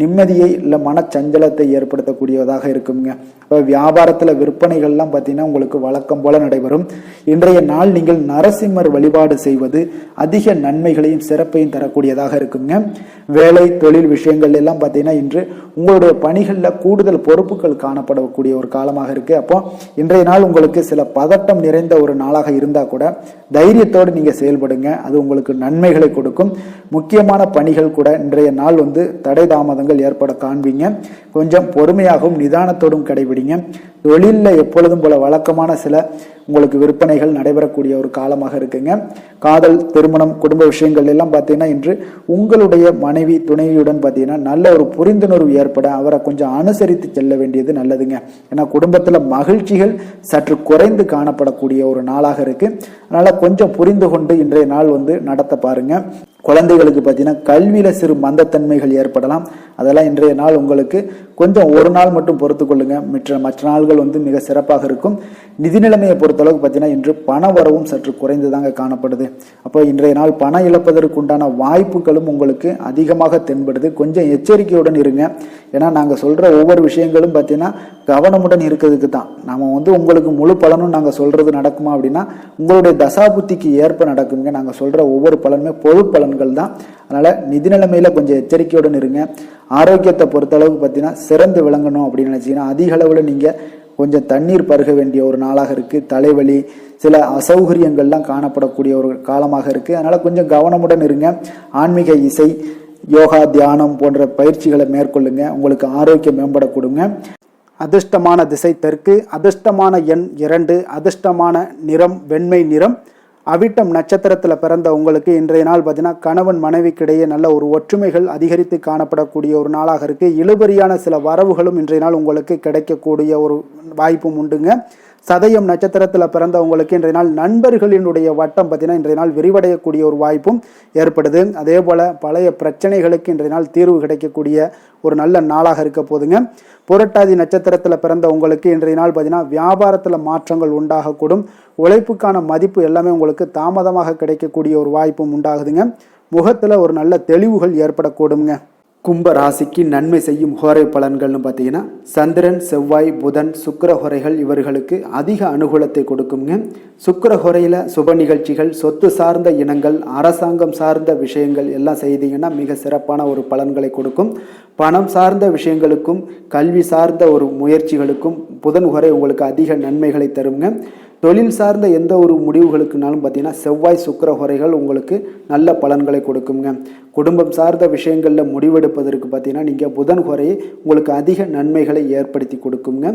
நிம்மதியை இல்லை மனச்சஞ்சலத்தை ஏற்படுத்தக்கூடியதாக இருக்குங்க. இப்போ வியாபாரத்துல விற்பனைகள்லாம் பார்த்தீங்கன்னா உங்களுக்கு வழக்கம் போல நடைபெறும். இன்றைய நாள் நீங்கள் நரசிம்மர் வழிபாடு செய்வது அதிக நன்மைகளையும் சிறப்பையும் தரக்கூடியதாக இருக்குங்க. வேலை தொழில் விஷயங்கள் எல்லாம் பார்த்தீங்கன்னா இன்று உங்களுடைய பணிகளில் கூடுதல் பொறுப்புகள் காணப்படக்கூடிய ஒரு காலமாக இருக்கு. அப்போ இன்றைய நாள் உங்களுக்கு சில பதட்டம் நிறைந்த ஒரு நாளாக இருந்தா கூட தைரியத்தோடு நீங்க செயல்படுங்க. அது உங்களுக்கு நன்மைகளை கொடுக்கும். முக்கியமான பணிகள் கூட இன்றைய நாள் தடை தாமதங்கள் ஏற்பட காண்பீங்க. கொஞ்சம் பொறுமையாகவும் நிதானத்தோடும் கடைபிடிங்க. தொழிலில் எப்பொழுதும் போல வழக்கமான சில உங்களுக்கு விற்பனைகள் நடைபெறக்கூடிய ஒரு காலமாக இருக்குங்க. காதல், திருமணம், குடும்ப விஷயங்கள் எல்லாம் பார்த்தீங்கன்னா இன்று உங்களுடைய மனைவி துணைவியுடன் பார்த்தீங்கன்னா நல்ல ஒரு புரிந்துணர்வு ஏற்பட அவரை கொஞ்சம் அனுசரித்து செல்ல வேண்டியது நல்லதுங்க. ஏன்னா குடும்பத்தில் மகிழ்ச்சிகள் சற்று குறைந்து காணப்படக்கூடிய ஒரு நாளாக இருக்கு. அதனால கொஞ்சம் புரிந்து கொண்டு இன்றைய நாள் நடத்த பாருங்க. குழந்தைகளுக்கு பார்த்தீங்கன்னா கல்வியில சிறு மந்தத்தன்மைகள் ஏற்படலாம். அதெல்லாம் இன்றைய நாள் உங்களுக்கு கொஞ்சம் ஒரு நாள் மட்டும் பொறுத்து கொள்ளுங்க. மற்ற நாள்கள் மிக சிறப்பாக இருக்கும். நிதி நிலைமையை பொறுத்தளவுக்கு பார்த்தீங்கன்னா இன்று பண வரவும் சற்று குறைந்துதாங்க காணப்படுது. அப்போ இன்றைய நாள் பணம் இழப்பதற்கு உண்டான வாய்ப்புகளும் உங்களுக்கு அதிகமாக தென்படுது. கொஞ்சம் எச்சரிக்கையுடன் இருங்க. ஏன்னா நாங்கள் சொல்ற ஒவ்வொரு விஷயங்களும் பார்த்தீங்கன்னா கவனமுடன் இருக்கிறதுக்கு தான். நாம உங்களுக்கு முழு பலனும் நாங்கள் சொல்றது நடக்குமா அப்படின்னா உங்களுடைய தசாபுத்திக்கு ஏற்ப நடக்குங்க. நாங்கள் சொல்ற ஒவ்வொரு பலனுமே பொது பலன்கள் தான். அதனால நிதி நிலைமையில கொஞ்சம் எச்சரிக்கையுடன் இருங்க. ஆரோக்கியத்தை பொறுத்தளவுக்கு பார்த்தீங்கன்னா சிறந்து விளங்கணும் அப்படின்னு நினைச்சீங்கன்னா அதிக அளவில் நீங்க கொஞ்சம் தண்ணீர் பருக வேண்டிய ஒரு நாளாக இருக்கு. தலைவலி, சில அசௌகரியங்கள்லாம் காணப்படக்கூடிய ஒரு காலமாக இருக்கு. அதனால கொஞ்சம் கவனமுடன் இருங்க. ஆன்மீக இசை, யோகா, தியானம் போன்ற பயிற்சிகளை மேற்கொள்ளுங்க. உங்களுக்கு ஆரோக்கியம் மேம்பட கொடுங்க. அதிர்ஷ்டமான திசை தெற்கு, அதிர்ஷ்டமான எண் 2, அதிர்ஷ்டமான நிறம் வெண்மை நிறம், அவிட்டம் நட்சத்திரத்தில் பிறந்த உங்களுக்கு இன்றைய நாள் பார்த்தீங்கன்னா கணவன் மனைவிக்கிடையே நல்ல ஒரு ஒற்றுமைகள் அதிகரித்து காணப்படக்கூடிய ஒரு நாளாக இருக்குது. இழுபறியான சில வரவுகளும் இன்றைய நாள் உங்களுக்கு கிடைக்கக்கூடிய ஒரு வாய்ப்பும் உண்டுங்க. சதயம் நட்சத்திரத்தில் பிறந்தவங்களுக்கு இன்றைய நாள் நண்பர்களினுடைய வட்டம் பார்த்தீங்கன்னா இன்றைய நாள் விரிவடையக்கூடிய ஒரு வாய்ப்பும் ஏற்படுது. அதே போல் பழைய பிரச்சனைகளுக்கு இன்றைய நாள் தீர்வு கிடைக்கக்கூடிய ஒரு நல்ல நாளாக இருக்க போதுங்க. புரட்டாதி நட்சத்திரத்தில் பிறந்த உங்களுக்கு இன்றைய நாள் பார்த்தீங்கன்னா வியாபாரத்தில் மாற்றங்கள் உண்டாகக்கூடும். உழைப்புக்கான மதிப்பு எல்லாமே உங்களுக்கு தாமதமாக கிடைக்கக்கூடிய ஒரு வாய்ப்பும் உண்டாகுதுங்க. முகத்தில் ஒரு நல்ல தெளிவுகள் ஏற்படக்கூடுங்க. கும்ப ராசிக்கு நன்மை செய்யும் ஹோரை பலன்கள்னு பார்த்தீங்கன்னா சந்திரன், செவ்வாய், புதன், சுக்கிர ஹோரைகள் இவர்களுக்கு அதிக அனுகூலத்தை கொடுக்குங்க. சுக்கிர ஹோரையில் சுப நிகழ்ச்சிகள், சொத்து சார்ந்த இனங்கள், அரசாங்கம் சார்ந்த விஷயங்கள் எல்லாம் செய்தீங்கன்னா மிக சிறப்பான ஒரு பலன்களை கொடுக்கும். பணம் சார்ந்த விஷயங்களுக்கும் கல்வி சார்ந்த ஒரு முயற்சிகளுக்கும் புதன் ஹோரை உங்களுக்கு அதிக நன்மைகளை தருங்க. தொழில் சார்ந்த எந்த ஒரு முடிவுகளுக்குனாலும் பார்த்தீங்கன்னா செவ்வாய், சுக்கிர ஹோரைகள் உங்களுக்கு நல்ல பலன்களை கொடுக்குங்க. குடும்பம் சார்ந்த விஷயங்களில் முடிவெடுப்பதற்கு பார்த்தீங்கன்னா நீங்கள் புதன் ஹோரையை உங்களுக்கு அதிக நன்மைகளை ஏற்படுத்தி கொடுக்குங்க.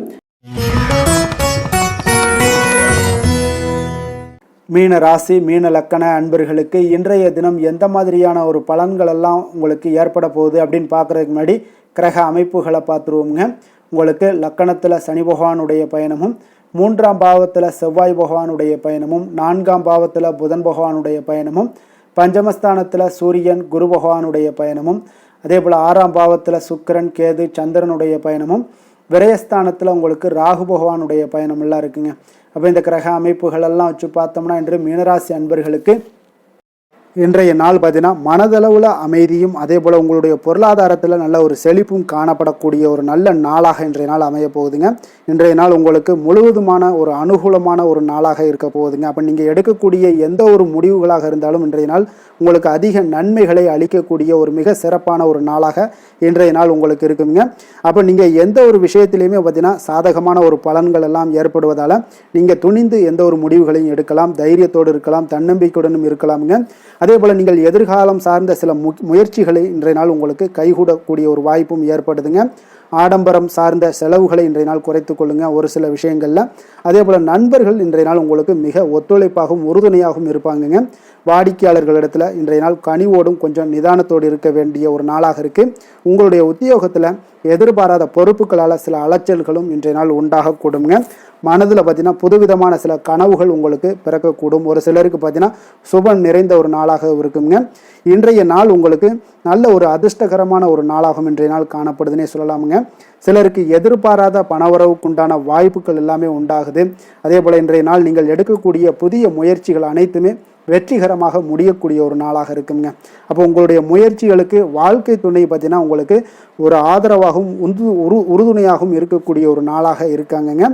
மீன ராசி, மீன லக்கண அன்பர்களுக்கு இன்றைய தினம் எந்த மாதிரியான ஒரு பலன்கள் எல்லாம் உங்களுக்கு ஏற்பட போகுது அப்படின்னு பார்க்குறதுக்கு முன்னாடி கிரக அமைப்புகளை பார்த்துருவோங்க. உங்களுக்கு லக்கணத்தில் சனி பகவானுடைய பயணமும், 3ஆம் பாவத்தில் செவ்வாய் பகவானுடைய பயணமும், 4ஆம் பாவத்தில் புதன் பகவானுடைய பயணமும், பஞ்சமஸ்தானத்தில் சூரியன் குரு பகவானுடைய பயணமும், அதே போல் 6ஆம் பாவத்தில் சுக்கிரன் கேது சந்திரனுடைய பயணமும், விரயஸ்தானத்தில் உங்களுக்கு ராகு பகவானுடைய பயணம் எல்லாம் இருக்குங்க. அப்போ இந்த கிரக அமைப்புகள் எல்லாம் வச்சு பார்த்தோம்னா இன்று மீனராசி அன்பர்களுக்கு இன்றைய நாள் பார்த்தீங்கன்னா மனதளவில் அமைதியும் அதே போல் உங்களுடைய பொருளாதாரத்தில் நல்ல ஒரு செழிப்பும் காணப்படக்கூடிய ஒரு நல்ல நாளாக இன்றைய நாள் அமைய போகுதுங்க. இன்றைய நாள் உங்களுக்கு முழுவதுமான ஒரு அனுகூலமான ஒரு நாளாக இருக்க போகுதுங்க. அப்போ நீங்கள் எடுக்கக்கூடிய எந்த ஒரு முடிவுகளாக இருந்தாலும் இன்றைய நாள் உங்களுக்கு அதிக நன்மைகளை அளிக்கக்கூடிய ஒரு மிக சிறப்பான ஒரு நாளாக இன்றைய நாள் உங்களுக்கு இருக்குங்க. அப்போ நீங்கள் எந்த ஒரு விஷயத்திலையுமே பார்த்தீங்கன்னா சாதகமான ஒரு பலன்கள் எல்லாம் ஏற்படுவதால் நீங்கள் துணிந்து எந்த ஒரு முடிவுகளையும் எடுக்கலாம், தைரியத்தோடு இருக்கலாம், தன்னம்பிக்கையுடனும் இருக்கலாமுங்க. அதே போல் நீங்கள் எதிர்காலம் சார்ந்த சில முயற்சிகளை இன்றைய நாள் உங்களுக்கு கைகூடக்கூடிய ஒரு வாய்ப்பும் ஏற்படுதுங்க. ஆடம்பரம் சார்ந்த செலவுகளை இன்றைய நாள் குறைத்து கொள்ளுங்க ஒரு சில விஷயங்களில். அதே போல் நண்பர்கள் இன்றைய நாள் உங்களுக்கு மிக ஒத்துழைப்பாகவும் உறுதுணையாகவும் இருப்பாங்கங்க. வாடிக்கையாளர்களிடத்தில் இன்றைய நாள் கனிவோடும் கொஞ்சம் நிதானத்தோடு இருக்க வேண்டிய ஒரு நாளாக இருக்குது. உங்களுடைய உத்தியோகத்தில் எதிர்பாராத பொறுப்புகளால் சில அலைச்சல்களும் இன்றைய நாள் உண்டாகக்கூடுங்க. மனதில் பார்த்தீங்கன்னா புதுவிதமான சில கனவுகள் உங்களுக்கு பிறக்கக்கூடும். ஒரு சிலருக்கு பார்த்தீங்கன்னா சுபம் நிறைந்த ஒரு நாளாக இருக்குங்க. இன்றைய நாள் உங்களுக்கு நல்ல ஒரு அதிர்ஷ்டகரமான ஒரு நாளாகவும் இன்றைய நாள் காணப்படுதுன்னே சொல்லலாமுங்க. சிலருக்கு எதிர்பாராத பணவரவுக்குண்டான வாய்ப்புகள் எல்லாமே உண்டாகுது. அதே போல் இன்றைய நாள் நீங்கள் எடுக்கக்கூடிய புதிய முயற்சிகள் அனைத்துமே வெற்றிகரமாக முடியக்கூடிய ஒரு நாளாக இருக்குங்க. அப்போ உங்களுடைய முயற்சிகளுக்கு வாழ்க்கை துணை பார்த்தீங்கன்னா உங்களுக்கு ஒரு ஆதரவாகவும் உறுதுணையாகவும் இருக்கக்கூடிய ஒரு நாளாக இருக்காங்கங்க.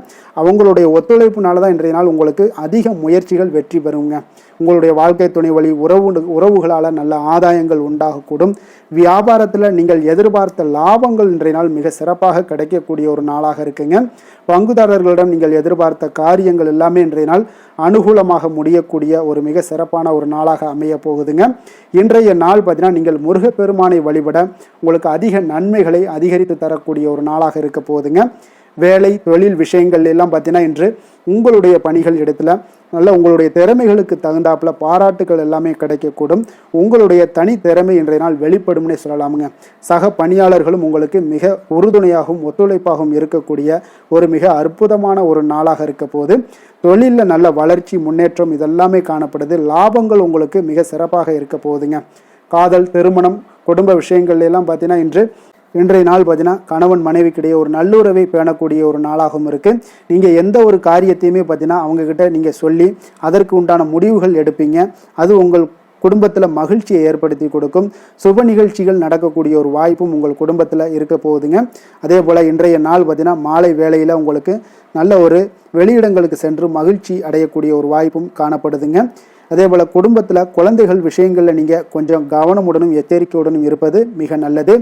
அவங்களுடைய ஒத்துழைப்புனால தான் இன்றைய நாள் உங்களுக்கு அதிக முயற்சிகள் வெற்றி பெறுங்க. உங்களுடைய வாழ்க்கை துணை வழி உறவுகளால் நல்ல ஆதாயங்கள் உண்டாகக்கூடும். வியாபாரத்தில் நீங்கள் எதிர்பார்த்த லாபங்கள் இன்றைய நாள் மிக சிறப்பாக கிடைக்கக்கூடிய ஒரு நாளாக இருக்குங்க. பங்குதாரர்களிடம் நீங்கள் எதிர்பார்த்த காரியங்கள் எல்லாமே இன்றைய நாள் அனுகூலமாக முடியக்கூடிய ஒரு மிக சிறப்பான ஒரு நாளாக அமைய போகுதுங்க. இன்றைய நாள் பார்த்தீங்கன்னா நீங்கள் முருகப்பெருமானை வழிபட உங்களுக்கு அதிக நன்மைகளை அதிகரித்து தரக்கூடிய ஒரு நாளாக இருக்க போகுதுங்க. வேலை தொழில் விஷயங்கள் எல்லாம் பார்த்தீங்கன்னா இன்று உங்களுடைய பணிகள் இடத்துல நல்ல உங்களுடைய திறமைகளுக்கு தகுந்தாப்புல பாராட்டுகள் எல்லாமே கிடைக்கக்கூடும். உங்களுடைய தனி திறமை இன்றைய நாள் வெளிப்படும்னே சொல்லலாமுங்க. சக பணியாளர்களும் உங்களுக்கு மிக உறுதுணையாகவும் ஒத்துழைப்பாகவும் இருக்கக்கூடிய ஒரு மிக அற்புதமான ஒரு நாளாக இருக்க போது. தொழிலில் நல்ல வளர்ச்சி முன்னேற்றம் இதெல்லாமே காணப்படுது. லாபங்கள் உங்களுக்கு மிக சிறப்பாக இருக்க போகுதுங்க. காதல், திருமணம், குடும்ப விஷயங்கள் எல்லாம் பார்த்தீங்கன்னா இன்றைய நாள் பார்த்தீங்கன்னா கணவன் மனைவிக்கிடையே ஒரு நல்லுறவை பேணக்கூடிய ஒரு நாளாகவும் இருக்குது. நீங்கள் எந்த ஒரு காரியத்தையுமே பார்த்தீங்கன்னா அவங்கக்கிட்ட நீங்கள் சொல்லி அதற்கு உண்டான முடிவுகள் எடுப்பீங்க. அது உங்கள் குடும்பத்தில் மகிழ்ச்சியை ஏற்படுத்தி கொடுக்கும். சுப நிகழ்ச்சிகள் நடக்கக்கூடிய ஒரு வாய்ப்பும் உங்கள் குடும்பத்தில் இருக்க போகுதுங்க. அதே போல் இன்றைய நாள் பார்த்தீங்கன்னா மாலை வேளையில் உங்களுக்கு நல்ல ஒரு வெளியிடங்களுக்கு சென்று மகிழ்ச்சி அடையக்கூடிய ஒரு வாய்ப்பும் காணப்படுதுங்க. அதே போல் குடும்பத்தில் குழந்தைகள் விஷயங்களில் நீங்கள் கொஞ்சம் கவனமுடனும் எச்சரிக்கையுடனும் இருப்பது மிக நல்லது.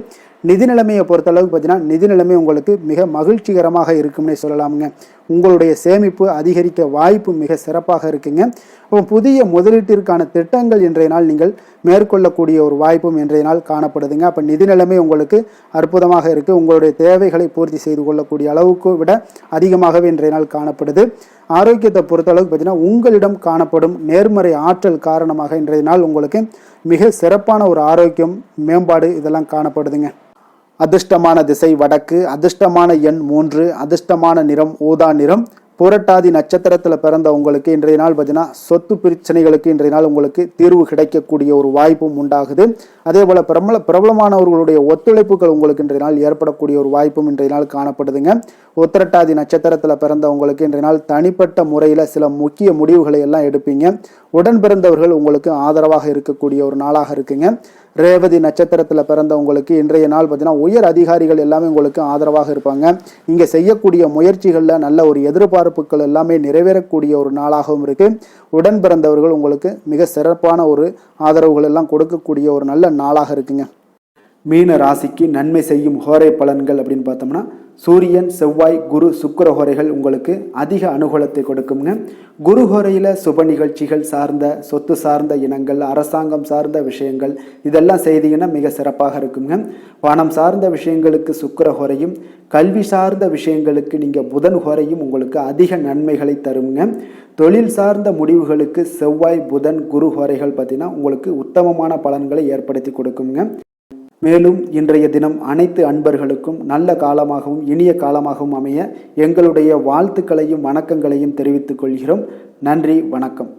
நிதி நிலைமையை பொறுத்தளவுக்கு பார்த்தீங்கன்னா நிதி நிலைமை உங்களுக்கு மிக மகிழ்ச்சிகரமாக இருக்கும்னே சொல்லலாமுங்க. உங்களுடைய சேமிப்பு அதிகரிக்க வாய்ப்பு மிக சிறப்பாக இருக்குங்க. அப்போ புதிய முதலீட்டிற்கான திட்டங்கள் இன்றைய நாள் நீங்கள் மேற்கொள்ளக்கூடிய ஒரு வாய்ப்பும் இன்றைய நாள் காணப்படுதுங்க. அப்போ நிதி நிலைமை உங்களுக்கு அற்புதமாக இருக்குது. உங்களுடைய தேவைகளை பூர்த்தி செய்து கொள்ளக்கூடிய அளவுக்கு விட அதிகமாகவே இன்றைய நாள் காணப்படுது. ஆரோக்கியத்தை பொறுத்தளவுக்கு பார்த்தீங்கன்னா உங்களிடம் காணப்படும் நேர்மறை ஆற்றல் காரணமாக இன்றைய நாள் உங்களுக்கு மிக சிறப்பான ஒரு ஆரோக்கியம் மேம்பாடு இதெல்லாம் காணப்படுதுங்க. அதிர்ஷ்டமான திசை வடக்கு, அதிர்ஷ்டமான எண் 3, அதிர்ஷ்டமான நிறம் ஊதா நிறம். புரட்டாதி நட்சத்திரத்தில் பிறந்த உங்களுக்கு இன்றைய நாள் பார்த்தீங்கன்னா சொத்து பிரச்சனைகளுக்கு இன்றைய நாள் உங்களுக்கு தீர்வு கிடைக்கக்கூடிய ஒரு வாய்ப்பும் உண்டாகுது. அதே போல் பிரபலமானவர்களுடைய ஒத்துழைப்புகள் உங்களுக்கு இன்றைய நாள் ஏற்படக்கூடிய ஒரு வாய்ப்பும் இன்றைய நாள் காணப்படுதுங்க. உத்திரட்டாதி நட்சத்திரத்தில் பிறந்த உங்களுக்கு இன்றைய நாள் தனிப்பட்ட முறையில் சில முக்கிய முடிவுகளை எல்லாம் எடுப்பீங்க. உடன் பிறந்தவர்கள் உங்களுக்கு ஆதரவாக இருக்கக்கூடிய ஒரு நாளாக இருக்குங்க. ரேவதி நட்சத்திரத்தில் பிறந்த உங்களுக்கு இன்றைய நாள் பார்த்தீங்கன்னா உயர் அதிகாரிகள் எல்லாமே உங்களுக்கு ஆதரவாக இருப்பாங்க. நீங்கள் செய்யக்கூடிய முயற்சிகளில் நல்ல ஒரு எதிர்பார்ப்புகள் எல்லாமே நிறைவேறக்கூடிய ஒரு நாளாகவும் இருக்குது. உடன் பிறந்தவர்கள் உங்களுக்கு மிக சிறப்பான ஒரு ஆதரவுகள் எல்லாம் கொடுக்கக்கூடிய ஒரு நல்ல நாளாக இருக்குங்க. மீன ராசிக்கு நன்மை செய்யும் ஹோரை பலன்கள் அப்படின்னு பார்த்தோம்னா சூரியன், செவ்வாய், குரு, சுக்கிர ஹோரைகள் உங்களுக்கு அதிக அனுகூலத்தை கொடுக்குங்க. குரு ஹோரையில் சுப நிகழ்ச்சிகள் சார்ந்த சொத்து சார்ந்த இனங்கள், அரசாங்கம் சார்ந்த விஷயங்கள் இதெல்லாம் செய்தீங்கன்னா மிக சிறப்பாக இருக்குங்க. பணம் சார்ந்த விஷயங்களுக்கு சுக்கிர ஹோரையும், கல்வி சார்ந்த விஷயங்களுக்கு நீங்கள் புதன் ஹோரையும் உங்களுக்கு அதிக நன்மைகளை தருங்க. தொழில் சார்ந்த முடிவுகளுக்கு செவ்வாய், புதன், குரு ஹோரைகள் பார்த்தீங்கன்னா உங்களுக்கு உத்தமமான பலன்களை ஏற்படுத்தி கொடுக்குங்க. மேலும் இன்றைய தினம் அனைத்து அன்பர்களுக்கும் நல்ல காலமாகவும் இனிய காலமாகவும் அமைய எங்களுடைய வாழ்த்துக்களையும் வணக்கங்களையும் தெரிவித்துக் கொள்கிறோம். நன்றி, வணக்கம்.